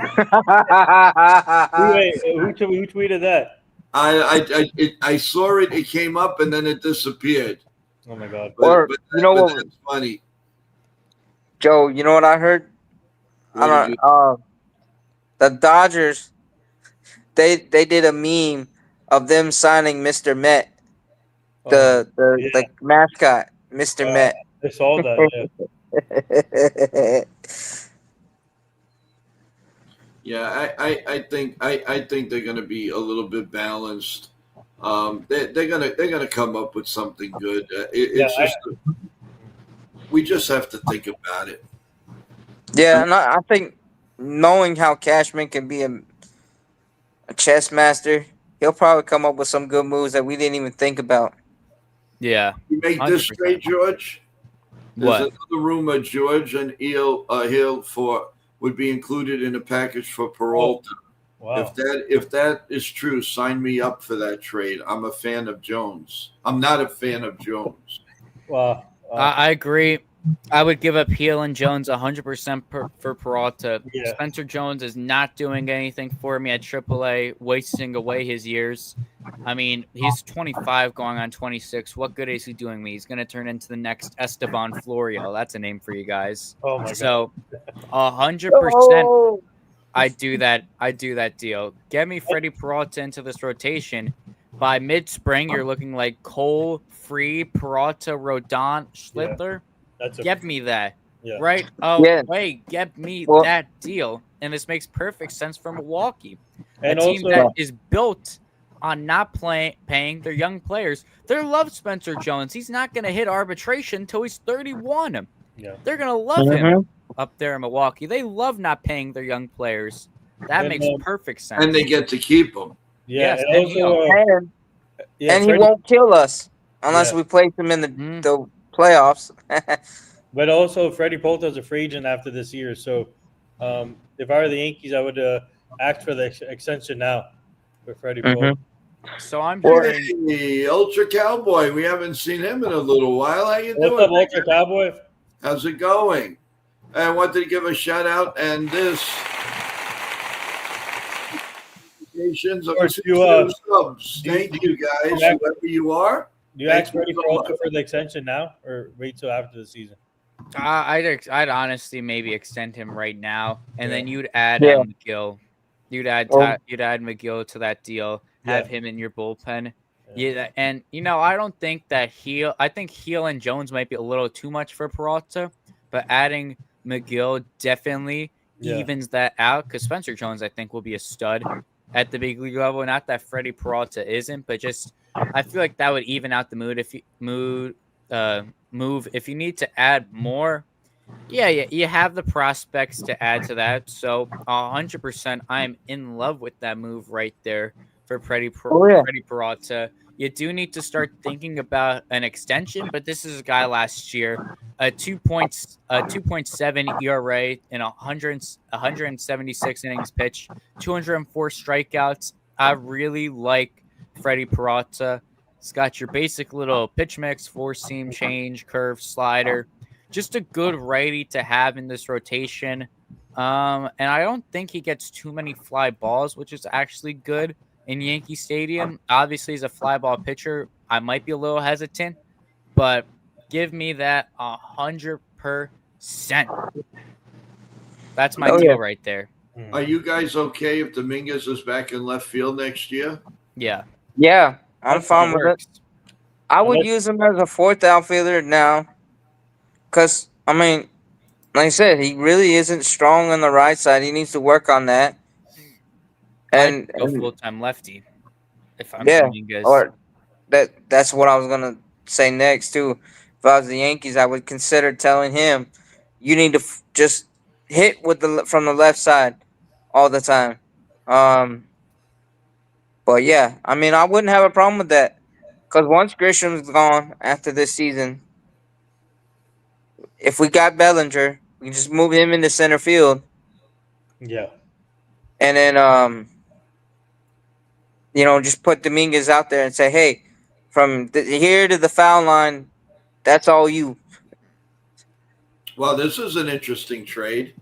tweeted that? I saw it. It came up and then it disappeared. Oh my god! But that's funny. Joe, you know what I heard? The Dodgers. They did a meme of them signing Mr. Met, the mascot, Mr. Met. I saw that. Yeah. I think they're going to be a little bit balanced. They're gonna come up with something good. It's just we just have to think about it. Yeah, and I think knowing how Cashman can be a chess master, he'll probably come up with some good moves that we didn't even think about. Yeah, You make this 100%. trade, George. There's What? another rumor George and Hill would be included in a package for Peralta. Wow. If that is true, sign me up for that trade. I'm a fan of Jones. I'm not a fan of Jones. Wow. I agree. I would give up Heel and Jones 100% for Peralta. Yeah. Spencer Jones is not doing anything for me at AAA, wasting away his years. I mean, he's 25 going on 26. What good is he doing me? He's going to turn into the next Esteban Florio. That's a name for you guys. Oh, my So, God. 100%. I do that deal. Get me Freddie Peralta into this rotation. By mid-spring, you're looking like Cole, Free, Peralta, Rodon, Schlittler. Get me that. Yeah. Right away. Get me that deal. And this makes perfect sense for Milwaukee. And a team also, that is built on not paying their young players. They love Spencer Jones. He's not going to hit arbitration until he's 31. Yeah. They're going to love him up there in Milwaukee. They love not paying their young players. That makes perfect sense. And they get to keep them. Yeah. Yes, And also, and he won't kill us unless we place him in the playoffs. But also, Freddie Peralta is a free agent after this year. So if I were the Yankees, I would ask for the extension now for Freddie Peralta. So I'm hearing Hey, Ultra Cowboy. We haven't seen him in a little while. How you doing? What's up, Ultra Cowboy? How's it going? I wanted to give a shout out and this. Of subs. Thank you guys, whoever you are. Do you ask Freddie Peralta for the extension now, or wait till after the season? I'd honestly maybe extend him right now, and then you'd add McGill. You'd add McGill to that deal. Have him in your bullpen. Yeah, and I don't think that I think Heel and Jones might be a little too much for Peralta, but adding McGill definitely evens that out because Spencer Jones I think will be a stud at the big league level. Not that Freddie Peralta isn't, but just I feel like that would even out the move if you need to add more. Yeah, you have the prospects to add to that. So 100%, I'm in love with that move right there for Freddie Peralta. You do need to start thinking about an extension, but this is a guy last year, a 2.7 ERA in 176 innings pitched, 204 strikeouts. I really like Freddie Peralta. It's got your basic little pitch mix, four-seam change, curve, slider. Just a good righty to have in this rotation. And I don't think he gets too many fly balls, which is actually good in Yankee Stadium. Obviously, as a fly ball pitcher, I might be a little hesitant, but give me that 100%. That's my deal right there. Are you guys okay if Dominguez is back in left field next year? Yeah. Yeah, I'm fine with it. I would use him as a fourth outfielder now. Because, I mean, like I said, he really isn't strong on the right side. He needs to work on that. And go full-time lefty. If I'm Dominguez. Or that's what I was gonna say next too. If I was the Yankees, I would consider telling him, you need to just hit from the left side all the time. But yeah, I mean, I wouldn't have a problem with that because once Grisham's gone after this season, if we got Bellinger, we can just move him into center field. Yeah. And then just put Dominguez out there and say, hey, from here to the foul line, that's all you. Well, this is an interesting trade.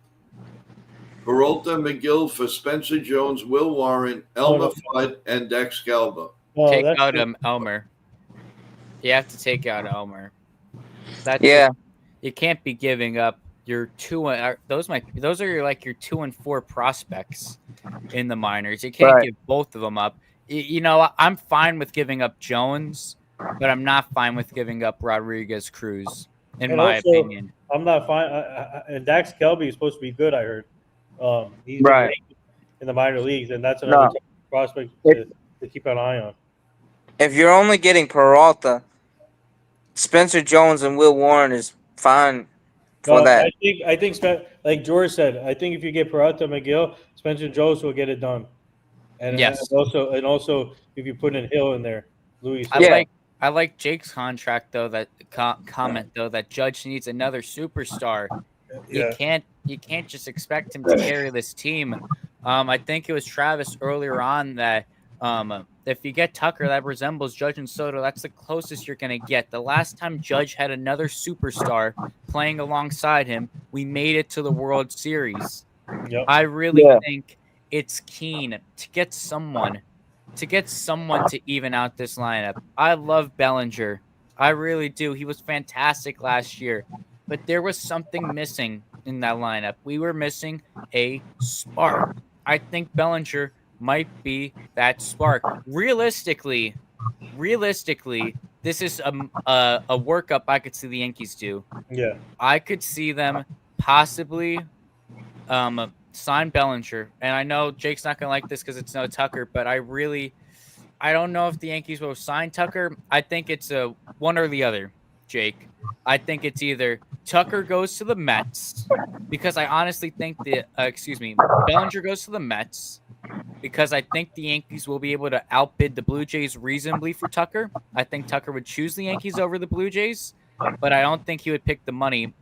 Peralta, McGill for Spencer Jones, Will Warren, Elmer Fudd, and Dex Galba. Take out Elmer. You have to take out Elmer. You can't be giving up your those are your 2 and 4 prospects in the minors. You can't give both of them up. I'm fine with giving up Jones, but I'm not fine with giving up Rodriguez Cruz, in my opinion. I'm not fine. And Dax Kelby is supposed to be good, I heard. He's in the minor leagues, and that's another prospect to keep an eye on. if you're only getting Peralta, Spencer Jones and Will Warren is fine for No, that. like George said, I think if you get Peralta McGill, Spencer Jones will get it done. And Yes. also if you put in Hill in there, Luis I Hill. Yeah. like I like Jake's contract though. That comment though that Judge needs another superstar. Yeah. You can't just expect him to carry this team. I think it was Travis earlier on that if you get Tucker that resembles Judge and Soto, that's the closest you're gonna get. The last time Judge had another superstar playing alongside him, we made it to the World Series. Yep. I really Yeah. think it's keen to get someone to even out this lineup. I love Bellinger. I really do. He was fantastic last year, but there was something missing in that lineup. We were missing a spark. I think Bellinger might be that spark. Realistically, this is a workup I could see the Yankees do. Yeah. I could see them possibly sign Bellinger. And I know Jake's not gonna like this because it's no Tucker, but I don't know if the Yankees will sign Tucker. I think it's a one or the other, Jake. I think it's either Tucker goes to the Mets because I honestly think Bellinger goes to the Mets because I think the Yankees will be able to outbid the Blue Jays reasonably for Tucker. I think Tucker would choose the Yankees over the Blue Jays, but I don't think he would pick the money.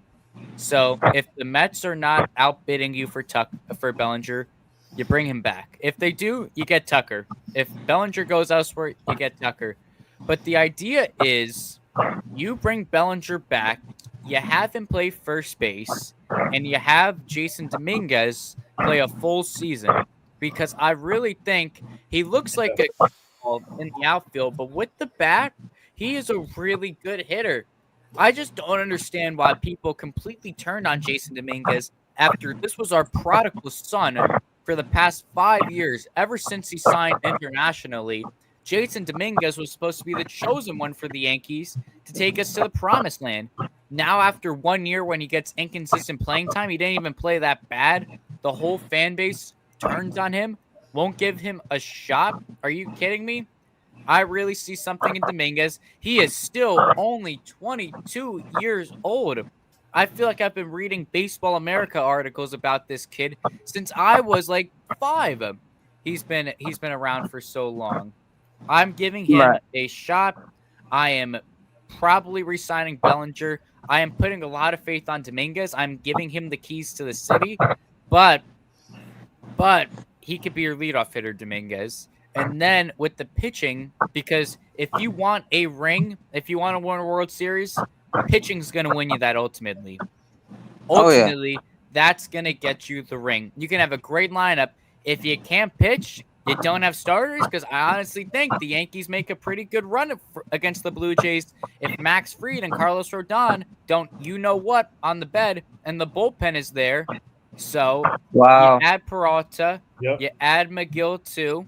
So if the Mets are not outbidding you for Bellinger, you bring him back. If they do, you get Tucker. If Bellinger goes elsewhere, you get Tucker. But the idea is you bring Bellinger back, you have him play first base, and you have Jason Dominguez play a full season. Because I really think he looks like a in the outfield, but with the bat, he is a really good hitter. I just don't understand why people completely turned on Jason Dominguez after this was our prodigal son for the past 5 years, ever since he signed internationally. Jason Dominguez was supposed to be the chosen one for the Yankees to take us to the promised land. Now, after 1 year when he gets inconsistent playing time, he didn't even play that bad. The whole fan base turns on him, won't give him a shot. Are you kidding me? I really see something in Dominguez. He is still only 22 years old. I feel like I've been reading Baseball America articles about this kid since I was like 5. He's been around for so long. I'm giving him a shot. I am probably re-signing Bellinger. I am putting a lot of faith on Dominguez. I'm giving him the keys to the city, but he could be your leadoff hitter, Dominguez. And then with the pitching, because if you want a ring, if you want to win a World Series, pitching's going to win you that ultimately. Ultimately, that's going to get you the ring. You can have a great lineup. If you can't pitch, you don't have starters, because I honestly think the Yankees make a pretty good run against the Blue Jays if Max Fried and Carlos Rodon don't you-know-what on the bed, and the bullpen is there. So you add Peralta, you add McGill too,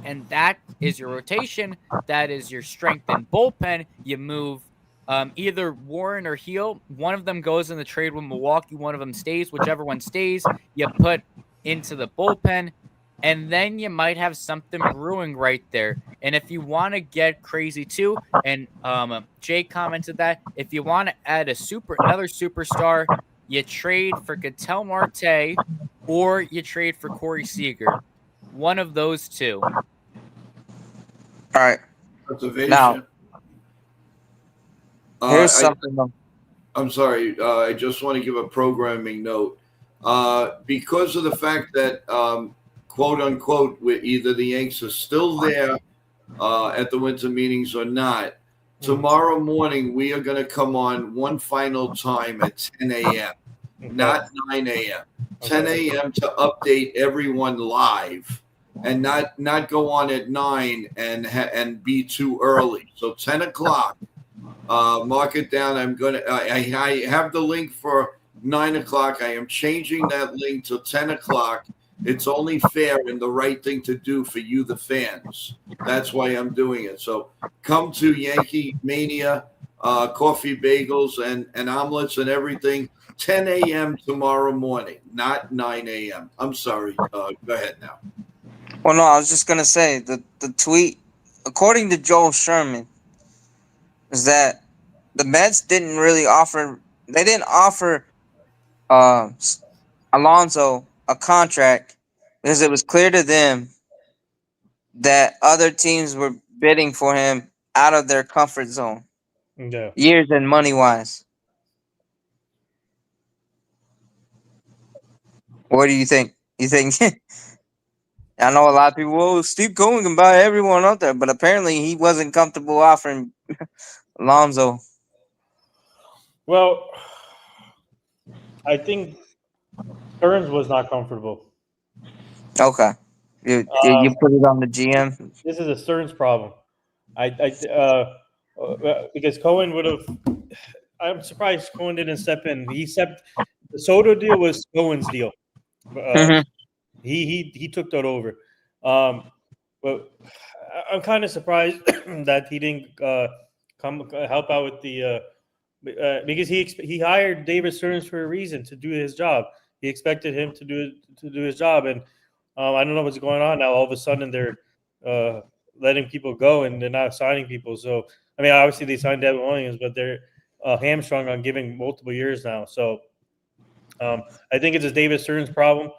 and that is your rotation. That is your strength in bullpen. You move either Warren or Heel. One of them goes in the trade with Milwaukee. One of them stays. Whichever one stays, you put into the bullpen. And then you might have something brewing right there. And if you want to get crazy too, and Jay commented that, if you want to add another superstar, you trade for Ketel Marte or you trade for Corey Seager. One of those two. All right. Now, here's something. I'm sorry. I just want to give a programming note. Because of the fact that, quote unquote, either the Yanks are still there at the winter meetings or not, tomorrow morning we are going to come on one final time at 10 a.m., not 9 a.m. 10 a.m. to update everyone live, and not go on at 9 and be too early. So 10 o'clock, mark it down. I have the link for 9 o'clock. I am changing that link to 10 o'clock. It's only fair and the right thing to do for you, the fans. That's why I'm doing it. So come to Yankee Mania, coffee, bagels, and omelets and everything. 10 a.m. tomorrow morning, not 9 a.m. I'm sorry. Go ahead now. Well, no, I was just going to say the tweet according to Joel Sherman, is that the Mets didn't really offer. They didn't offer uh, Alonso a contract because it was clear to them that other teams were bidding for him out of their comfort zone, Yeah. years and money wise. What do you think? You think? I know a lot of people. Well, Steve Cohen can buy everyone out there, but apparently he wasn't comfortable offering Alonso. Well, I think Stearns was not comfortable. Okay, you put it on the GM. This is a Stearns problem. Because Cohen would have. I'm surprised Cohen didn't step in. The Soto deal was Cohen's deal. Mhm. He took that over. But I'm kind of surprised that he didn't come help out with the because he hired David Stearns for a reason, to do his job. He expected him to do his job, and I don't know what's going on now. All of a sudden, they're letting people go and they're not signing people. So I mean, obviously they signed Devin Williams, but they're hamstrung on giving multiple years now. So I think it's a David Stearns problem.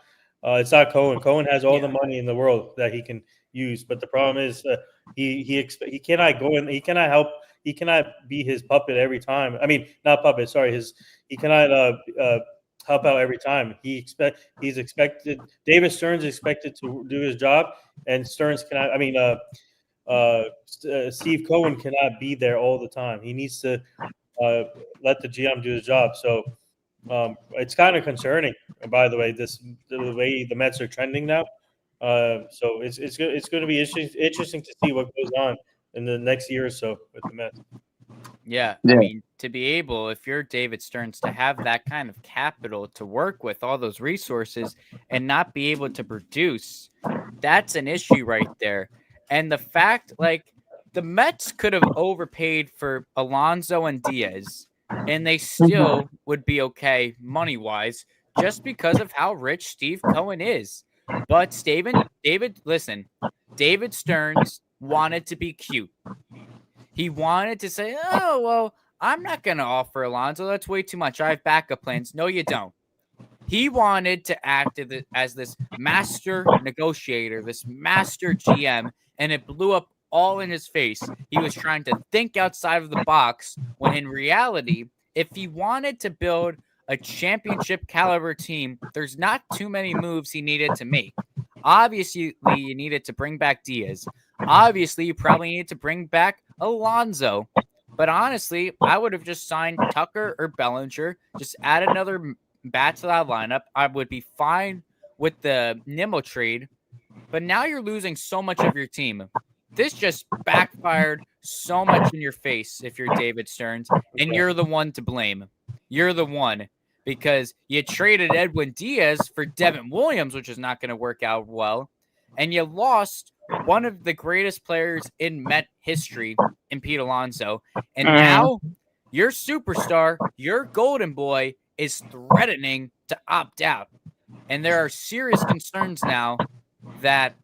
It's not Cohen. Cohen has all the money in the world that he can use, but the problem is he cannot go in. He cannot help. He cannot be his puppet every time. I mean, not puppet. Sorry, he cannot help out every time. He's expected. David Stearns is expected to do his job, and Stearns cannot. I mean, Steve Cohen cannot be there all the time. He needs to let the GM do his job. So. It's kind of concerning, by the way, the way the Mets are trending now. So it's going to be interesting to see what goes on in the next year or so with the Mets. Yeah, I mean, to be able, if you're David Stearns, to have that kind of capital to work with, all those resources, and not be able to produce, that's an issue right there. And the fact, like, the Mets could have overpaid for Alonso and Diaz, and they still would be okay money-wise, just because of how rich Steve Cohen is. But listen, David Stearns wanted to be cute. He wanted to say, oh, well, I'm not going to offer Alonso. That's way too much. I have backup plans. No, you don't. He wanted to act as this master negotiator, this master GM, and it blew up all in his face. He was trying to think outside of the box, when in reality, if he wanted to build a championship caliber team, there's not too many moves he needed to make. Obviously, you needed to bring back Diaz. Obviously, you probably needed to bring back Alonso. But honestly, I would have just signed Tucker or Bellinger, just add another bat to that lineup. I would be fine with the Nimmo trade. But now you're losing so much of your team. This just backfired so much in your face if you're David Stearns, and you're the one to blame. You're the one, because you traded Edwin Diaz for Devin Williams, which is not going to work out well, and you lost one of the greatest players in Met history in Pete Alonso, and now your superstar, your golden boy, is threatening to opt out. And there are serious concerns now that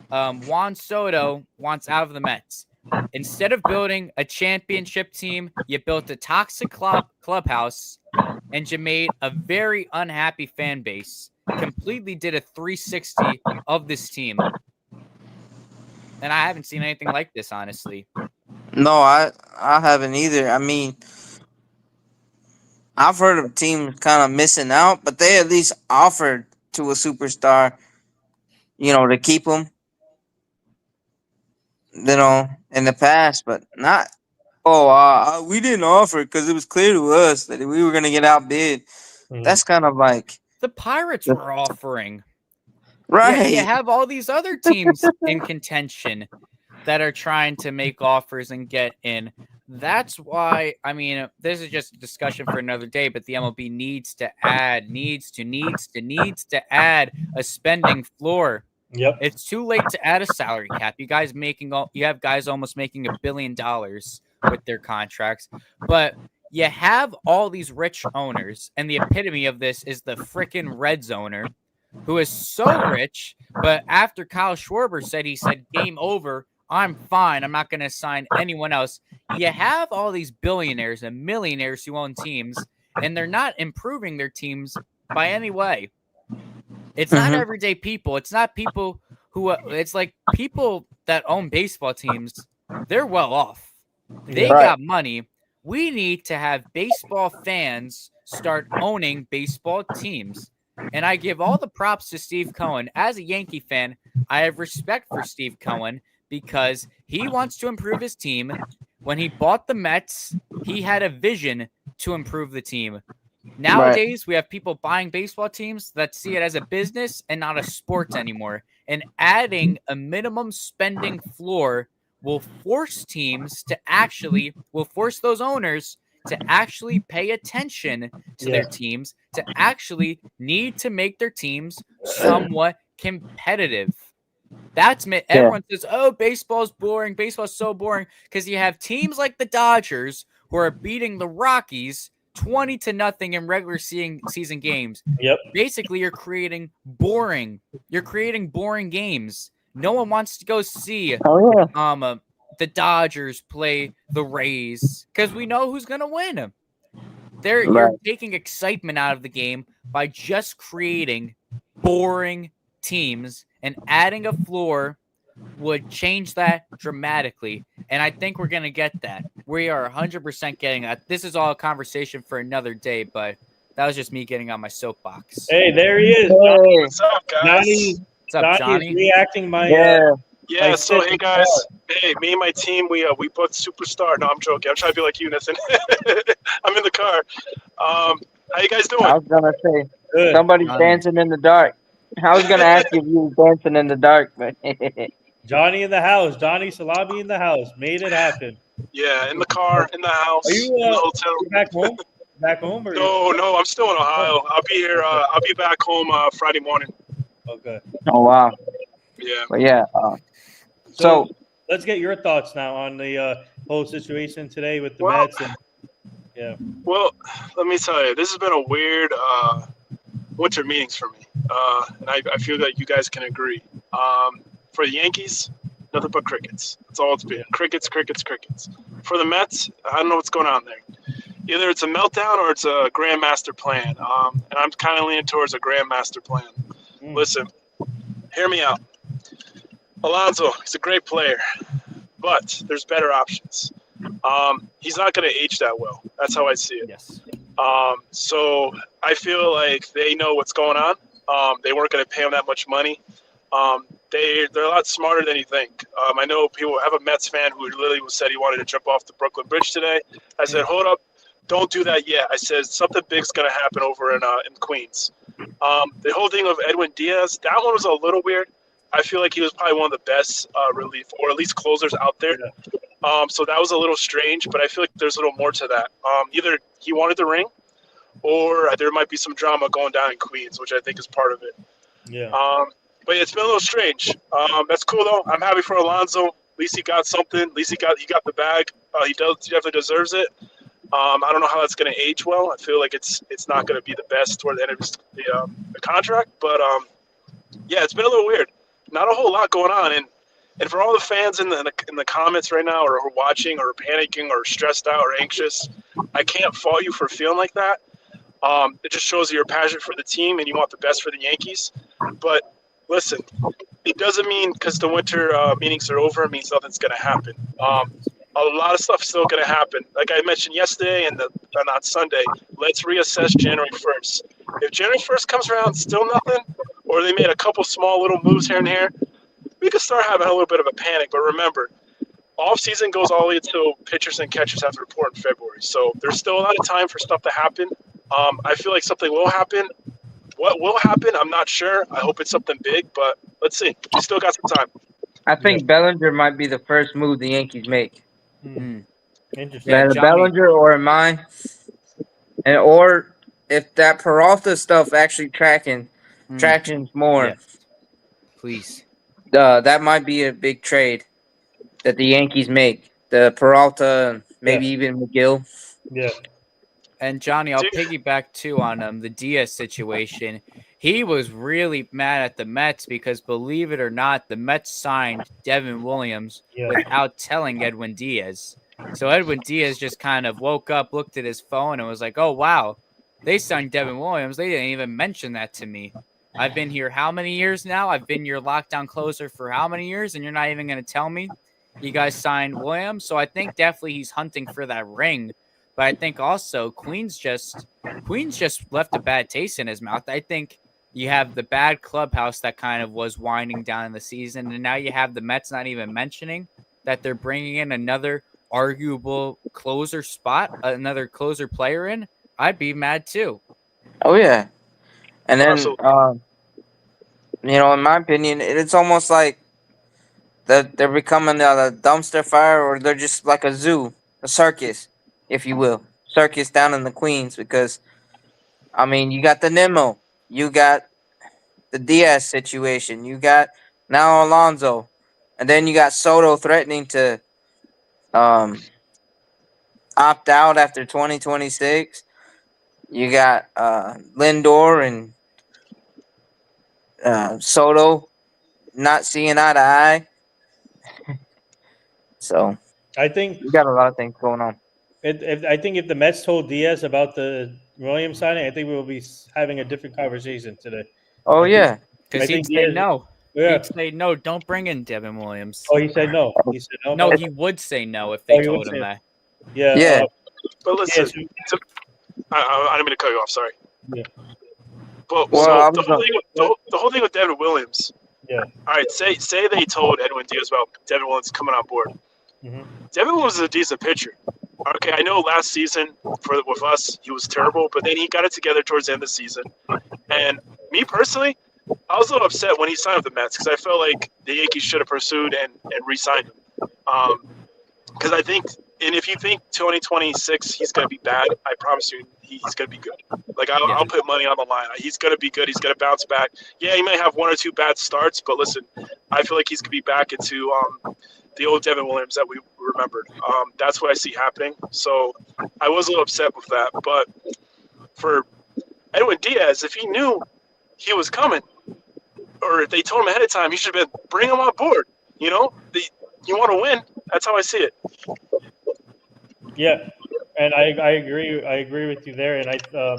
Juan Soto wants out of the Mets. Instead of building a championship team, you built a toxic clubhouse, and you made a very unhappy fan base. Completely did a 360 of this team. And I haven't seen anything like this, honestly. No, I haven't either. I mean, I've heard of teams kind of missing out, but they at least offered to a superstar, to keep him, in the past, but not. Oh, we didn't offer because it was clear to us that we were going to get outbid. That's kind of like the Pirates were offering. Right. You have all these other teams in contention that are trying to make offers and get in. That's why, I mean, this is just a discussion for another day, but the MLB needs to add a spending floor. Yep. It's too late to add a salary cap. You have guys almost making $1 billion with their contracts, but you have all these rich owners, and the epitome of this is the freaking Reds owner, who is so rich, but after Kyle Schwarber said game over I'm fine. I'm not going to sign anyone else. You have all these billionaires and millionaires who own teams, and they're not improving their teams by any way. It's not everyday people. It's not people who, it's like people that own baseball teams. They're well off. They got money. We need to have baseball fans start owning baseball teams. And I give all the props to Steve Cohen. As a Yankee fan, I have respect for Steve Cohen because he wants to improve his team. When he bought the Mets, he had a vision to improve the team. Nowadays, we have people buying baseball teams that see it as a business and not a sport anymore. And adding a minimum spending floor will force those owners to actually pay attention to their teams, to actually need to make their teams somewhat competitive. That's everyone says, "Oh, baseball's boring. Baseball's so boring," because you have teams like the Dodgers who are beating the Rockies 20-0 in regular season games. Yep. Basically, you're creating boring games. No one wants to go see the Dodgers play the Rays because we know who's gonna win. You're taking excitement out of the game by just creating boring teams, and adding a floor would change that dramatically. And I think we're gonna get that. We are 100% getting that. This is all a conversation for another day, but that was just me getting on my soapbox. Hey, there he is. What's up, guys? What's up, Johnny? Is reacting my Yeah, so hey guys, hey, me and my team, we booked Superstar. No, I'm joking. I'm trying to be like you, Nathan. I'm in the car. How you guys doing? I was gonna say Good. somebody's dancing in the dark. I was gonna ask you if you were dancing in the dark, but Johnny in the house. Johnny Salabi in the house. Made it happen. Yeah, in the car, in the house, Are you in the hotel. back home? Back home? Or No, I'm still in Ohio. I'll be here. I'll be back home Friday morning. Okay. oh wow, Yeah. but yeah. So let's get your thoughts now on the whole situation today with the Mets. And, Well, let me tell you, this has been a weird winter meetings for me, and I feel that you guys can agree. For the Yankees, nothing but crickets. That's all it's been. Crickets, crickets, crickets. For the Mets, I don't know what's going on there. Either it's a meltdown or it's a grand master plan. And I'm kind of leaning towards a grand master plan. Listen, hear me out. Alonso, he's a great player, but there's better options. He's not going to age that well. That's how I see it. yes. So I feel like they know what's going on. They weren't going to pay him that much money. They're a lot smarter than you think. I know people have a Mets fan who literally said he wanted to jump off the Brooklyn Bridge today. I said, hold up, don't do that yet. I said something big's going to happen over in Queens. The whole thing of Edwin Diaz, that one was a little weird. I feel like he was probably one of the best relief or at least closers out there. So that was a little strange, but I feel like there's a little more to that. Either he wanted the ring or there might be some drama going down in Queens, which I think is part of it. Yeah. But it's been a little strange. That's cool though. I'm happy for Alonso. At least he got something. At least he got the bag. He definitely deserves it. I don't know how that's going to age well. I feel like it's not going to be the best toward the end of the contract. But yeah, it's been a little weird. Not a whole lot going on, and for all the fans in the comments right now, or who are watching, or panicking, or stressed out, or anxious, I can't fault you for feeling like that. It just shows that you're passionate for the team and you want the best for the Yankees. But listen, it doesn't mean because the winter meetings are over, it means nothing's going to happen. A lot of stuff is still going to happen. Like I mentioned yesterday and on Sunday, let's reassess January 1st. If January 1st comes around, still nothing, or they made a couple small little moves here and there, we could start having a little bit of a panic. But remember, off season goes all the way until pitchers and catchers have to report in February. So there's still a lot of time for stuff to happen. I feel like something will happen. What will happen, I'm not sure. I hope it's something big, but let's see. We still got some time. I think Bellinger might be the first move the Yankees make. Interesting. Either Bellinger or mine, or if that Peralta stuff actually tractions more. Yes. Please. That might be a big trade that the Yankees make. The Peralta, maybe even McGill. Yeah. And Johnny, I'll piggyback too on the Diaz situation. he was really mad at the Mets because, believe it or not, the Mets signed Devin Williams without telling Edwin Diaz. So Edwin Diaz just kind of woke up, looked at his phone, and was like, "Oh wow, they signed Devin Williams. They didn't even mention that to me. I've been here how many years now? I've been your lockdown closer for how many years, and you're not even going to tell me you guys signed Williams?" So I think definitely he's hunting for that ring, but I think also Queens just left a bad taste in his mouth. I think you have the bad clubhouse that kind of was winding down in the season, and now you have the Mets not even mentioning that they're bringing in another arguable closer spot, another closer player in. I'd be mad too. Oh yeah, and then So in my opinion, it's almost like that they're becoming a dumpster fire, or they're just like a zoo, a circus, if you will, circus down in the Queens. Because I mean, you got the Nemo, you got the Diaz situation, you got now Alonso, and then you got Soto threatening to um opt out after 2026. You got Lindor and Soto not seeing eye to eye. So I think you got a lot of things going on. if the Mets told Diaz about the Williams signing, I think we will be having a different conversation today. Oh I think yeah. Because I he'd think say Diaz. no. Yeah. He'd say no. Don't bring in Devin Williams. Oh, he said no. He said no. No, about he that? would say no if Oh, they he would told him say that. yeah. Yeah. but listen, Yeah. I didn't mean to cut you off. Sorry. Yeah. But Well, so I the was whole thing, the whole thing with Devin Williams. Yeah. All right, say they told Edwin Diaz about Devin Williams coming on board. Mhm. Devin Williams is a decent pitcher. Okay, I know last season with us he was terrible, but then he got it together towards the end of the season. And me personally, I was a little upset when he signed with the Mets because I felt like the Yankees should have pursued and re-signed him. Because I think, and if you think 2026 he's going to be bad, I promise you he's going to be good. Like I'll put money on the line. He's going to be good. He's going to bounce back. Yeah, he may have one or two bad starts, but listen, I feel like he's going to be back into the old Devin Williams that we remembered. That's what I see happening. So I was a little upset with that. But for Edwin Diaz, if he knew he was coming, or if they told him ahead of time, he should have been bring him on board. You know, you want to win. That's how I see it. Yeah, and I agree. I agree with you there. And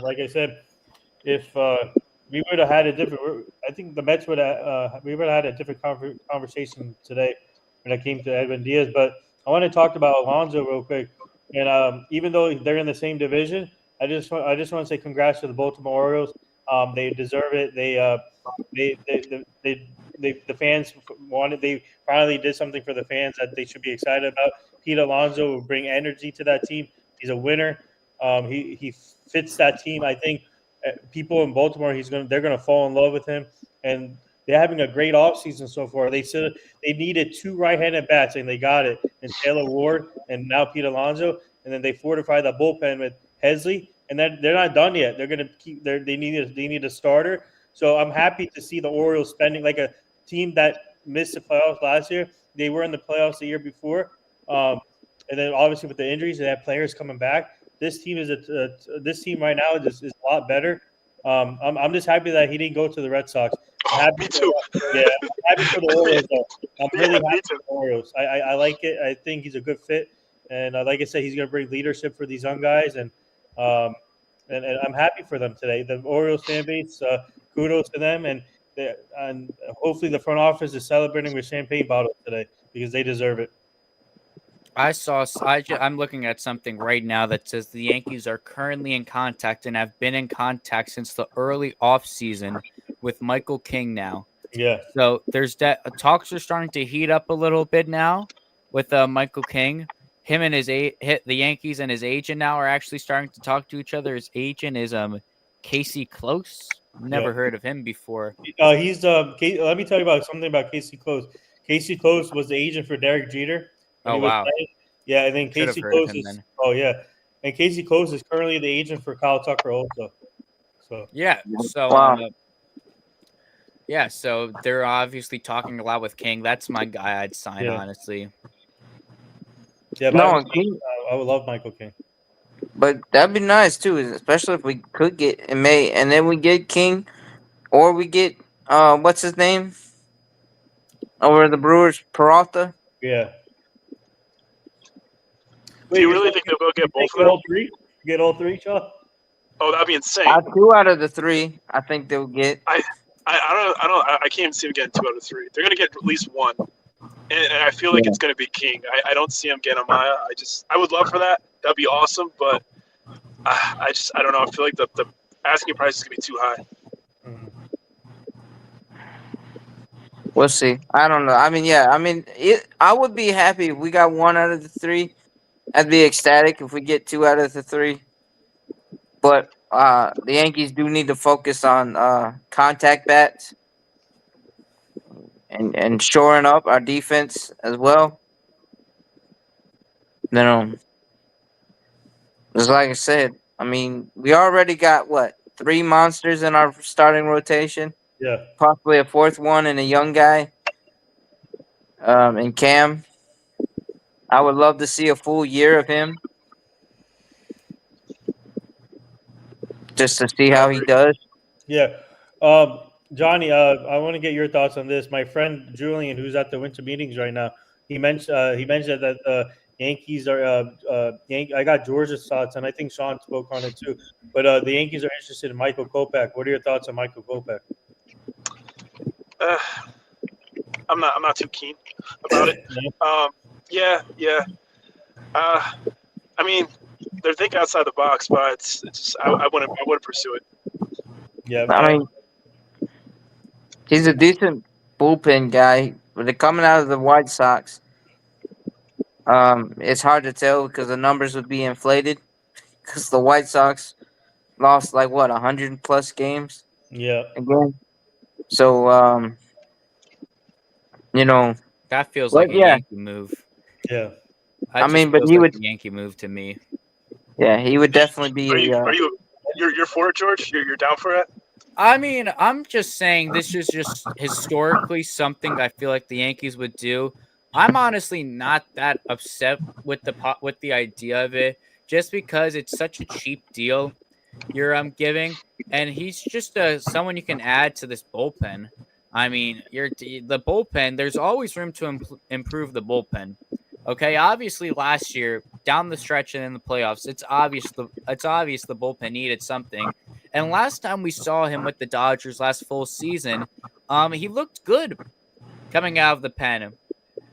like I said, if we would have had a different, I think the Mets would have. We would have had a different conversation today when it came to Edwin Diaz. But I want to talk about Alonso real quick. And even though they're in the same division, I just want to say congrats to the Baltimore Orioles. They deserve it. The fans wanted. They finally did something for the fans that they should be excited about. Pete Alonso will bring energy to that team. He's a winner. He fits that team. I think people in Baltimore, they're gonna fall in love with him, and they're having a great offseason so far. They said they needed two right-handed bats, and they got it. And Taylor Ward, and now Pete Alonso, and then they fortified the bullpen with Hesley. And then they're not done yet. They're gonna keep. They need a starter. So I'm happy to see the Orioles spending like a team that missed the playoffs last year. They were in the playoffs the year before, and then obviously with the injuries, they have players coming back. This team this team right now is a lot better. I'm just happy that he didn't go to the Red Sox. Me too. Yeah, I'm happy for the Orioles. Though. I'm really Yeah, me happy too. for the Orioles. I like it. I think he's a good fit, and like I said, he's going to bring leadership for these young guys, and I'm happy for them today. The Orioles fan base, kudos to them, and hopefully the front office is celebrating with champagne bottles today because they deserve it. I'm looking at something right now that says the Yankees are currently in contact and have been in contact since the early offseason with Michael King now. Yeah. So there's that. Talks are starting to heat up a little bit now with Michael King. Him and the Yankees and his agent now are actually starting to talk to each other. His agent is Casey Close. Never heard of him before. Let me tell you about something about Casey Close. Casey Close was the agent for Derek Jeter. Oh wow! Yeah, and then Casey Close is. Oh yeah, and Casey Close is currently the agent for Kyle Tucker also. So yeah, so wow. Yeah, so they're obviously talking a lot with King. That's my guy I'd sign, honestly. Yeah, No, I would love Michael King. But that'd be nice too, especially if we could get and then we get King, or we get what's his name over the Brewers, Peralta. Yeah. Do you really think they'll go get both of them? All three? Get all three, Shaw? Oh, that'd be insane. 2 out of the 3, I think they'll get. I can't even see them getting 2 out of 3. They're gonna get at least one, and I feel like it's gonna be King. I don't see them getting Amaya. I would love for that. That'd be awesome, but I don't know. I feel like the asking price is gonna be too high. Mm-hmm. We'll see. I don't know. I mean, I would be happy if we got 1 out of the 3. I'd be ecstatic if we get 2 out of the 3. But the Yankees do need to focus on contact bats and shoring up our defense as well. Just like I said, I mean, we already got 3 monsters in our starting rotation. Yeah. Possibly a 4th one and a young guy. And Cam. I would love to see a full year of him. Just to see how he does. Yeah. Johnny, I want to get your thoughts on this. My friend Julian, who's at the winter meetings right now, he mentioned that Yankees are I got George's thoughts, and I think Sean spoke on it too. But the Yankees are interested in Michael Kopech. What are your thoughts on Michael Kopech? I'm not too keen about it. Yeah. I mean, they're thinking outside the box, but it's just, I wouldn't pursue it. Yeah. I mean, he's a decent bullpen guy, but they're coming out of the White Sox. It's hard to tell because the numbers would be inflated because the White Sox lost 100+ games. Yeah. Again. So that feels like a Yankee move. Yeah. But he would a Yankee move to me. Yeah, he would definitely be. You're for it, George? You're down for it? I mean, I'm just saying this is just historically something I feel like the Yankees would do. I'm honestly not that upset with the idea of it, just because it's such a cheap deal you're giving, and he's just someone you can add to this bullpen. I mean, the bullpen. There's always room to improve the bullpen. Okay, obviously last year down the stretch and in the playoffs, it's obvious the bullpen needed something. And last time we saw him with the Dodgers last full season, he looked good coming out of the pen.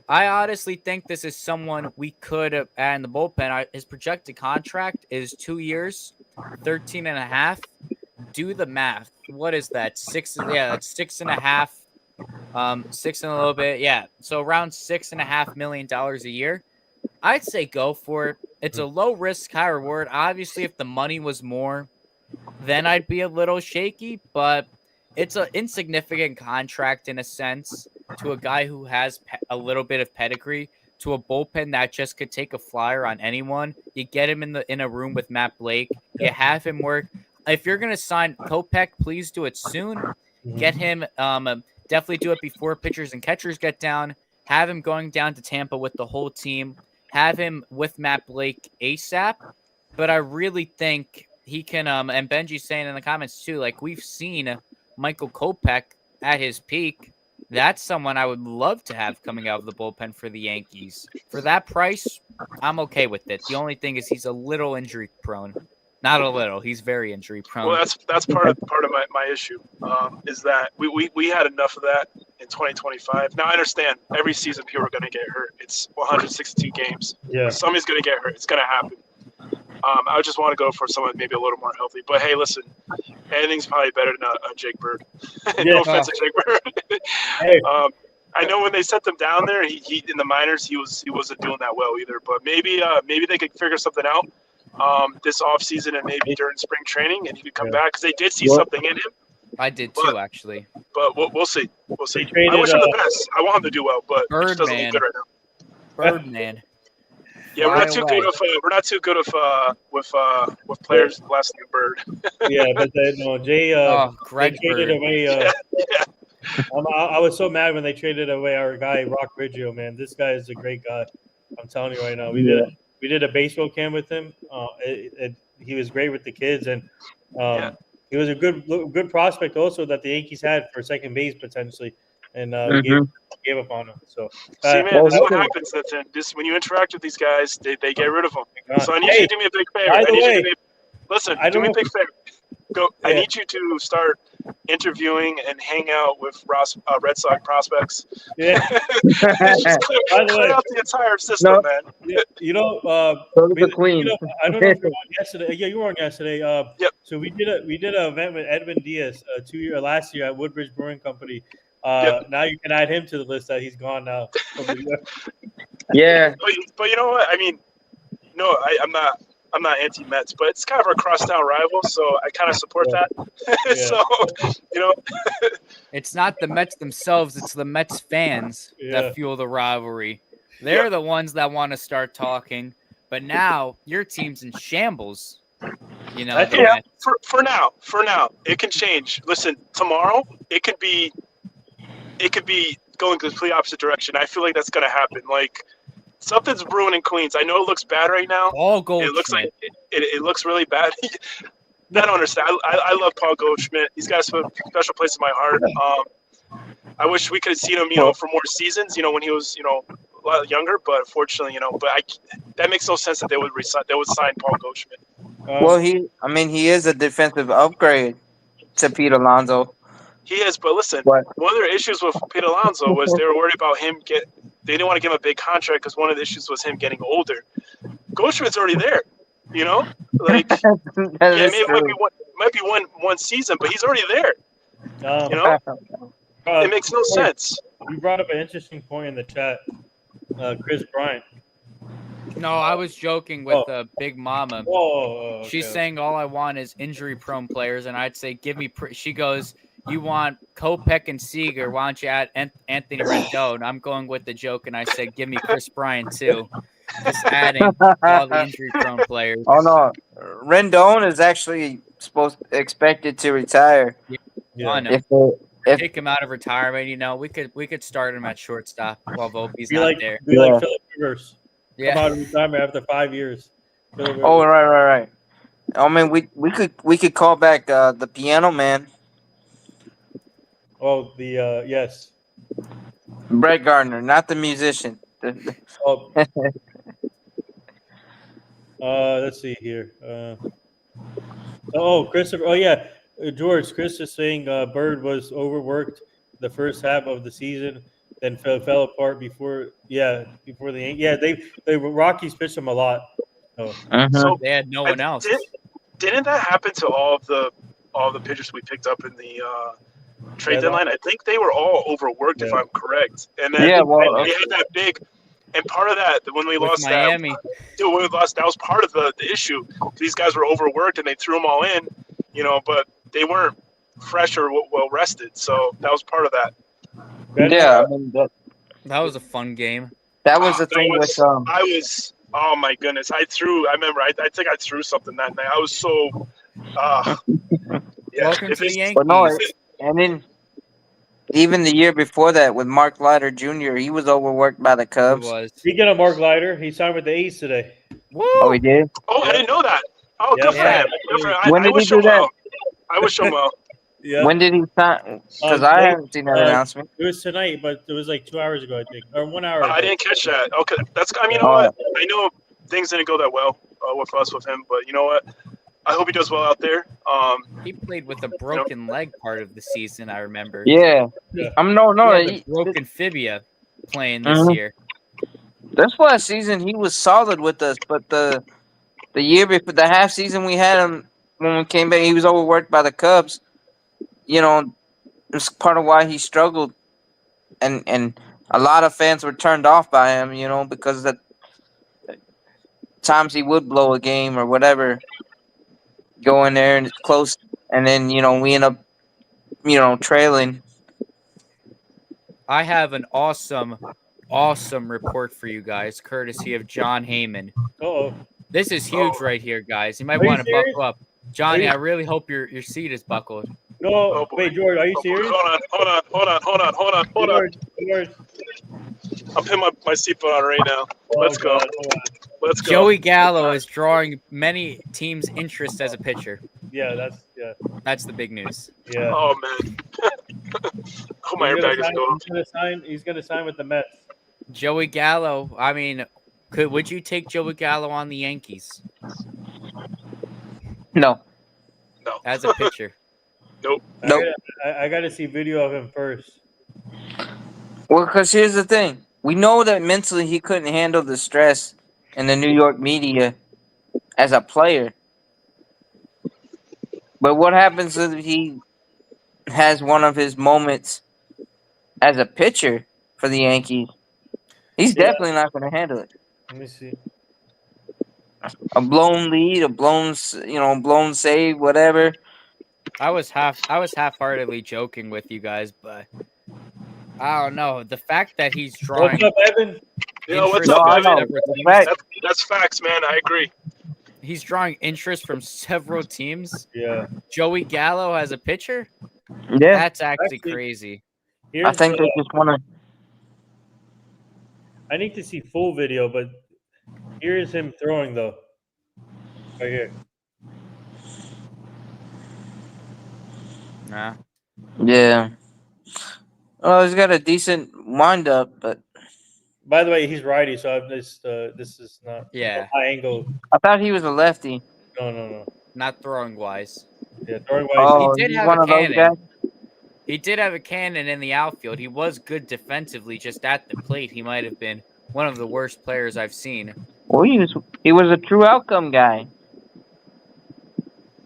I honestly think this is someone we could add in the bullpen. His projected contract is 2 years, 13.5. Do the math. What is that? 6? Yeah, that's 6.5. 6 and a little bit. Yeah. So around $6.5 million a year. I'd say go for it. It's a low risk, high reward. Obviously, if the money was more, then I'd be a little shaky, but it's an insignificant contract in a sense to a guy who has a little bit of pedigree, to a bullpen that just could take a flyer on anyone. You get him in a room with Matt Blake. You have him work. If you're gonna sign Kopech, please do it soon. Get him. Definitely do it before pitchers and catchers get down. Have him going down to Tampa with the whole team. Have him with Matt Blake ASAP. But I really think he can. And Benji's saying in the comments too, we've seen Michael Kopech at his peak. That's someone I would love to have coming out of the bullpen for the Yankees. For that price, I'm okay with it. The only thing is he's a little injury prone. Not a little. He's very injury prone. Well, that's part of my issue. Is that we had enough of that in 2025. Now I understand every season people are going to get hurt. It's 162 games. Yeah. Somebody's going to get hurt. It's going to happen. I just want to go for someone maybe a little more healthy. But hey, listen, anything's probably better than a Jake Bird. No offense to Jake Bird. Hey. I know when they sent him down there, he in the minors he wasn't doing that well either. But maybe they could figure something out this offseason and maybe during spring training, and he could come back because they did see something in him. I did too, actually. But we'll see. We'll see. I wish him the best. I want him to do well, but it just doesn't look good right now. Birdman. Yeah, we're not too good with players last name Bird. Yeah, but Jay. Greg they traded Bird. away. I was so mad when they traded away our guy Rock Riggio. Man, this guy is a great guy. I'm telling you right now. We did a baseball camp with him. He was great with the kids, and he was a good prospect also that the Yankees had for second base potentially, and gave up on him. So see, man, this is what happens. This when you interact with these guys, they get rid of them. So I need you to do me a big favor. By the way, listen, do me a big favor. Go. Yeah. I need you to start interviewing and hang out with Red Sox prospects. Yeah. Just clear out the entire system, man. the Queen. I don't know if you were on yesterday. Yeah, you were on yesterday. Yep. So we did an event with Edwin Diaz last year at Woodbridge Brewing Company. Now you can add him to the list that he's gone now. Yeah. But you know what? I mean, no, I'm not anti-Mets, but it's kind of a crosstown rival, so I kind of support that. So, it's not the Mets themselves; it's the Mets fans that fuel the rivalry. They're the ones that want to start talking. But now your team's in shambles. For now, it can change. Listen, tomorrow it could be going the complete opposite direction. I feel like that's going to happen. Like. Something's brewing in Queens. I know it looks bad right now. Paul Goldschmidt. It looks like it looks really bad. I don't understand. I love Paul Goldschmidt. He's got a special place in my heart. I wish we could have seen him, for more seasons, when he was, a lot younger. But unfortunately, that makes no sense that they would sign Paul Goldschmidt. Well, he is a defensive upgrade to Pete Alonso. He is, but listen, one of their issues with Pete Alonso was they were worried about him they didn't want to give him a big contract because one of the issues was him getting older. Goldschmidt's already there, Like, it might be one season, but he's already there. It makes no sense. You brought up an interesting point in the chat, Chris Bryant. No, I was joking with Big Mama. Okay. She's saying all I want is injury-prone players, and I'd say give me. She goes, you want Kopech and Seager? Why don't you add Anthony Rendon? I'm going with the joke, and I said give me Chris Bryant too. Just adding all the injury-prone players. Oh no, Rendon is actually expected to retire. Yeah. I know. If take him out of retirement, we could start him at shortstop while Volpe's be not like, there. Be like Philip Rivers. Yeah. Come out of retirement after 5 years. Oh, right. I mean, we could call back the Piano Man. Oh, yes. Brett Gardner, not the musician. Let's see here. Christopher. Oh, yeah. George, Chris is saying Bird was overworked the first half of the season, then fell apart before the they Rockies pitched him a lot. So they had no one else. Didn't that happen to all the pitchers we picked up in the trade deadline? I think they were all overworked, if I'm correct. And then they had that big. And part of that, when we lost Miami, that was part of the issue. These guys were overworked, and they threw them all in, but they weren't fresh or well rested. So that was part of that. Yeah, I mean, that was a fun game. That was the thing with oh my goodness! I remember. I think I threw something that night. I was so. Welcome to the Yankees. And then even the year before that with Mark Leiter Jr., he was overworked by the Cubs. Speaking of Mark Leiter, he signed with the A's today. Woo! Oh, he did? Oh, I didn't know that. Oh, good for him. When did he do that? I wish him well. Yeah. When did he sign? Because I haven't seen that announcement. It was tonight, but it was like 2 hours ago, I think, or 1 hour ago. I didn't catch that. Okay, you know what? I know things didn't go that well with him, but you know what? I hope he does well out there. He played with a broken leg part of the season, I remember. Yeah. He broken fibia playing this year. This last season he was solid with us, but the year before, the half season we had him when we came back, he was overworked by the Cubs. It's part of why he struggled, and a lot of fans were turned off by him, because the times he would blow a game or whatever, go in there and it's close, and then we end up trailing. I have an awesome report for you guys, courtesy of John Heyman. This is huge right here, guys. You might want to buckle up. Johnny, I really hope your seat is buckled. No, wait, George, are you serious? Hold on. George. I'm putting my seatbelt on right now. Let's go. Joey Gallo is drawing many teams' interest as a pitcher. That's the big news. Yeah. Oh man. Oh my airbag is going off. He's gonna sign with the Mets. Joey Gallo. I mean, would you take Joey Gallo on the Yankees No. No. as a pitcher? Nope. Nope. I gotta see video of him first. Well, because here's the thing. We know that mentally he couldn't handle the stress in the New York media as a player. But what happens if he has one of his moments as a pitcher for the Yankees? He's Yeah. definitely not going to handle it. Let me see. A blown lead, a blown save, whatever. I was half-heartedly joking with you guys, but I don't know. The fact that he's drawing What's up, Evan? Yo, what's interest up, No, I from know. Evan? several teams. Fact. That's facts, man. I agree. He's drawing interest from several teams. Yeah. Joey Gallo as a pitcher? Yeah, That's actually Actually- crazy. I think they just want to. I need to see full video, but here is him throwing though. Right here. Nah. Yeah. Well, he's got a decent windup, but By the way, he's righty, so this is not Yeah. high angle. I thought he was a lefty. No. Not throwing wise. Yeah, throwing wise. Oh, He did he's have one a of those cannon. guys. He did have a cannon in the outfield. He was good defensively. Just at the plate, he might have been one of the worst players I've seen. Well, he was a true outcome guy.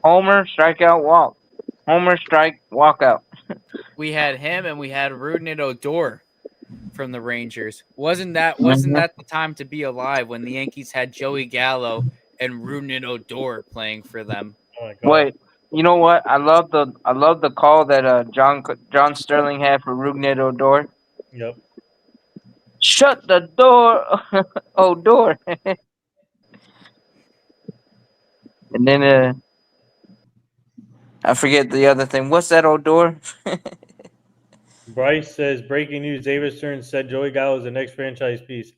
Homer, strikeout, walk. Homer, strike, walk out. We had him and we had Rudin Odor from the Rangers. Wasn't that the time to be alive when the Yankees had Joey Gallo and Rudin Odor playing for them? Oh my god. Wait, you know what? I love the call that John Sterling had for Rugnet Odor. Yep. Shut the door, Odor. And then I forget the other thing. What's that, Odor? Bryce says breaking news: David Stern said Joey Gallo is the next franchise piece.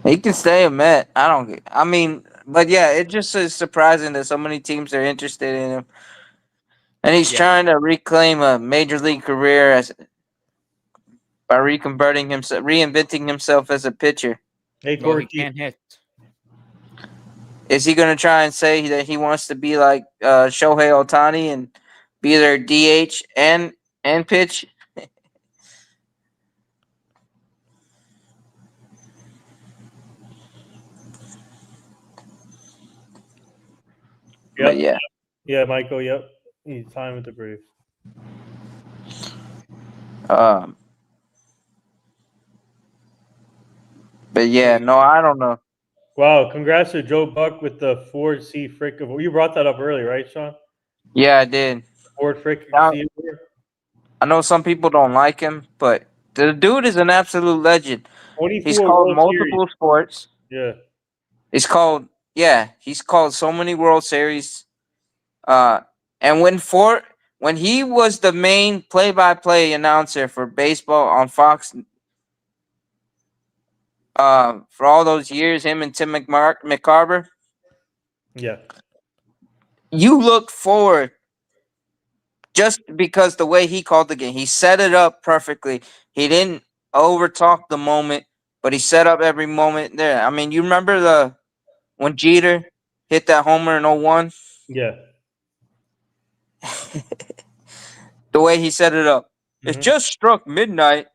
He can stay a Met. I mean, but yeah, it just is surprising that so many teams are interested in him. And he's trying to reclaim a major league career by reinventing himself as a pitcher. Hey, Well, he Corky. can't hit. Is he going to try and say that he wants to be like Shohei Ohtani and be their DH and pitch? But yeah. Yeah, Michael. Yep. He's fine with the brief. But yeah, no, I don't know. Wow, congrats to Joe Buck with the Ford C Frick. You brought that up earlier, right, Sean? Yeah, I did. Ford Frick. I know some people don't like him, but the dude is an absolute legend. He's called multiple sports. Yeah. He's called so many World Series. And when he was the main play-by-play announcer for baseball on Fox, for all those years, him and Tim McCarver. Yeah. You look forward just because the way he called the game. He set it up perfectly. He didn't overtalk the moment, but he set up every moment there. I mean, you remember when Jeter hit that homer in 01? Yeah. The way he set it up. Mm-hmm. It just struck midnight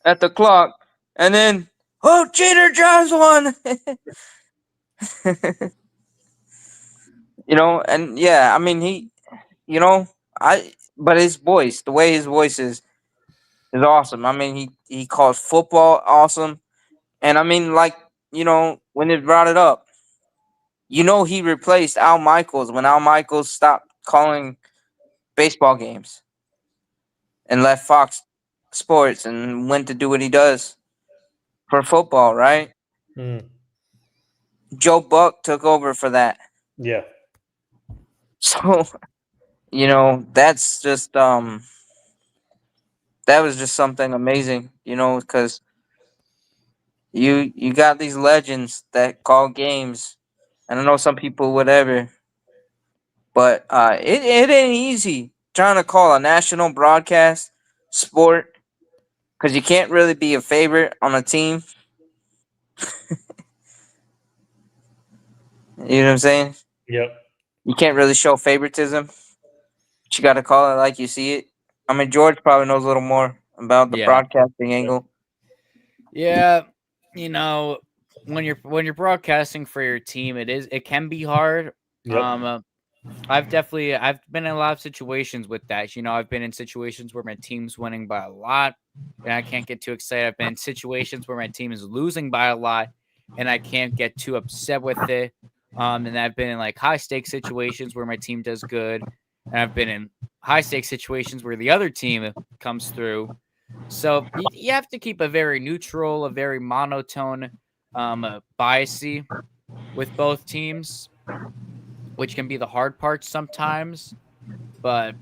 at the clock, and then, oh, Jeter drives one. And yeah, I mean, but his voice, the way his voice is awesome. I mean, he calls football awesome. And I mean, like, when they brought it up, he replaced Al Michaels when Al Michaels stopped calling baseball games and left Fox Sports and went to do what he does for football, right? Mm. Joe Buck took over for that. Yeah. So, that's just that was just something amazing, because you got these legends that call games And I know some people, whatever, but it ain't easy trying to call a national broadcast sport because you can't really be a favorite on a team. You know what I'm saying? Yep. You can't really show favoritism. But you got to call it like you see it. I mean, George probably knows a little more about the Yeah. broadcasting angle. Yeah, you know, when you're broadcasting for your team, it can be hard. Yep. I've been in a lot of situations with that. You know, I've been in situations where my team's winning by a lot and I can't get too excited. I've been in situations where my team is losing by a lot and I can't get too upset with it. And I've been in like high stakes situations where my team does good, and I've been in high stakes situations where the other team comes through. So you have to keep a very neutral, a very monotone, biasy with both teams, which can be the hard part sometimes. But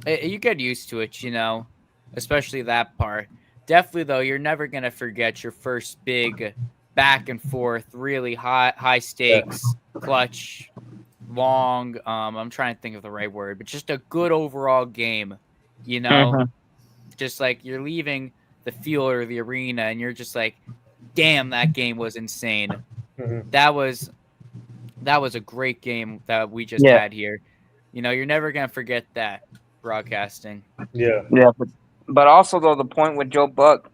you get used to it, you know, especially that part. Definitely, though, you're never gonna forget your first big back and forth, really high stakes, clutch, long. I'm trying to think of the right word, but just a good overall game. You know, Mhm. just like you're leaving the field or the arena, and you're just like, "Damn, that game was insane." Mhm. That was a great game that we just Yeah, had here. You know, you're never gonna forget that broadcasting. Yeah. yeah. But also, though, the point with Joe Buck,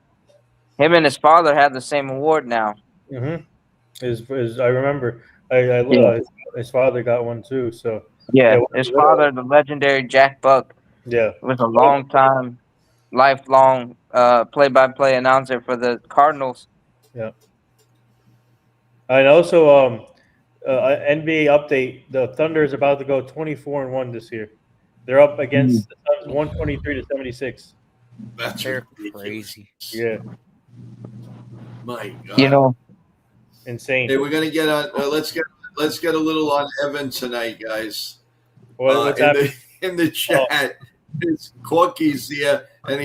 him and his father have the same award now. Mm-hmm. I remember. Yeah. His father got one too. So Yeah. yeah. His father, the legendary Jack Buck, Yeah. was a long time, lifelong play-by-play announcer for the Cardinals. Yeah. And also, NBA update: the Thunder is about to go 24-1 this year. They're up Mm. against the Suns 123-76. That's They're ridiculous. crazy. Yeah, My You God. know, insane. Hey, we're gonna get on. Let's get a little on Evan tonight, guys. What's In happening? the chat, it's Corky's here, and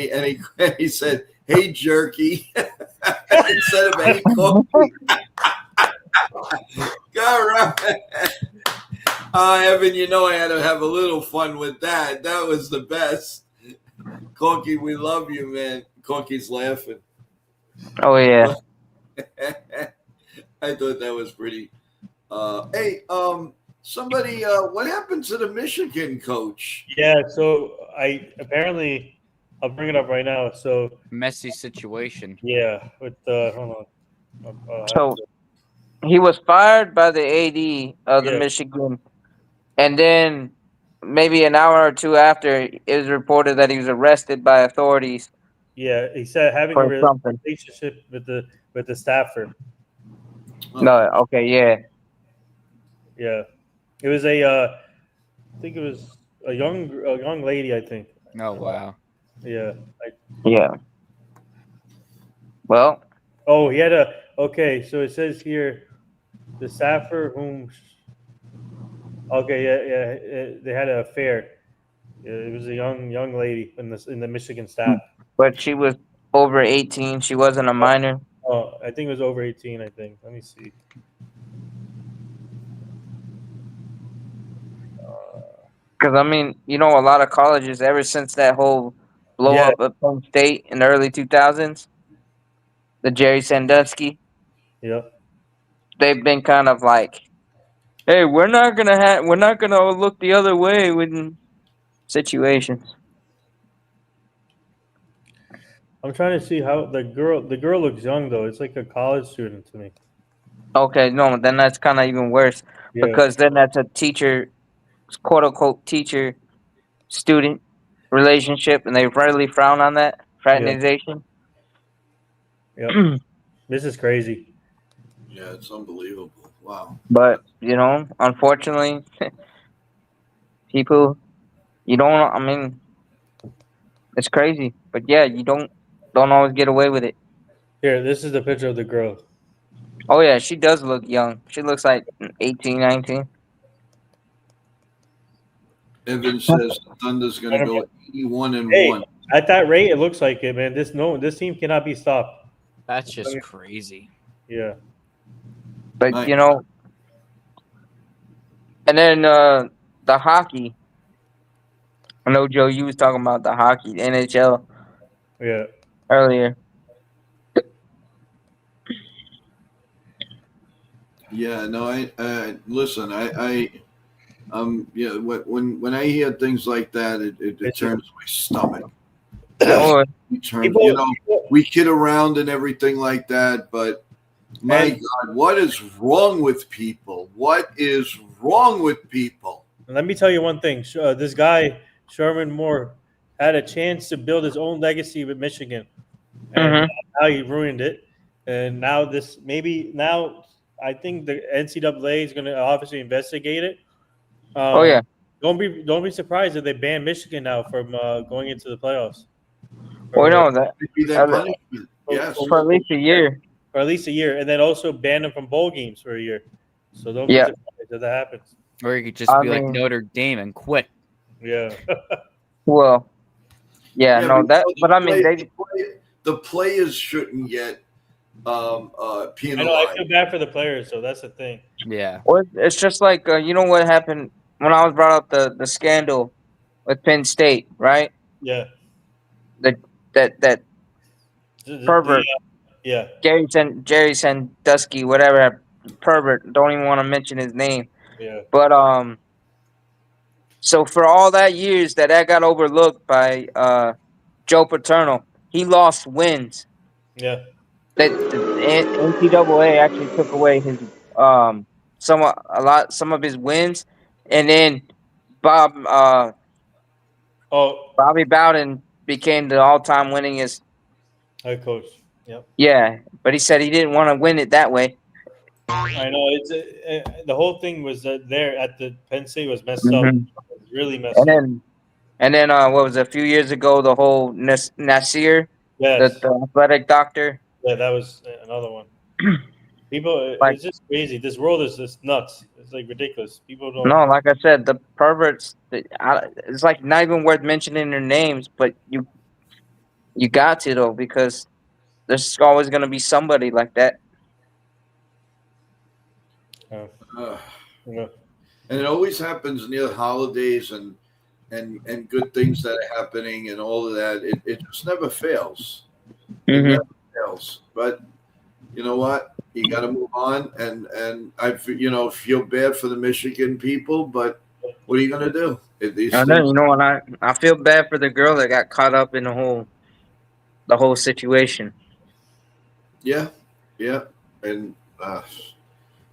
he said, "Hey, jerky," instead of "Hey, Corky." All right. Evan, you know I had to have a little fun with that. That was the best. Corky, we love you, man. Corky's laughing. oh yeah. I thought that was pretty. Hey, somebody, what happened to the Michigan coach? Yeah. So I'll bring it up right now. So Messy situation. yeah, with hold on. I'll have So to- he was fired by the AD of the yeah, Michigan, and then maybe an hour or two after, it was reported that he was arrested by authorities yeah. He said having a for something. relationship with the staffer. No, Oh, okay, yeah, Yeah, it was I think it was a young lady. I think. Oh wow. Yeah. yeah. Well, Oh, he had a okay. So it says here, the staffer whom. Okay, yeah. They had an affair. Yeah, it was a young lady in the Michigan staff. but she was over 18. She wasn't a minor. Oh, I think it was over 18. I think. Let me see. Because I mean, you know, a lot of colleges ever since that whole blow Yeah, up at Penn State in the early 2000s, the Jerry Sandusky, yeah. they've been kind of like, hey, we're not gonna look the other way when situations. I'm trying to see how the girl looks young though. It's like a college student to me. Okay, no, then that's kind of even worse Yeah, because then that's a teacher, quote unquote, teacher student relationship, and they really frown on that yeah, fraternization. yep. This is crazy. yeah, it's unbelievable. Wow. But you know, unfortunately, people, you don't. I mean, it's crazy, but yeah, you don't always get away with it. Here, this is the picture of the girl. Oh yeah, she does look young. She looks like 18, 19. Evan says the Thunder's going to go 81 and Hey, 1. at that rate, it looks like it, man. This team cannot be stopped. That's just crazy. Yeah, But My you know, And then the hockey. I know Joe, you was talking about the hockey, the NHL Yeah. earlier. Yeah, no, I listen. Yeah. When I hear things like that, it It's turns my stomach. Oh, It turns, people, we kid around and everything like that, but my and God, what is wrong with people? What is wrong with people? let me tell you one thing. This guy Sherman Moore had a chance to build his own legacy with Michigan, and mm-hmm. now he ruined it. And now now I think the NCAA is going to obviously investigate it. Oh yeah. Don't be surprised if they ban Michigan now from going into the playoffs Well, for, no, that It'd be their uh, punishment. Yes. for at least a year. for at least a year, and then also ban them from bowl games for a year. So don't be Yeah, surprised if that happens. Or you could just I be like mean, Notre Dame and quit. Yeah. well, yeah, Yeah, no, but that. But I mean, they. the players shouldn't get I know. I penalized. feel bad for the players, so that's the thing. Yeah. Well, it's just like you know what happened when I was brought up the scandal with Penn State, right? Yeah. The that pervert Yeah. Jerry Sandusky, whatever pervert. Don't even want to mention his name. Yeah. But so for all that years that got overlooked by Joe Paterno, he lost wins. Yeah. That the NCAA actually took away his some of his wins, and then Bob Oh, Bobby Bowden became the all-time winningest. head coach. Yep. Yeah, but he said he didn't want to win it that way. I know. It's the whole thing was that there at the Penn State was messed up. Mhm. It was really messed And up. then what was it, a few years ago, the whole Nasir, Yes. the athletic doctor, Yeah, that was another one. People, like it's just crazy. This world is just nuts. It's like ridiculous. People don't. no, like I said, the perverts. It's like not even worth mentioning their names, but you got to though because there's always gonna be somebody like that. Uh, Yeah. and it always happens near the holidays and good things that are happening and all of that. It just never fails. It Mm-hmm. never fails. But you know what? You got to move on, and I feel bad for the Michigan people, but what are you going to do? These I know, things, you know, and I feel bad for the girl that got caught up in the whole situation. yeah, yeah, and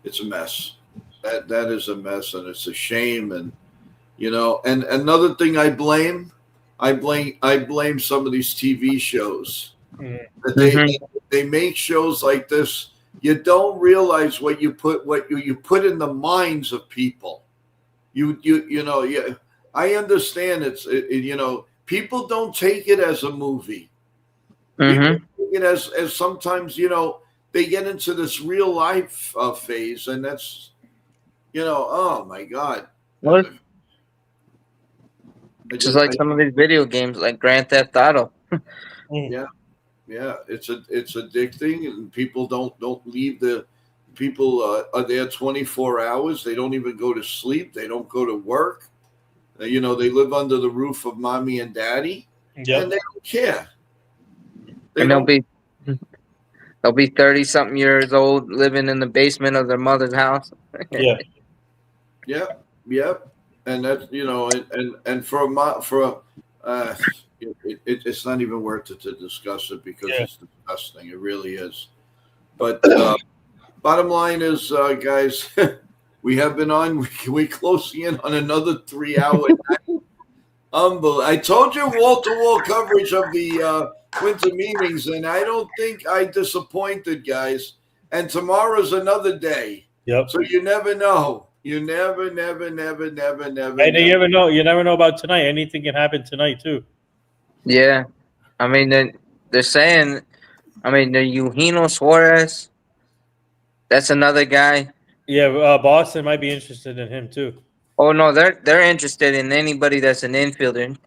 it's a mess. That is a mess, and it's a shame. And and another thing I blame some of these TV shows Mhm. that Mm-hmm. they make shows like this. You don't realize what you put in the minds of people. Yeah. I understand people don't take it as a movie. People Mm-hmm. take it as sometimes they get into this real life phase, and that's oh my God. Well, I just just, like some of these video games, like Grand Theft Auto. yeah, yeah, it's addicting, and people don't leave the people are there 24 hours. They don't even go to sleep. They don't go to work. They live under the roof of mommy and daddy, Yep. and they don't care. They And don't. they'll be 30-something years old living in the basement of their mother's house. Yeah. Yep, yep, and that's and it's not even worth it to discuss it because Yeah. it's disgusting. It really is. But bottom line is, guys, we have been on. We closing in on another 3 hour. I told you wall-to-wall coverage of the winter meetings, and I don't think I disappointed, guys. And tomorrow's another day. Yep. So you never know. You never. And you never know. You never know about tonight. Anything can happen tonight too. Yeah, I mean they're saying, I mean the Eugenio Suarez. That's another guy. Yeah, Boston might be interested in him too. Oh no, they're interested in anybody that's an infielder.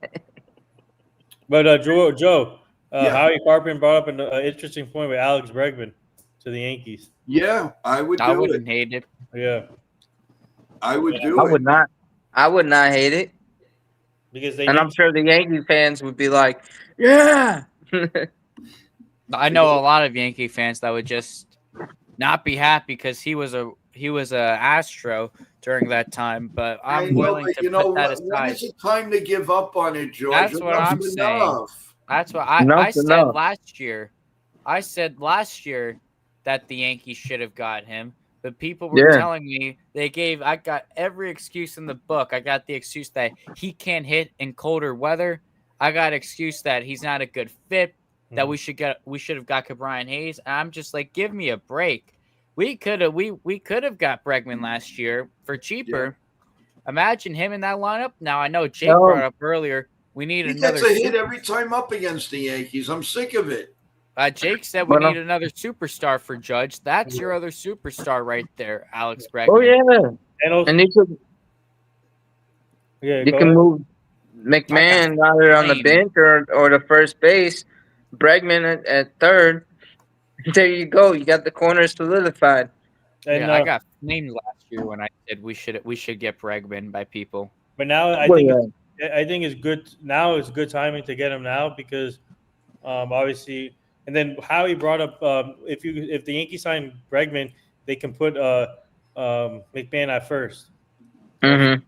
But Joe, Yeah. Howie Karpin brought up an interesting point with Alex Bregman to the Yankees. Yeah, I would I do wouldn't it. hate it. Yeah. I would do I it. would not. I would not hate it. because they And need I'm sure the Yankee fans would be like, yeah. I know a lot of Yankee fans that would just not be happy because he was a Astro during that time. But I I'm know, willing but to you know put that what? When aside. is it time to give up on it, George? That's what Enough's I'm saying. enough. That's what Enough I to said know. last year. I said last year that the Yankees should have got him, but people were Yeah. telling me I got every excuse in the book. I got the excuse that he can't hit in colder weather. I got excuse that he's not a good fit, that we should have got Brian Hayes. And I'm just like, give me a break. We could have got Bregman last year for cheaper. Imagine him in that lineup. Now I know Jake No. brought up earlier we need He another gets a hit every time up against the Yankees. I'm sick of it. Jake said we But, need another superstar for Judge. That's your other superstar right there, Alex Bregman. Oh yeah. and also And you go can ahead. move McMahon either on the Lane. bench or the first base. Bregman at third. There you go. You got the corners solidified. And I got named last year when I said we should get Bregman by people. but now I Well, think it's good. Now it's good timing to get him now because obviously, and then Howie brought up if the Yankees sign Bregman, they can put McMahon at first Mm-hmm.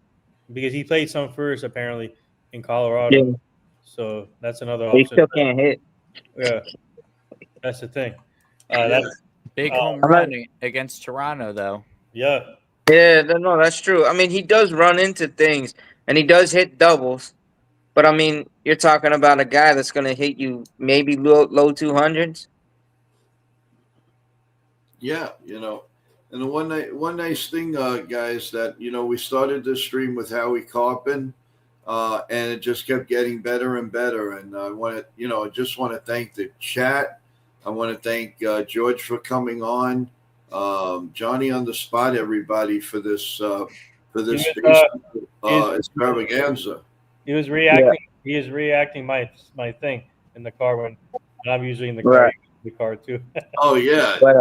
because he played some first apparently in Colorado. Yeah. So that's another He option. still can't hit. Yeah, that's the thing. That's Big home run against Toronto, though. yeah. Yeah, no, that's true. I mean, he does run into things, and he does hit doubles. But I mean, you're talking about a guy that's going to hit you maybe low 200s. Yeah, and the one nice thing, guys, that we started this stream with Howie Karpin, and it just kept getting better and better. And I just want to thank the chat. I want to thank George for coming on, Johnny on the spot, everybody for this extravaganza. He was reacting. Yeah. He is reacting my thing in the car when I'm usually in the car. Right. The car too. Oh yeah. But,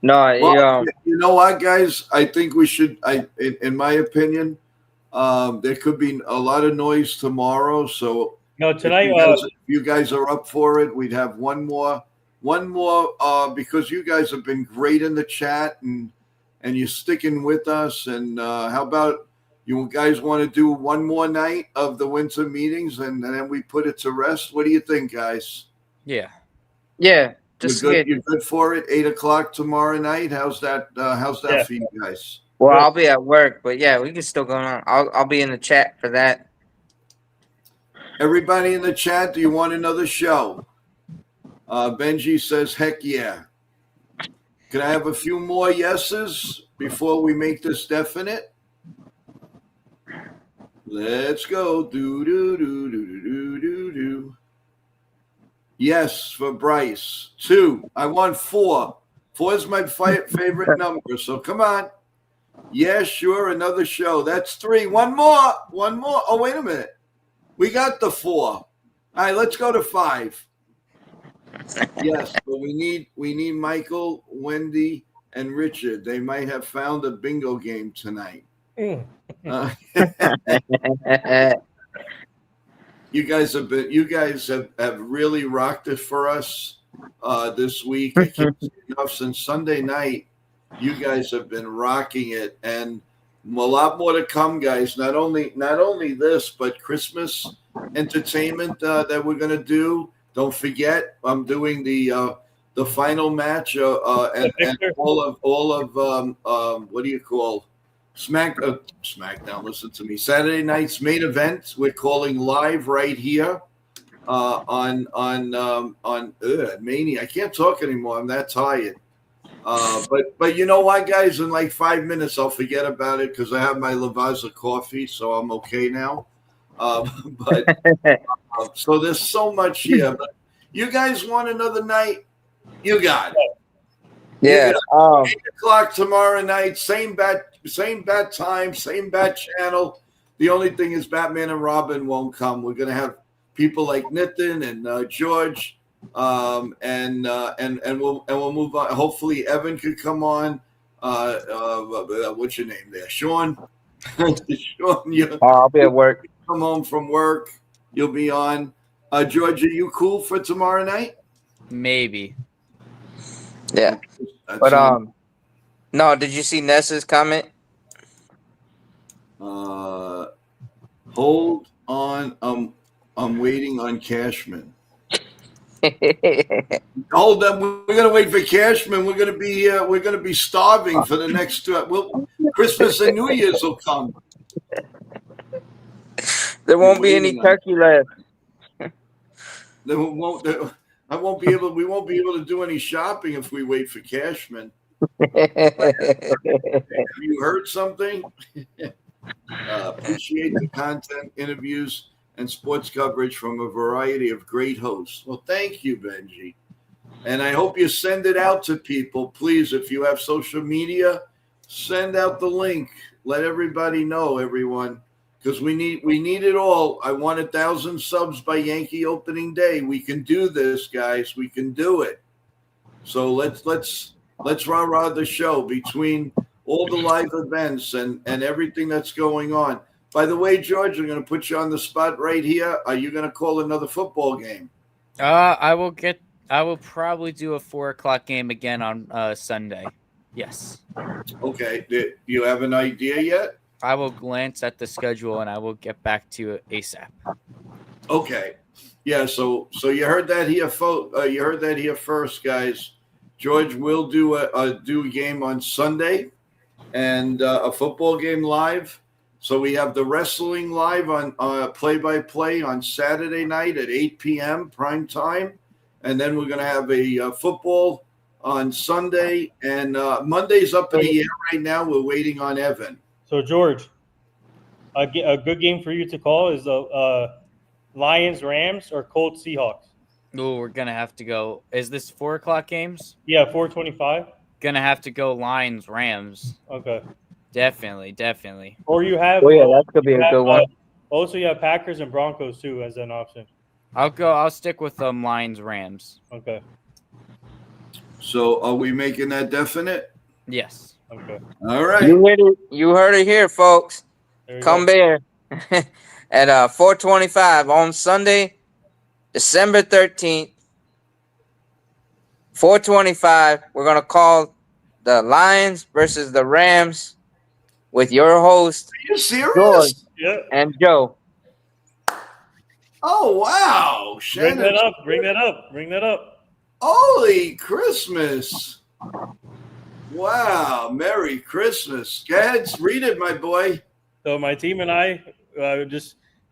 no, well, you know what, guys? I think we should. In my opinion, there could be a lot of noise tomorrow. So no, tonight. If you guys are up for it, we'd have one more. Because you guys have been great in the chat and you're sticking with us. And how about you guys want to do one more night of the winter meetings and then we put it to rest? What do you think, guys? Yeah. Yeah. You're good for it? 8:00 tomorrow night. How's that? For you guys? Well, I'll be at work, but yeah, we can still go on. I'll be in the chat for that. Everybody in the chat, do you want another show? Benji says, "Heck yeah." Can I have a few more yeses before we make this definite? Let's go. Do. Yes, for Bryce. 2. I want 4. 4 is my favorite number. So come on. Yeah, sure. Another show. That's 3. One more. Oh, wait a minute. We got the 4. All right, let's go to 5. Yes, but we need Michael, Wendy, and Richard. They might have found a bingo game tonight. You guys have really rocked it for us this week. I can't say enough. Since Sunday night, you guys have been rocking it, and a lot more to come, guys. Not only this, but Christmas entertainment that we're gonna do. Don't forget, I'm doing the final match and all of what do you call SmackDown? Listen to me. Saturday night's main event. We're calling live right here on Mania. I can't talk anymore. I'm that tired. But you know what, guys? In like 5 minutes, I'll forget about it because I have my Lavazza coffee, so I'm okay now. So there's so much here. But you guys want another night? You got it. Yeah. 8:00 tomorrow night. Same bat time, same bat channel. The only thing is Batman and Robin won't come. We're gonna have people like Nitin and George, and we'll move on. Hopefully Evan could come on. what's your name there, Sean? Sean, you I'll be at work. come home from work. You'll be on. George, are you cool for tomorrow night? Maybe. Yeah. But no, did you see Nessa's comment? Hold on. I'm waiting on Cashman. Hold on. We're gonna wait for Cashman. We're gonna be starving for the next. Christmas and New Year's will come. There won't be any turkey left. We won't be able to do any shopping if we wait for Cashman. Have you heard something? Appreciate the content, interviews, and sports coverage from a variety of great hosts. Well, thank you, Benji. And I hope you send it out to people. Please, if you have social media, send out the link. Let everybody know, everyone. Because we need it all. I want 1,000 subs by Yankee opening day. We can do this, guys. We can do it. So let's rah-rah the show between all the live events and everything that's going on. By the way, George, I'm going to put you on the spot right here. Are you going to call another football game? I will probably do a 4:00 game again on Sunday. Yes. Okay. Do you have an idea yet? I will glance at the schedule and I will get back to you ASAP. Okay. Yeah. So you heard that here, you heard that here first, guys. George will do a game on Sunday, and a football game live. So we have the wrestling live on play-by-play on Saturday night at 8 p.m. prime time, and then we're going to have a football on Sunday, and Monday's up in the air right now. We're waiting on Evan. So George, a good game for you to call is the Lions Rams or Colts Seahawks. Oh, we're gonna have to go. Is this 4:00 games? Yeah, 4:25. Gonna have to go Lions Rams. Okay. Definitely. Or you have. Oh yeah, that's gonna be a good one. Also, you have Packers and Broncos too as an option. I'll stick with Lions Rams. Okay. So are we making that definite? Yes. Okay. All right. You heard it here, folks. Come there at 4:25 on Sunday, December 13th. 4:25. We're gonna call the Lions versus the Rams with your host, Are you serious? George Yeah. and Joe. Oh wow! Bring that up. Holy Christmas! Wow! Merry Christmas! Go ahead, read it, my boy. So my team and I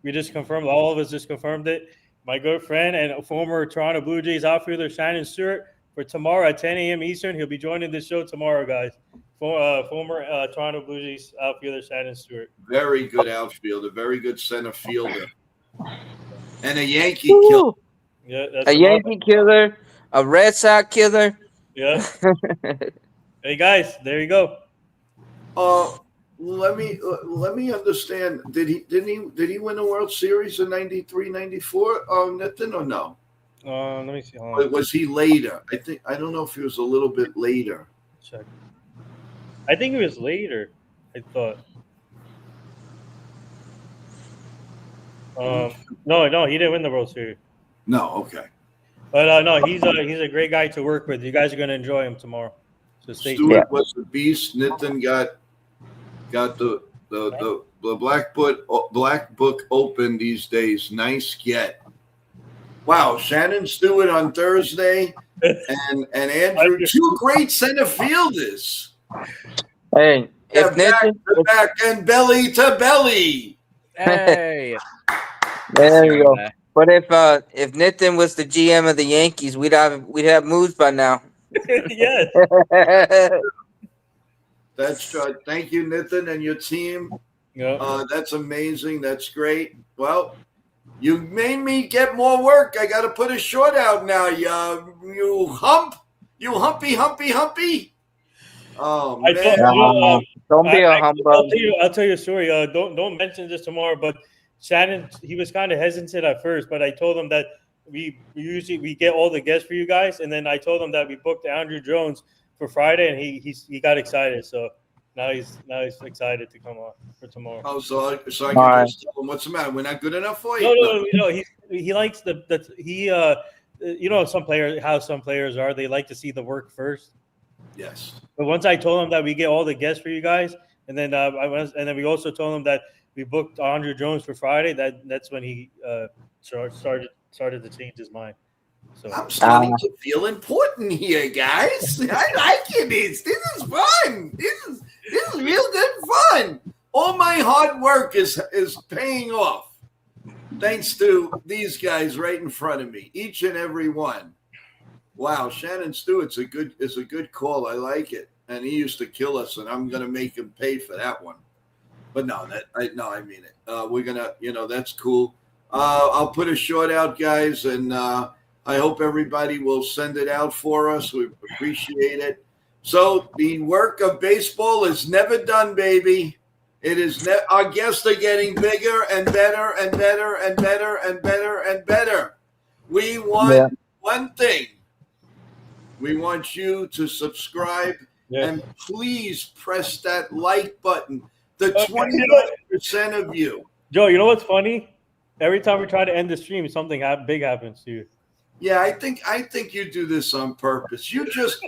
we just confirmed. All of us just confirmed it. My good friend and former Toronto Blue Jays outfielder Shannon Stewart for tomorrow at 10 a.m. Eastern. He'll be joining the show tomorrow, guys. Former Toronto Blue Jays outfielder Shannon Stewart. Very good outfielder. Very good center fielder. And a Yankee killer. Yeah, A Yankee killer, a Red Sox killer. Yeah. Hey guys, there you go. Let me understand. Did he win the World Series in 93, 94? Nothing or no? Let me see. Or was he later? I don't know if he was a little bit later. Check. I think it was later. I thought. No, he didn't win the World Series. No, okay. But no, he's a great guy to work with. You guys are gonna enjoy him tomorrow. So stay tuned. Stewart was the beast. Nitin got the black book open these days. Nice get. Wow, Shannon Stewart on Thursday and Andrew, two great center fielders. Hey, if back Nitin, to back and belly to belly. Hey. there you go. But if Nitin was the GM of the Yankees, we'd have moves by now. Yes. That's thank you, Nitin, and your team. Yeah. That's amazing. That's great. Well, you made me get more work. I got to put a short out now. You humpy. Oh man! Don't be a humbug. I'll tell you a story. Don't mention this tomorrow. But Shannon, he was kind of hesitant at first, but I told him that we usually get all the guests for you guys, and then I told him that we booked Andrew Jones for Friday, and he got excited. So now he's excited to come on for tomorrow. Oh, so I can right. just tell him what's the matter. We're not good enough for No, you. he likes some players, how some players are. They like to see the work first. Yes. But once I told him that we get all the guests for you guys, and then we also told him that we booked Andrew Jones for Friday. That's when he started to change his mind. So I'm starting to feel important here, guys. I like it. This is fun. This is real good fun. All my hard work is paying off. Thanks to these guys right in front of me, each and every one. Wow, Shannon Stewart's a good call. I like it, and he used to kill us, and I'm gonna make him pay for that one. But I mean it. We're gonna, that's cool. I'll put a short out, guys, and I hope everybody will send it out for us. We appreciate it. So the work of baseball is never done, baby. It is our guests are getting bigger and better and better and better and better and better. We want one thing. We want you to subscribe and please press that like button. The 25% of you. Joe, you know what's funny? Every time we try to end the stream, something big happens to you. Yeah, I think you do this on purpose. You just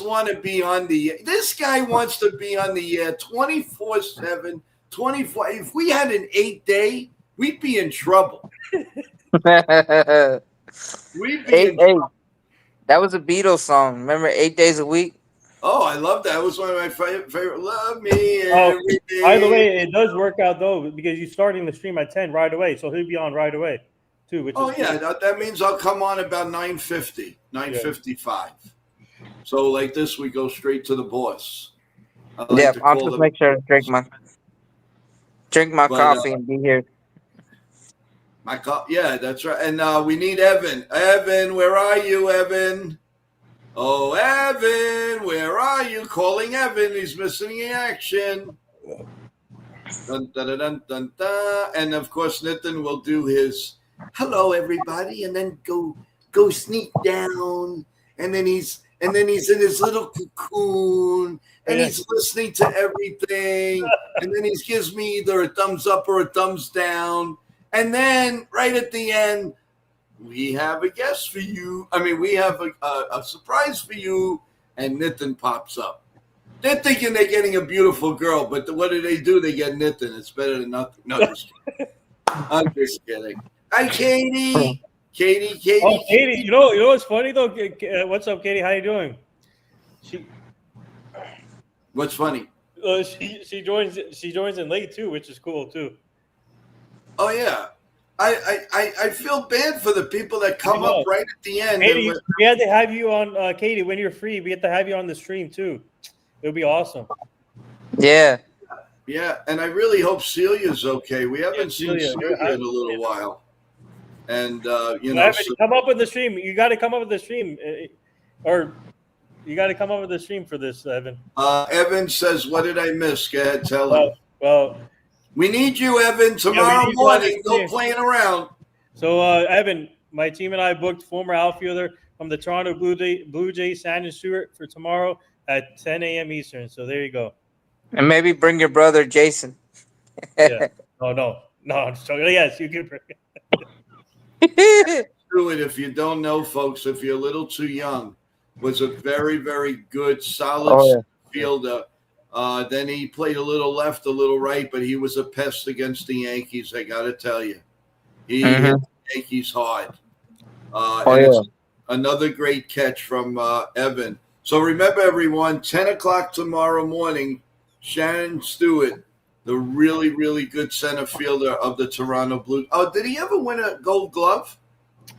want to be on the. This guy wants to be on the air 24/7, 24. If we had an 8-day, we'd be in trouble. That was a Beatles song. Remember 8 days a week? Oh, I love that. It was one of my favorite. Love me every day. By the way, it does work out though because you're starting the stream at 10 right away, so he'll be on right away. Too, that means I'll come on about 9:50, 9:55. So like this, we go straight to the boss. I'll just make sure to drink my coffee and be here. Yeah, that's right. And we need Evan. Evan, where are you, Evan? Oh, Evan, where are you? Calling Evan. He's missing in action. Dun, dun, dun, dun, dun, dun. And of course, Nitin will do his hello, everybody, and then go sneak down. And then he's in his little cocoon, and he's listening to everything. And then he gives me either a thumbs up or a thumbs down. And then right at the end, we have a guest for you. I mean, we have a surprise for you. And Nitin pops up. They're thinking they're getting a beautiful girl, but what do? They get Nitin. It's better than nothing. No, just kidding. I'm just kidding. Hi, Katie. Katie. Oh, Katie. You know what's funny though? What's up, Katie? How you doing? What's funny? She joins in late too, which is cool too. Oh yeah, I feel bad for the people that come up right at the end. Katie, we had to have you on, Katie. When you're free, we have to have you on the stream too. It'll be awesome. Yeah. Yeah, and I really hope Celia's okay. We haven't seen Celia in a little while. And come up with the stream. You got to come up with the stream, or you got to come up with the stream for this, Evan. Evan says, "What did I miss?" Go ahead, tell him. Well, we need you, Evan. Tomorrow morning, no playing around. So, Evan, my team and I booked former outfielder from the Toronto Blue Jays, Shannon Stewart, for tomorrow at 10 a.m. Eastern. So there you go. And maybe bring your brother Jason. Yeah. Oh no. So yes, you can bring it. Do it if you don't know, folks. If you're a little too young, was a very, very good, solid fielder. Then he played a little left, a little right, but he was a pest against the Yankees. I got to tell you, he hit the Yankees hard. Another great catch from Evan. So remember, everyone, 10 o'clock tomorrow morning, Shannon Stewart, the really, really good center fielder of the Toronto Blue. Oh, did he ever win a Gold Glove?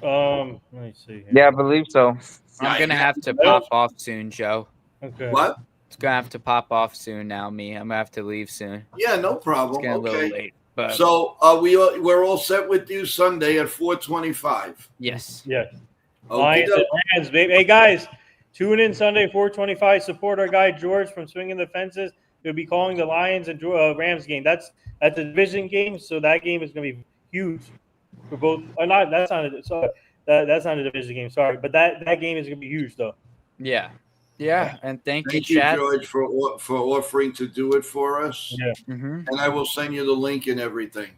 Let me see here. Yeah, I believe so. I'm going to have to pop off soon, Joe. Okay. What? It's going to have to pop off soon now, me. I'm going to have to leave soon. Yeah, no problem. It's getting a little late. But so we're all set with you Sunday at 4:25. Yes. Yes. Okay. Lions and Rams, baby. Hey, guys, tune in Sunday, 4:25. Support our guy, George, from Swinging the Fences. He'll be calling the Lions and Rams game. That's a division game, so that game is going to be huge for both. That's not a division game. Sorry, but that game is going to be huge, though. Yeah. Yeah, and thank you, Thank you, chat. George, for offering to do it for us. Yeah. Mm-hmm. And I will send you the link and everything.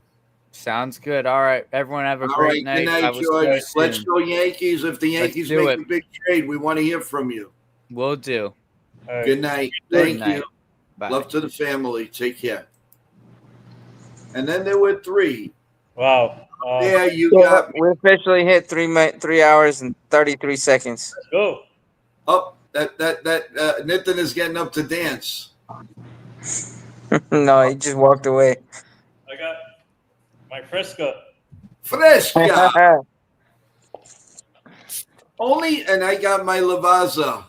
Sounds good. All right, everyone, have a All great right. Good night. I night, will see George. you Let's soon. go Yankees. If the Yankees do make it. a big trade, we want to hear from you. Will do. All right. Good night. Good Thank night. you. Bye. Love to the family. Take care. And then there were three. Wow. There you Yeah, got we officially hit 3 hours and 33 seconds. Let's go. up. That Nitin is getting up to dance. No, he just walked away. I got my Fresca. Fresca. Only, and I got my Lavazza.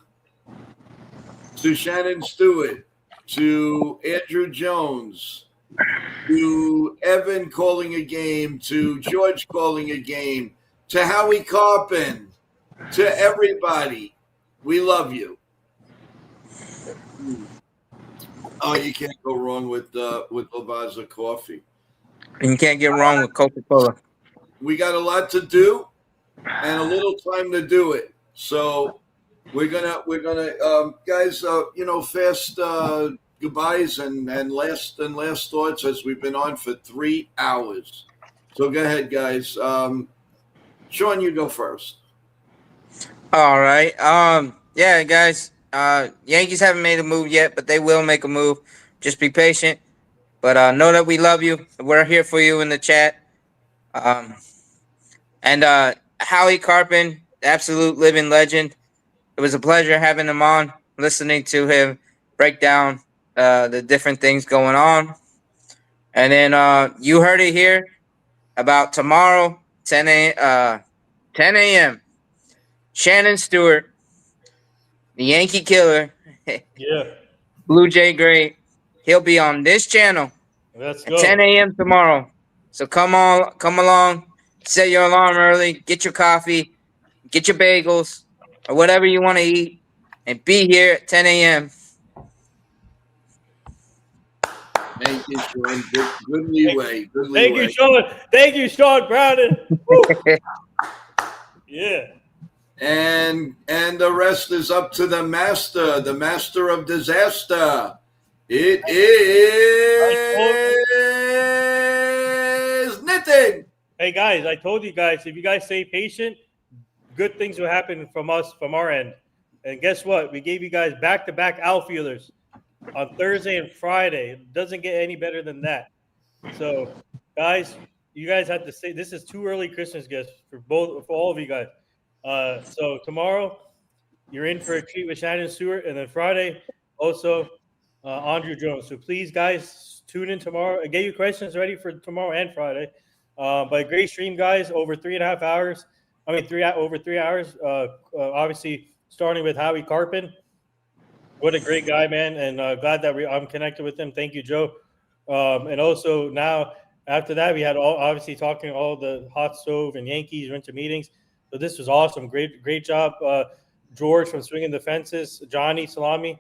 To Shannon Stewart, to Andrew Jones, to Evan calling a game, to George calling a game, to Howie Karpin, to everybody. We love you. Oh, you can't go wrong with Lavazza coffee. You can't get wrong with Coca-Cola. We got a lot to do and a little time to do it. So we're gonna guys, fast goodbyes and last thoughts as we've been on for 3 hours. So go ahead, guys. Sean, you go first. All right. Yeah, guys. Yankees haven't made a move yet, but they will make a move. Just be patient. But know that we love you. We're here for you in the chat. And Howie Karpin, absolute living legend. It was a pleasure having him on, listening to him break down the different things going on. And then you heard it here about tomorrow, 10 a.m. Shannon Stewart, the Yankee killer, Yeah. Blue Jay Great. He'll be on this channel Let's at go. 10 a.m. tomorrow. So come along, set your alarm early, get your coffee, get your bagels, or whatever you want to eat, and be here at 10 a.m. Thank you, Sean. Good leeway. Good leeway. Thank you, Sean. Thank you, Sean Browning. Yeah. And the rest is up to the master of disaster. It is Nitin. Hey guys, I told you guys, if you guys stay patient, good things will happen from us, from our end. And guess what? We gave you guys back-to-back outfielders on Thursday and Friday. It doesn't get any better than that. So, guys, you guys have to say this is too early Christmas gifts for all of you guys. So tomorrow, you're in for a treat with Shannon Stewart, and then Friday, also Andrew Jones. So please, guys, tune in tomorrow and get your questions ready for tomorrow and Friday. But great stream, guys, over 3.5 hours. Over 3 hours. Obviously, starting with Howie Karpin. What a great guy, man, and glad that I'm connected with him. Thank you, Joe. And also now, after that, we had obviously talking all the hot stove and Yankees went to meetings. So this was awesome. Great job, George from Swinging the Fences, Johnny Salami,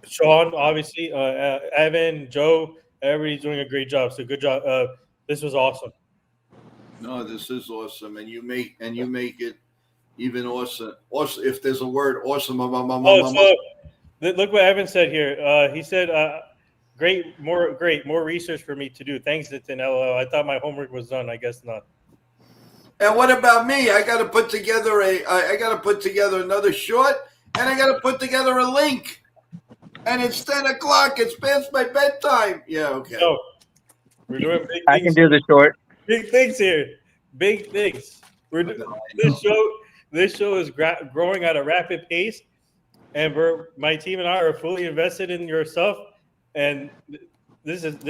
Sean, obviously, Evan, Joe. Everybody's doing a great job. So good job. This was awesome. No, this is awesome, and you make it even awesome. Awesome, if there's a word, awesome. So look what Evan said here. He said, more research for me to do. Thanks, Nitin. LOL. I thought my homework was done. I guess not. And what about me? I got to put together another short, and I got to put together a link. And it's 10 o'clock. It's past my bedtime. Yeah, okay. So we're doing big things. I can do the short. Big things here. Big things. This show is growing at a rapid pace, and my team and I are fully invested in your stuff. And this is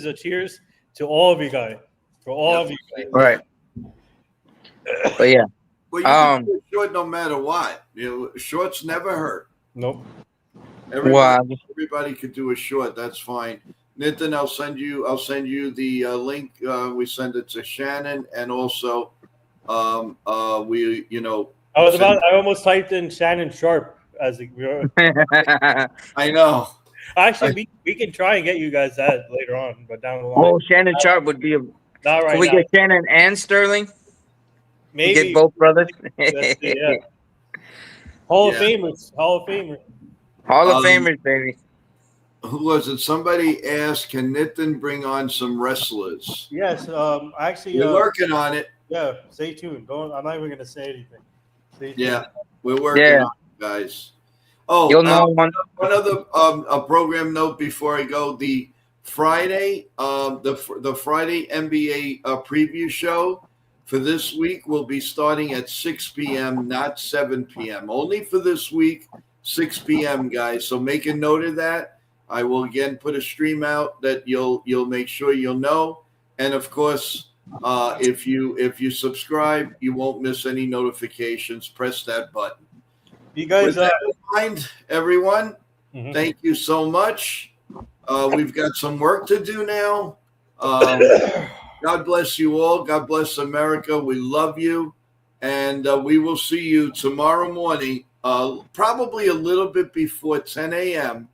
a cheers to all of you guys. For all of you guys. Right. But yeah. Well, you can do a short no matter what. Shorts never hurt. Nope. Everybody could do a short. That's fine. Nitin, I'll send you the link. We send it to Shannon, and also I almost typed in Shannon Sharp as I know. Actually, we can try and get you guys that later on, but down the line. Oh, Shannon Sharp would be not right. Can we get Shannon and Sterling? Maybe get both brothers. Yeah. Hall of Yeah. Famers. Hall of Famer. Hall of Famers, baby. Who was it? Somebody asked, can Nitin bring on some wrestlers? Yes. Actually, We're working on it. yeah. Stay tuned. Don't. I'm not even gonna say anything. Stay tuned. Yeah, we're working Yeah. on it, guys. Oh, You'll know one. one other a program note before I go. The Friday, the Friday NBA preview show for this week will be starting at 6 p.m., not 7 p.m. Only for this week, 6 p.m., guys. So make a note of that. I will again put a stream out that you'll make sure you'll know. And of course, if you subscribe, you won't miss any notifications. Press that button. You guys. With that in mind, everyone, Mhm. thank you so much. We've got some work to do now. God bless you all. God bless America. We love you. And we will see you tomorrow morning, probably a little bit before 10 a.m.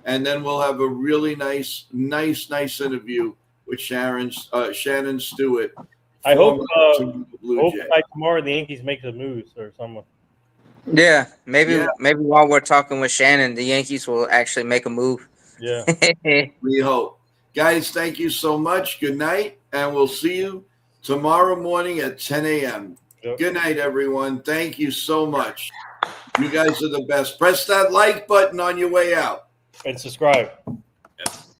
And then we'll have a really nice interview with Shannon Stewart. I hope. Blue Hope Jay. by tomorrow the Yankees make the moves or someone. Yeah, maybe while we're talking with Shannon, the Yankees will actually make a move. Yeah. We hope. Guys, thank you so much. Good night, and we'll see you tomorrow morning at 10 a.m. Yep. Good night, everyone. Thank you so much. You guys are the best. Press that like button on your way out. And subscribe.